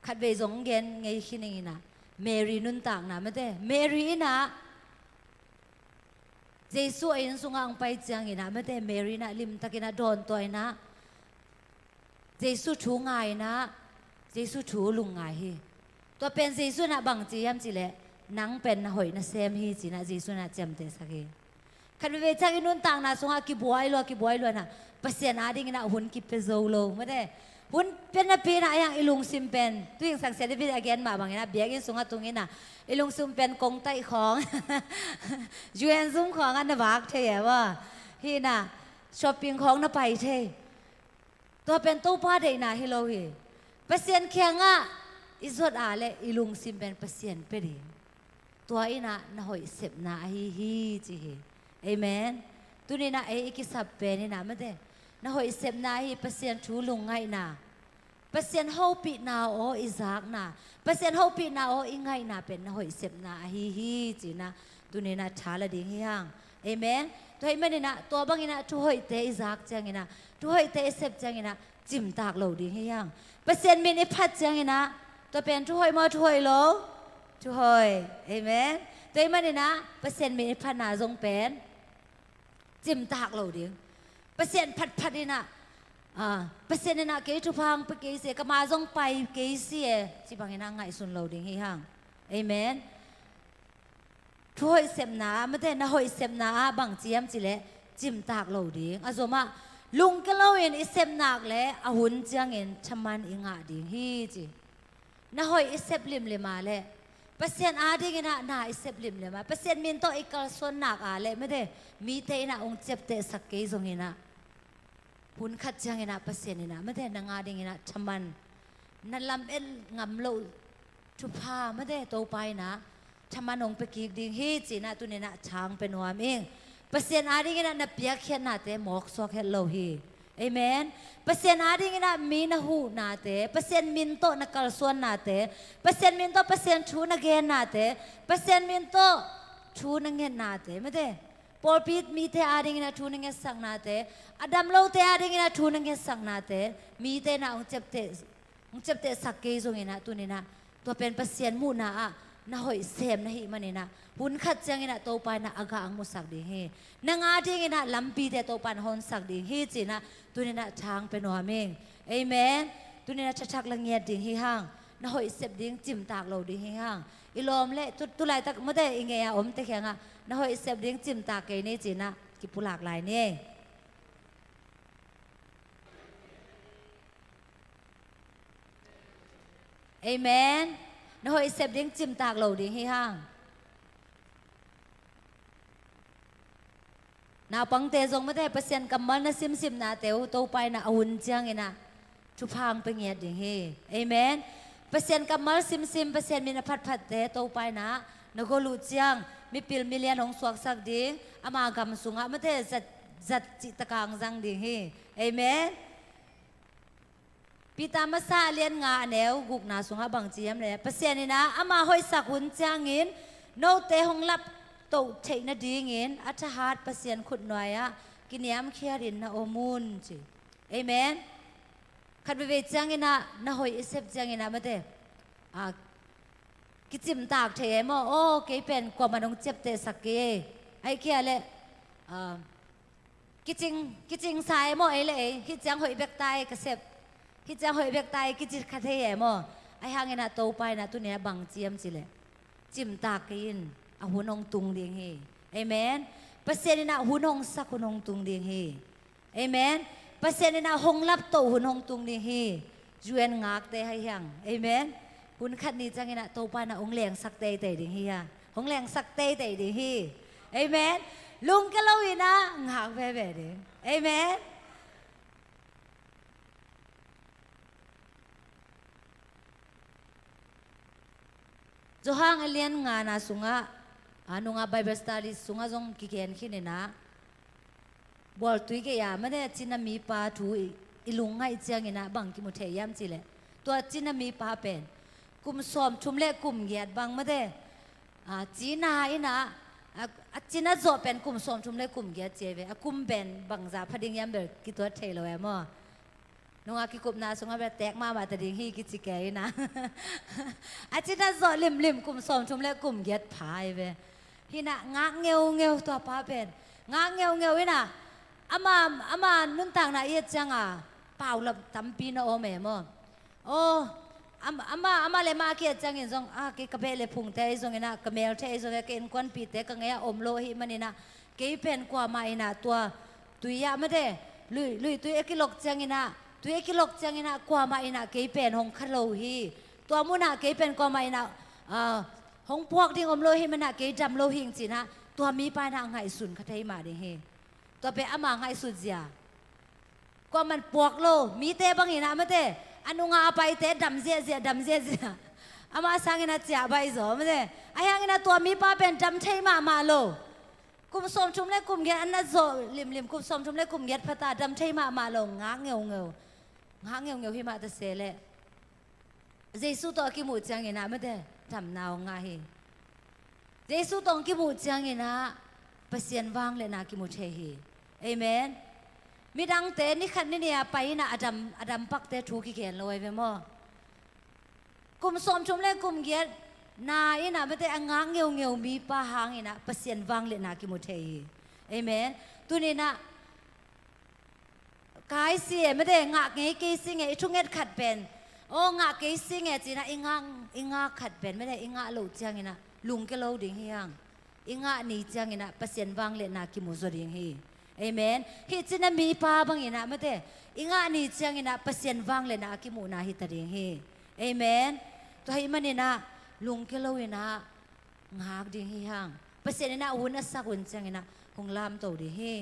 ขัดเวจงเกนไงขี้นี่นะเมรีนุนต่างนะไม่ได้เมรีนะเจสุไอ้นั่นสุงอังไปจังอีนะไม่ได้เมรีนะลิมตะกินะโดนตัวนะเจสุชูง่ายนะเจสุชูลุงง่ายฮีตัวเป็นเจสุนะบังจียมจีเละนังเป็นหอยนะเซมฮีจีนะเจสุนะเจมเตสักฮีขัดเวจังอินุนต่างนะสุงอากิบวยลนะเปอร์เซ็นต์อาดิ้งนะหุ่นกิเปโซโลไม่ได้หุ่นเป็นนะปีนะอย่างอิลุงซิมเป็นตัวอย่างสังเกตได้เป็นอเกนมาบางอย่างนะเบียกินสุงตรงนี้นะอิลุงซิมเป็นกงไตของยูเอ็นซุ่มของอันนั้นบักเทียว่าฮีนะช้อปปิ้งของน่ะไปเทตัวเป็นตู้ป้าเด็กนะฮิโลฮีเปอร์เซ็นต์แข็งอ่ะอิสุดอาเลอิลุงซิมเป็นเปอร์เซ็นต์ไปดิตัวอีนะน่ะหอยเสพนะฮีจีฮีเอเมนตัวนี้นะไอ้กิสับเป็นนี่นะไม่ได้น่ะหอยเสพนาฮีเปอร์เซ็นต์ชูลุงไงนะเปอร์เซ็นต์เฮาปีนาโออิซักนะเปอร์เซ็นต์เฮาปีนาโออิงไงนะเป็นน่ะหอยเสพนาฮีจีนะตัวนี้นะชาละดิ่งเฮียงเอเมนตัวไอ้ไม่ได้นะตัวบางนี่นะช่วยเตอิซักจังนี่นะช่วยเตอิเสพจังนี่นะจิ้มตากเหลาดิ่งเฮียงเปอร์เซ็นต์มินิพัดจังนี่นะตัวเป็นช่วยมาช่วยโลช่วยเอเมนตัวไอ้ไม่ได้นะเปอร์เซ็นต์มินิพัดนาทรงเป็นจิ้มตากเราดิเปอร์เซ็นต์พัดนี่นะเปอร์เซ็นต์นี่นะเกยทุพังไปเกยเสียก็มาทรงไปเกยเสียจีบังนี่นะไงสุนเราดิให้ห่างเอเมนถ้วยเสมนาไม่ได้นะหอยเสมนาบางเจียมจีเละจิ้มตากเราดิอาจมาลุงก็เล่าเองอิเสมนักเละอาหุ่นเจียงเองชมันอิงาดิฮีจีนะหอยอิเสบลิมเลยมาเละเปอร์เซ็นต์อาดิกินะน่าอิเสบลิมเลยมาเปอร์เซ็นต์มินโตอีกส่วนหนักอาเละไม่ได้มีเตนะองเจ็บเตสักเกยตรงนี้นะหุ่นขัดจังนี้นะเปอร์เซ็นต์นี่นะไม่ได้นางอาดิกินะชมันนั่นลำเอ็นงำโลทุพาไม่ได้โตไปนะชมันองไปกีกดิ่งฮีจีนะตัวนี้นะช้างเป็นหัวเองเปอร์เซ็นต์อาดิกินะนับเปียกเขียนนาเตหมอกสวกเฮลโลฮีเอเมนเปอร์เซ็นต์อาดิกินะมีนะหูนาเตเปอร์เซ็นต์มินโตนักการส่วนนาเตเปอร์เซ็นต์มินโตเปอร์เซ็นต์ชูนักเกนนาเตเปอร์เซ็นต์มินโตชูนักเกนนาเตไม่ได้ปอลปีดมีเตอาดิกินะชูนักเกนสังนาเตอดัมโลเตอาดิกินะชูนักเกนสังนาเตมีเตนะองเจ็บเตสักเกยตรงนี้นะตัวนี้นะตัวเป็นเปอร์เซ็นต์มูนาอะน่าหอยเสมนะฮิมันนี่นะหุ่นขัดจังนี่นะโตไปนะอากาอังมุสักดีเฮนางอาดิกินะลำปีเตโตปันหอนสักดีเฮจีนะตัวนี้นะช้างเป็นหัวเมงเอเมนตัวนี้นะชักละเงียดดิ่งฮิห่างน่าหอยเสพดิ่งจิ้มตากเราดิ่งฮิห่างอิลอมเละตุไลตักไม่ได้อิงเงียอมตะแคงอ่ะน่าหอยเสพดิ่งจิ้มตากเกยนี่จีนะกิปุหลากหลายนี่เอเมนน่าหอยเสพดิ่งจิ้มตากเราดิ่งฮิห่างนาปังเตจงไม่ได้เปอร์เซ็นต์กำมันนะซิมนะเตวโตไปนะอุ่นจังไงนะทุพังไปเงียดอย่างเฮเอเมนเปอร์เซ็นต์กำมันซิมเปอร์เซ็นต์มีนะพัดเตโตไปนะนก็รู้จังมีปิลมิเลียนของสวกสักดิ่งอามากำสุงะไม่ได้จัดจิตกางจังดิ่งเฮเอเมนปีตามาซาเลียนงาแนวกุกนาสุงะบางเจียมเลยเปอร์เซ็นต์นี่นะอามาหอยสักหุ่นจังอินโนเตหงลับโตเทนดีเงินอัจฉริยะเปอร์เซ็นต์ขุดหน่อยอะกินยามเคียรินนะโอมูนจีเอเมนขัดไปเวจังเงินนะหอยอิเซฟจังเงินไม่ได้กิจิมตากเทมโอ้เกยเป็นกว่ามันต้องเจ็บเตะสักเกยไอ้เคียเลยกิจิงสายโมไอ้เลยกิจังหอยเบกไตกระเซบกิจังหอยเบกไตกิจิคาเทยโมไอ้ห่างเงินโตไปนะตัวเนี้ยบังเจียมจีเลยจิมตากกินอาหุ่นองตุงเดียงเฮเอเมนเปอร์เซ็นต์นะหุ่นองสักหุ่นองตุงเดียงเฮเอเมนเปอร์เซ็นต์นะหงลับโตหุ่นองตุงเดียงเฮจวนงักเตะให้ยังเอเมนหุ่นขัดนี้จังนะโตปานะองแรงสักเตะเดียงเฮียหงแรงสักเตะเดียงเฮเอเมนลุงก็เล่าอีนะงักแบบเดียงเอเมน Johang alien nga na sunga ano nga Bible study sunga zong kiken kinina bol tui ke ya mane chinami pa thu ilunga ichiang ina bang ki mu the yam chile to chinami pa pen kum som chumle kum giat bang made china ina china zo pen kum som chumle kum giat cheve kum ben bang za phading yam ber ki to thelo ya mo nunga ki kup na sunga ber tek ma ta ding hi ki chi ke na china zo lim kum som chumle kum giat phai ve hina nga ngeu to pa pen nga ngeu ina ama nun tang na ye changa pau lap tampi na o me mo o ama le ma ke chang in zong ke kabe le phung te zong ina kamel te zong ke in kon pi te ka nge om lo hi manina ke pen kwa ma ina tua tuya ma de lui tu ekilok chang ina kwa ma ina ke pen hong khalo hi tua mu na ke pen kwa ma ina hong puak ding om lo hi mana ke jam lo hing chi na tua mi pa na ngai sun kha thai ma de heตัวเป็นอามาไงสุดเสียก็มันปวกโลมีเตะบางอย่างนะไม่เตะอันนู้งอาไปเตะดำเสียอามาสังเกตเสียใบสอไม่เตะไอ้ยังนะตัวมีป้าเป็นจำใช่มาโลกุมสมชุมเล็กกุมเกียอันนั้นโซลิมกุมสมชุมเล็กกุมเกียพระตาจำใช่มาโลงาเงียวที่มาตะเสเลยเจสุตัวกิมูจังเงินนะไม่เตะจำนาวงาเฮเจสุตองกิมูจังเงินนะเปเซียนวางเลยนะกิมูเทฮีเอเมนมีดังเตนี่ขันนี่เนี่ยไปนะอดัมปักเตถูกขี้เขียนลอยไปมั้งกุมสมชมเล่กุมเกียรนายนะไม่ได้งางเงียวมีป้าหางนะเปเซียนวางเลยนะกิมูเทฮีเอเมนตัวนี้นะกายเสียไม่ได้งาเงยกีสิเงยทุ่งเงยขัดเป็นโอ้งากีสิเงยจีนะอิงาขัดเป็นไม่ได้อิงาหลุดจังนะลุงก็เล่าดิ่งเฮียงอิงะนี่จังอินะเปเซียนวางเลนะกิมูซอดิงฮีเอเมนฮิจินะมีปาบังอินะมะเตอิงะนี่จังอินะเปเซียนวางเลนะกิมูนาฮิตะดิงฮีเอเมนตัวให้มันนะลุงเกลวินะงากดิงฮีฮังเปเซียนนะอุนสักอุนจังอินะคงลามโตดิฮี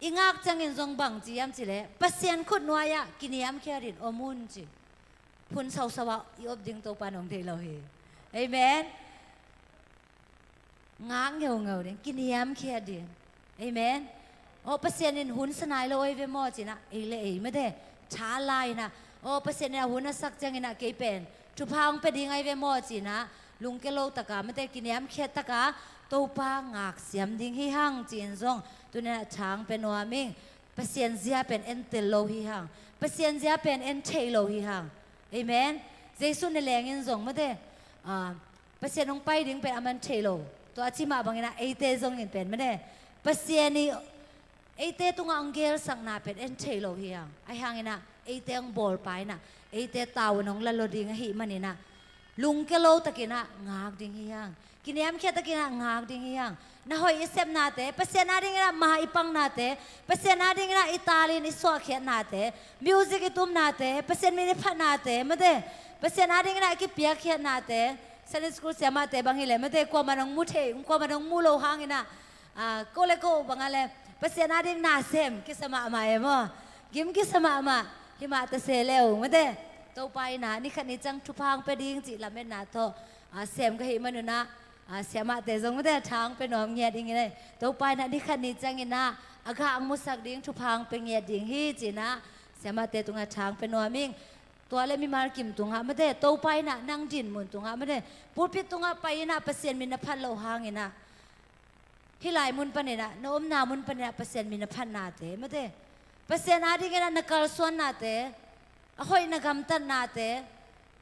อิงะจังอินซงบังจียามจิเลเปเซียนขุดนัวยะกินยามแค่รินอมุนจิพุนเสาสวะยอบดิงโตปานองเทโลฮีเอเมนงางเงียวเนี่ยกินยามแค่เดียนเอเมนโอ้เปอร์เซ็นต์หุ่นสนายลอยเวมอจีนะเอเล่ไม่ได้ช้าลายนะโอ้เปอร์เซ็นต์เนี่ยหุ่นสักจังนะเกยเป็นทุพางไปดีไงเวมอจีนะลุงเกโลตะกาไม่ได้กินยามแค่ตะกาตัวปางากเสียมดิ้งให้ห่างจีนซงตัวเนี่ยช้างเป็นหัวมิงเปอร์เซ็นต์เสียเป็นเอ็นเตโลให้ห่างเปอร์เซ็นต์เสียเป็นเอ็นเทโลให้ห่างเอเมนเจสุนในแรงยินซงไม่ได้เปอร์เซ็นต์ลงไปดิ้งเป็นอมันเทโลตัวอาชีมาบางอย่างนะเอเตซงเงินเป็นไม่ได้เปอร์เซ็นต์นี่เอเตตุงอังเกลสังนาเป็นเอ็นเทโลเฮียงไอ้ห่างนะเอเตงบอลไปนะเอเตตาวน้องละโลดิงหิมันนี่นะลุงเกโลตะกินะงากดิงเฮียงกินยามแค่ตะกินะงากดิงเฮียงนะหอยอิเซมนาเตเปอร์เซ็นต์นาดิงนะมาอิปังนาเตเปอร์เซ็นต์นาดิงนะอิตาลีนิสวาเขียนนาเตมิวสิกตุ้มนาเตเปอร์เซ็นต์มินิพันนาเตไม่ได้เปอร์เซ็นต์นาดิงนะกิเปียเขียนนาเตสันนิษฐานเสียมาแต่บางทีเลยไม่ได้กว่ามันต้องมุดเองกว่ามันต้องมุดโลหะงี้นะก็เลยก็บางอะไรเปอร์เซ็นต์อะไรน่าเซมกิสมามาเอม่กิมกิสมามาหิมะตะเสเลวไม่ได้ตัวไปนะนี่ขันนี้จังทุพังไปดิ้งจิละเม็ดนาโตเซมก็หิมันอยู่นะเสียมาแต่จงไม่ได้ทางไปหนอมเงียดิ้งเลยตัวไปนะนี่ขันนี้จังงี้นะอากาศมุสักดิ้งทุพังไปเงียดิ้งฮีจีนะเสียมาแต่ตรงทางไปหนอมิงตัวเล่มีมาร์กิมตุงฮะไม่ได้โตไปนะนั่งดินมุนตุงฮะไม่ได้พูดพิตุงฮะไปนะเปอร์เซ็นต์มินพันโลหางนะที่หลายมุนปนนะโน้มนามุนปนนะเปอร์เซ็นต์มินพันนาเตไม่ได้เปอร์เซ็นต์อะไรกันนะนักการส่วนนาเตหอยนักกำตันนาเต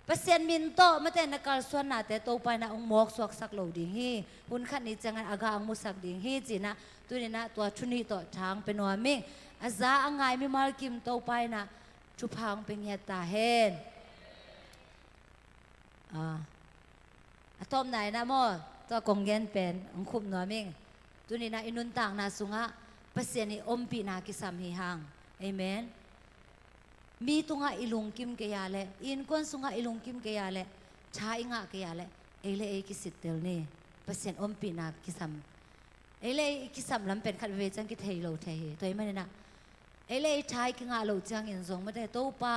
เปอร์เซ็นต์มินโตไม่ได้นักการส่วนนาเตโตไปนะองค์หมอกสวกสักโลดิ่งฮีหุ่นขันนี้จังอากาศมุสักดิ่งฮีจีนะตัวนี้นะตัวชุนีต่อทางเป็นหัวมิงอาซาอ่างไงมีมาร์กิมโตไปนะชุพังเป็นเหตุตาเห็นอะตอมไหนนะโมตัวกงเงินเป็นองคุมหน่อยมิงตัวนี้นะอินุนต่างนาสุงะเปอร์เซ็นต์นี่อมปีนากิสามหิหังเอเมนมีตุงะอิลุงกิมเกียาเลอินควนสุงะอิลุงกิมเกียาเลชาอิงะเกียาเลเอเลเอกิสิตเตลนี่เปอร์เซ็นต์อมปีนากิสามเอเลกิสามลำเป็นขัดเวจังกิเทโลเทตัวนี้มันนะเอเลชายกิงาโลจังอินซงไม่ได้โตปา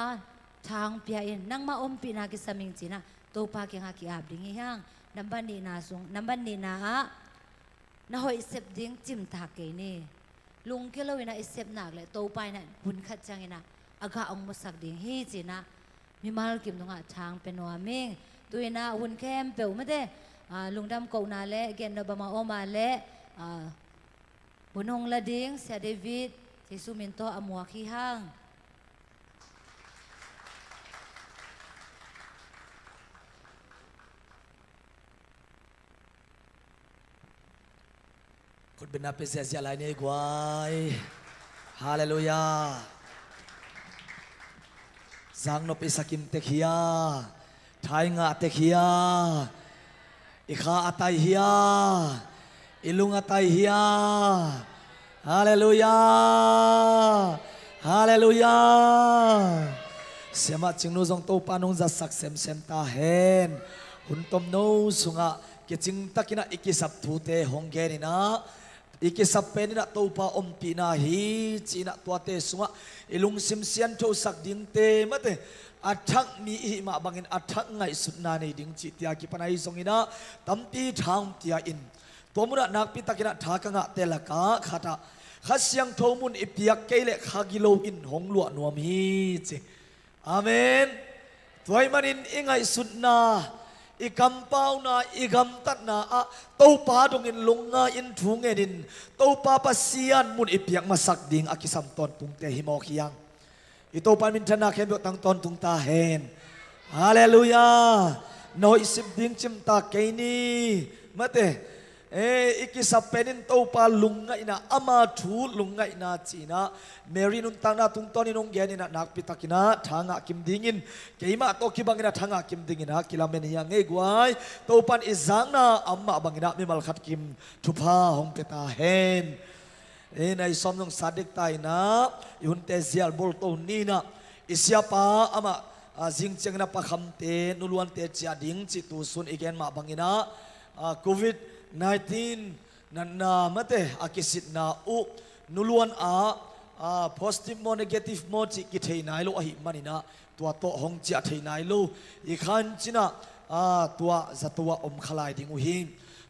ทางเปียอินนั่งมาอมปีนากิสามิงจีนะโตปากิงากิอาบดิ้งยัง นับบันดีนาสงนับบันดีนาน่าหอยเสพดิ้งจิมตาเกนี่ลุงเกลวินะเสพหนักเลยโตไปน่ะบุญขัดจังไงนะอากาองมุสักดิ้งฮีจีนะมีมาลกิมตรงอ่ะช้างเป็นว่ามิงตัวน่ะหุ่นแคมเปลวไม่ได้ลุงดำเกานาเละเกนดบมาโอมาเละบุญฮงละดิ้งเสียเดวิดที่สุมินโตอมัวขี้ห้างคุณเป็นนับเป็นเสียเสียอะไรนี่กวายฮาเลลูยาสังนปิสกิมเตคียไทยงาเตคียอิขาอัตเฮียอิลุงอัตเฮียฮาเลลูยาฮาเลลูยาเสียมาจึงนู้ทรงโตปานงจะสักเซมเซมตาเห็นหุ่นตมนู้สุงะกิจิงตักินะอิกิสับทูเตหงเกนินะอีกสับเป็นนักตัวป้าอมปีนาฮีจีนักตัวเตสุงะอิลุงซิมเซียนโจสักดิ้งเตมะเตอัฐักมีอิมาบังอินอัฐักไงสุดนาในดิ้งจิตยากิปนัยทรงอินะตั้มปีทางเตียอินตัวมุนนักปีตะกินะทากงะเตลกาขาตาขัดเสียงโทมุนอิปียกเกเลขากิโลอินหงลวดนัวมีจีอาเมนตัวมันอินอิงไงสุดนาอีกำเป้านาอีกำตัดนาอะตู้ปลาดงอินลงงาอินถุงเงินตู้ปลาปัสเซียนมุนอีเปียกมาสักดิ่งอากิสัมตอนตุงเตหิมอขียังอีตู้ปลามินธนาเข้มตั้งตอนตุงตาเฮนฮาเลลูยาโนอิสิบดิ่งจิมตาเกนี่มาเตอีกิสับเป็นตู้ปลาลุงไงนะอามาถูลุงไงนะจีนะเมรีนุนตังนาตุงตอนนี้นงเกนี่นะนักปิตากินะทางอากิมดิ่งินเกี่ยมาโตกิบังนะทางอากิมดิ่งินะกิลาเมนี่ยังเงกวายตู้ปันอิจังนะอัมมาบังนะมีมัลขัดกิมทุพาหงเปตาเฮนในสมนงสาดิกไตนะยุนเตเซียลบอลโตนี่นะอิสยาปาอามาจิงเจงนะปะคำเตนุลวันเตจียดิ่งจิตุสุนอีกแกนมาบังนะโควิด19นันนามาเตอากิสิตนาอุนุลวนpositive mo negative mo chi ki thei nai lo ahi manina tua to hong chi a thei nai lo i khan china tua zatwa om khalai ding u hi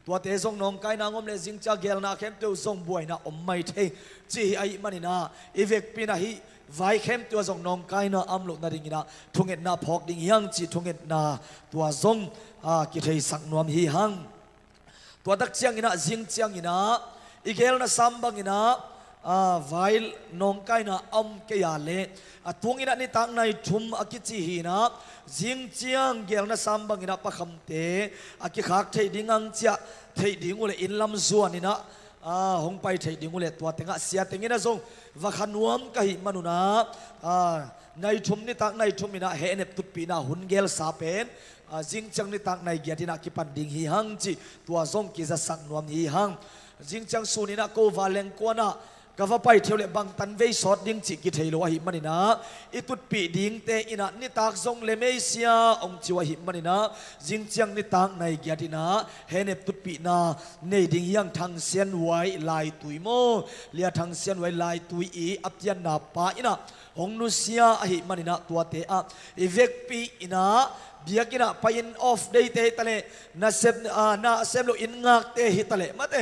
tua te zong nong kai na ngom le jing cha gel na khem te zong buai na om mai the chi ai manina evek pina hi vai khem tua zong nong kai na am lo na ding ina thunget na phok ding yang chi thunget na tua zong ki thei sak nuam hi hang tua dak chiang ina jing chiang ina igel na sambang ina vail nong kai na am ke ya le atung ina ni tang nai thum akichi hi na jing chiang gel na sambang ina pakham te aki khak thei dingang chia thei dingule in lam zuan ina hong pai thei dingule tua tenga sia tengina zong va khanuam ka hi manuna nai thum ni tang nai thum ina he nep tut pi na hun gel sa pen jing chang ni tang nai giatina ki pan ding hi hang chi tua zong ki za sang nuam hi hang jing chang sunina ko valeng ko naกาไปเที่ยวเล็บบางตันเวสอดดิ้งจิกิเทโลหิมันนี่นะอิตุดปีดิ้งเตอินะนิตากซงเลเมเซียองจิวหิมันนี่นะจิงเจียงนิตากในเกียรตินะเฮเนตุดปีนาในดิ้งยังทางเซียนไว้ลายตุยโมเลียทางเซียนไว้ลายตุยอีอับยันนาปาอินะหงนุเซียหิมันนี่นะตัวเตอะอีเวกปีอินะเบียกินะไปอินออฟเดย์เตตะเลนาเซมโลอินงักเตหิตะเลมาเต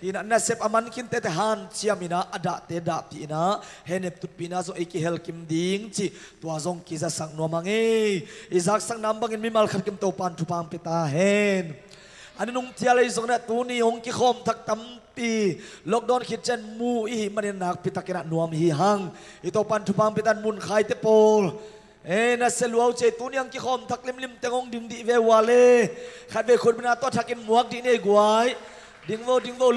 อินะนาเซปอามันคินเตเตฮันเชียมินะอดาเตดาปีนะเฮเนปตุปีนะโซเอกิเฮลคิมดิงจิตัวซงกิจะสังนัวมังเออิซักสังน้ำบังอินมิมัลขัดกิมโตปันทุปังปิตาเฮนอันนี้นุ่งเทียเลยซงนะตัวนี้หงกิคอมทักตั้มปีล็อกดอนคิดเจนมูอีมันเนนักปิตากินะนัวมฮีฮังอิโตปันทุปังปิตันมุนไข่เตโปน่าเสลวเจตุนยังกิคอมทักลิมเตงงดิมดีเววาเลขัดเวคนเป็นอาตัวทักินหมวกดีเนกวายดิ้งโว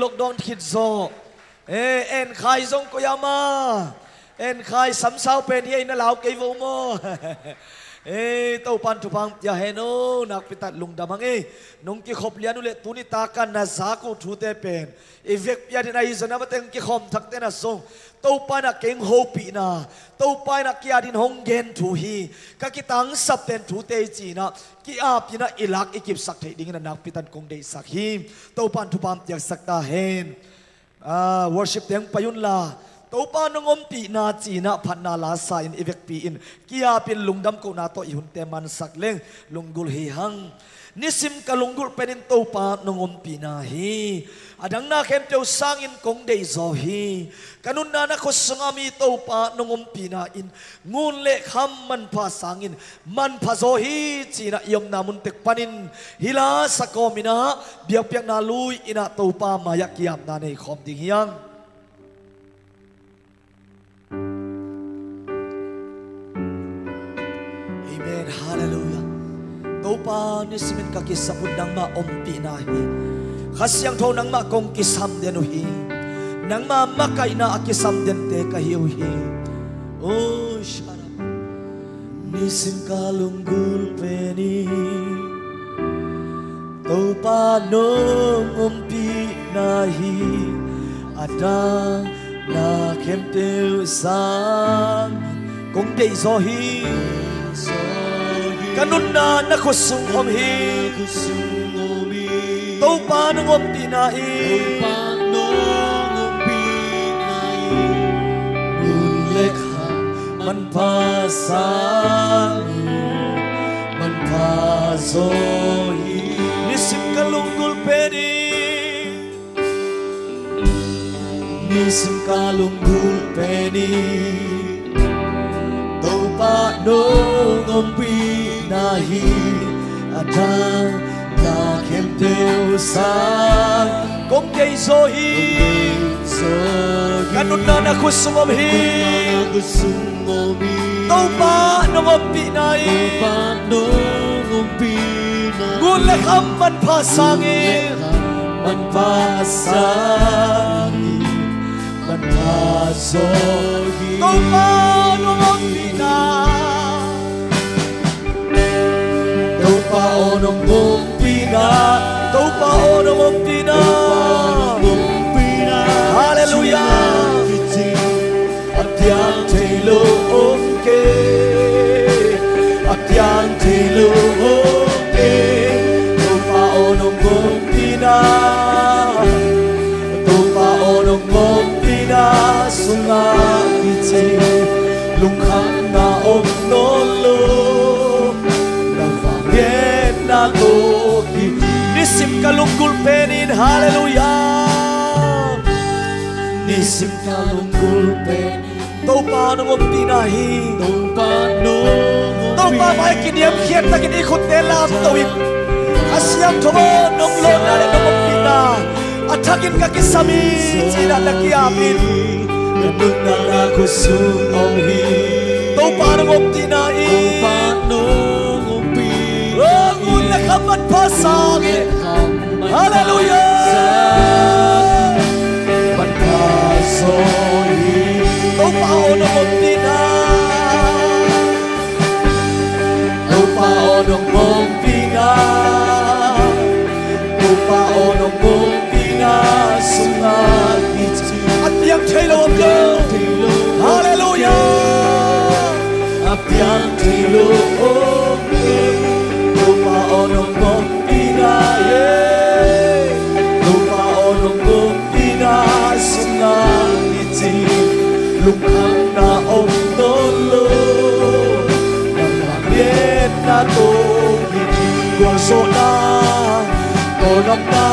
ล็อกดอนคิดโซเอ็นไข่ซงก็ยามาเอ็นไข่สำเสาเป็นเฮน่าเหลาเกยโวโมเต้าปันทุพังยาเฮโนนักปิตัดลุงดามังนงกิขบเลียนุเลตุนิตากันนาซากูทูเตเป็นอีเวกยาดินายสนามาเต็งกิขอมทักเตนะซงเต้าปานักเก่งโฮปีนาเต้าปานักยาดินหงเกนทูฮีกะกิตังสับเต็นทูเตจีนะกิอาปีนะอิลักอิกิบสักเทดิ้งนักปิตันคงได้สักฮีเต้าปันทุพังอยากสักตาเฮนworship เต็งปยุนลา topa nongom pi na china phanna la sa in evek pi in kia pin lungdam ko na to ihun te man sakleng lunggul hi hang nisim kalunggul penin topa nongom pi na hi adang na kem teu sangin kong dei zo hi kanun na ko sungami topa nongom pi na in ngun le kham man pha sangin man pha zo hi china yom na mun tek panin hila sakomina biak piak na lui ina topa maya kiam na nei khom ding hiang amen hallelujah topa ni simen ka kisapud nang ma ompi na hi khasyang tho nang ma kong kisam den hi nang ma makai na akisam den te ka hiu hi oh sharap nisim kalunggul peni topa nong ompi na hi ada na kem teu sang kong dei zo hi kanun na kusung om hi topa nong om pinai mun lekha man pa sang man pa zoi nisim kalunggul peni nisim kalunggul peni topa nong om pinai ada na kem teu sang kong dei zo hi kanun na kusung om hi topa nong om pinai ngun le kham man pha sangin man pha sangin man pha zo hi topa nong om pinai topa onong umpina topa onong umpina hallelujah atyang telo omke atyang telo omke topa onong umpina topa onong umpina sunga kichi lungkhang na om nolo na toki nisim kalunggul penin hallelujah nisim kalunggul penin topa nong om pinahi topa mai kiniam khiat ta kin ikhut te lam toin asyam thomo nong lo na le nong om pina athakin ka kisami chira lakiamin nung na kusung om hi topa nong om pinahi topa Kamat pasangin hallelujah man pasoi topa onong ompina topa onong ompina topa onong ompina sungat kichi atyang thelo omlo hallelujah atyang thelo omlo topa onong ompina topa onong ompina sungang iti lungkhang na om nolo nangangit na togi guwaso na tonam na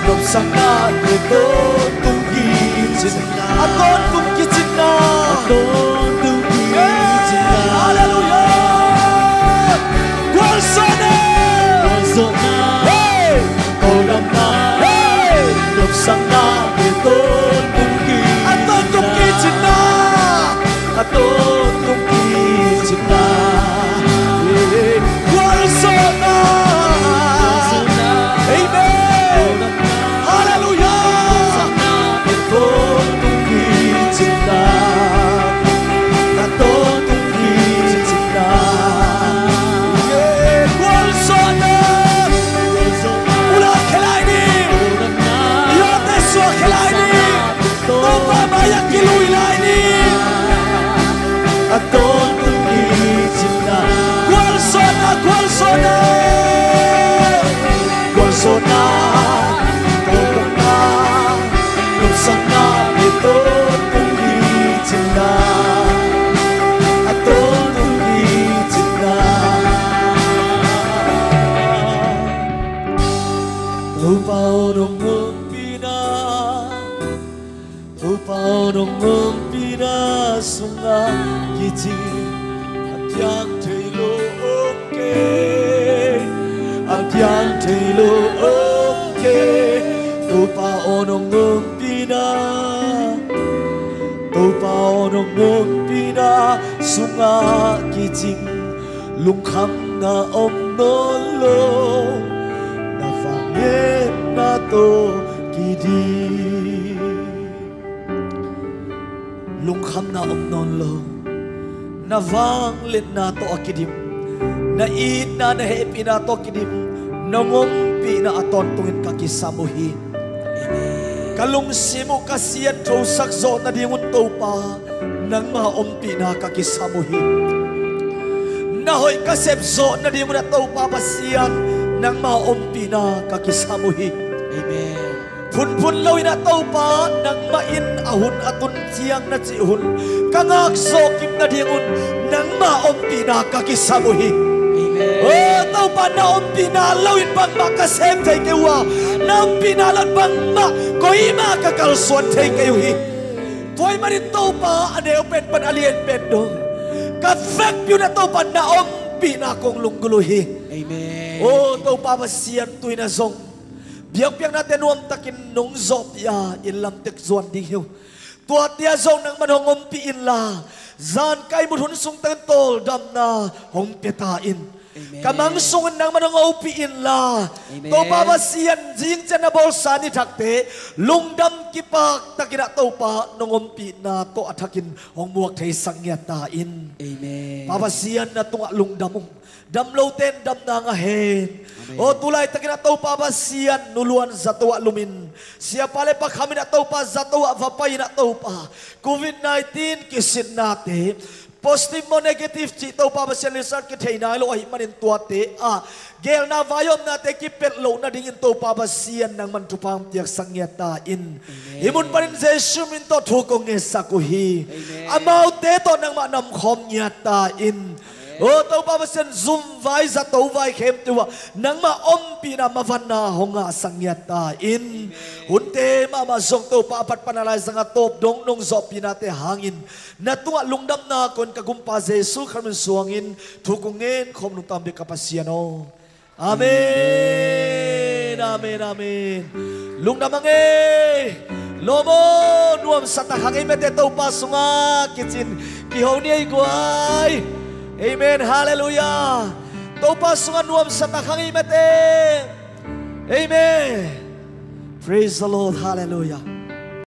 nopsang na nito tungkicin aton tungkicin na aton tungkicin na hallelujah hey, kolam na, hey, nopsang na, aton tungki china, aton tungki china, guarsona, amen, hallelujah, aton tungki china, Tilo oke Tupa onong ngumpina Tupa onong ngumpina Sunga kijing Lungkham na omnolo Na fangit na to kidi Lungkham na omnolo Na vanglit na to akidim Na it na nahepi na to akidim Nangumpi na aton tungin kakisamuhi Kalungsimo kasiyan trosak zo na dingun to pa Nang maumpi na kakisamuhi Nahoy kasepso na dingun na to pa pasiyan Nang maumpi na kakisamuhi Pun-pun lawin na to pa Nang main ahun atun siyang na sihun Kangakso kim na dingun Nang maumpi na kakisamuhi Oh, tau pa na pinalawin bang makasem tay kayo na pinalan bang koima kakalsuan tay kayo hi Tuay marin tau pa aneo pen pan alien pendo Kafek yun na tau pa na pinakong lungguluhi Amen Oh, tau pa masiyan tuy na zong Biyang-biyang natin nuam takin nung zop ya ilam tekzuan dingyo Tuat ya zong nang manhong piin la Zan kay mudhun sung tentol dam na hong petain Kamang sungan nang manang upiin la To babasian jing chen na bolsa ni thakte lungdam kipak takina to pa nongompi na to atakin hong muak thai sangyatain Amen babasian na tunga lungdam damlo ten dam na nga hen O tulay takina to babasian nuluan zatwa lumin siapa le pa kami na to pa zatwa vapay na to pa COVID-19 kisin nate Positive mo negative chito pa ba siya result kitay na ilo ay manin tuwate gel na vayom na te kipet lo na dingin to pa ba siya nang mantupang tiyak sangyatain imun pa rin sa isumin to tukong esakuhi amaw teto nang manam kom nyatain O to pa ba siya zoom vai za to vai kem tuwa nang maompi na mavana honga sangyatain Hunte mamazong to papat panalay sa nga top dong nung zopi nate hangin Natunga lungdam na kon kagumpa Jesu karmen suangin tukungin kom nung tambi kapasiano Amen Amen Amen Lungdam angay Lomo nuam sa takangay meteto pasunga kitsin kihaw niyay guay Amen Hallelujah To pasunga nuam sa takangay mete Amen Praise the Lord. Hallelujah.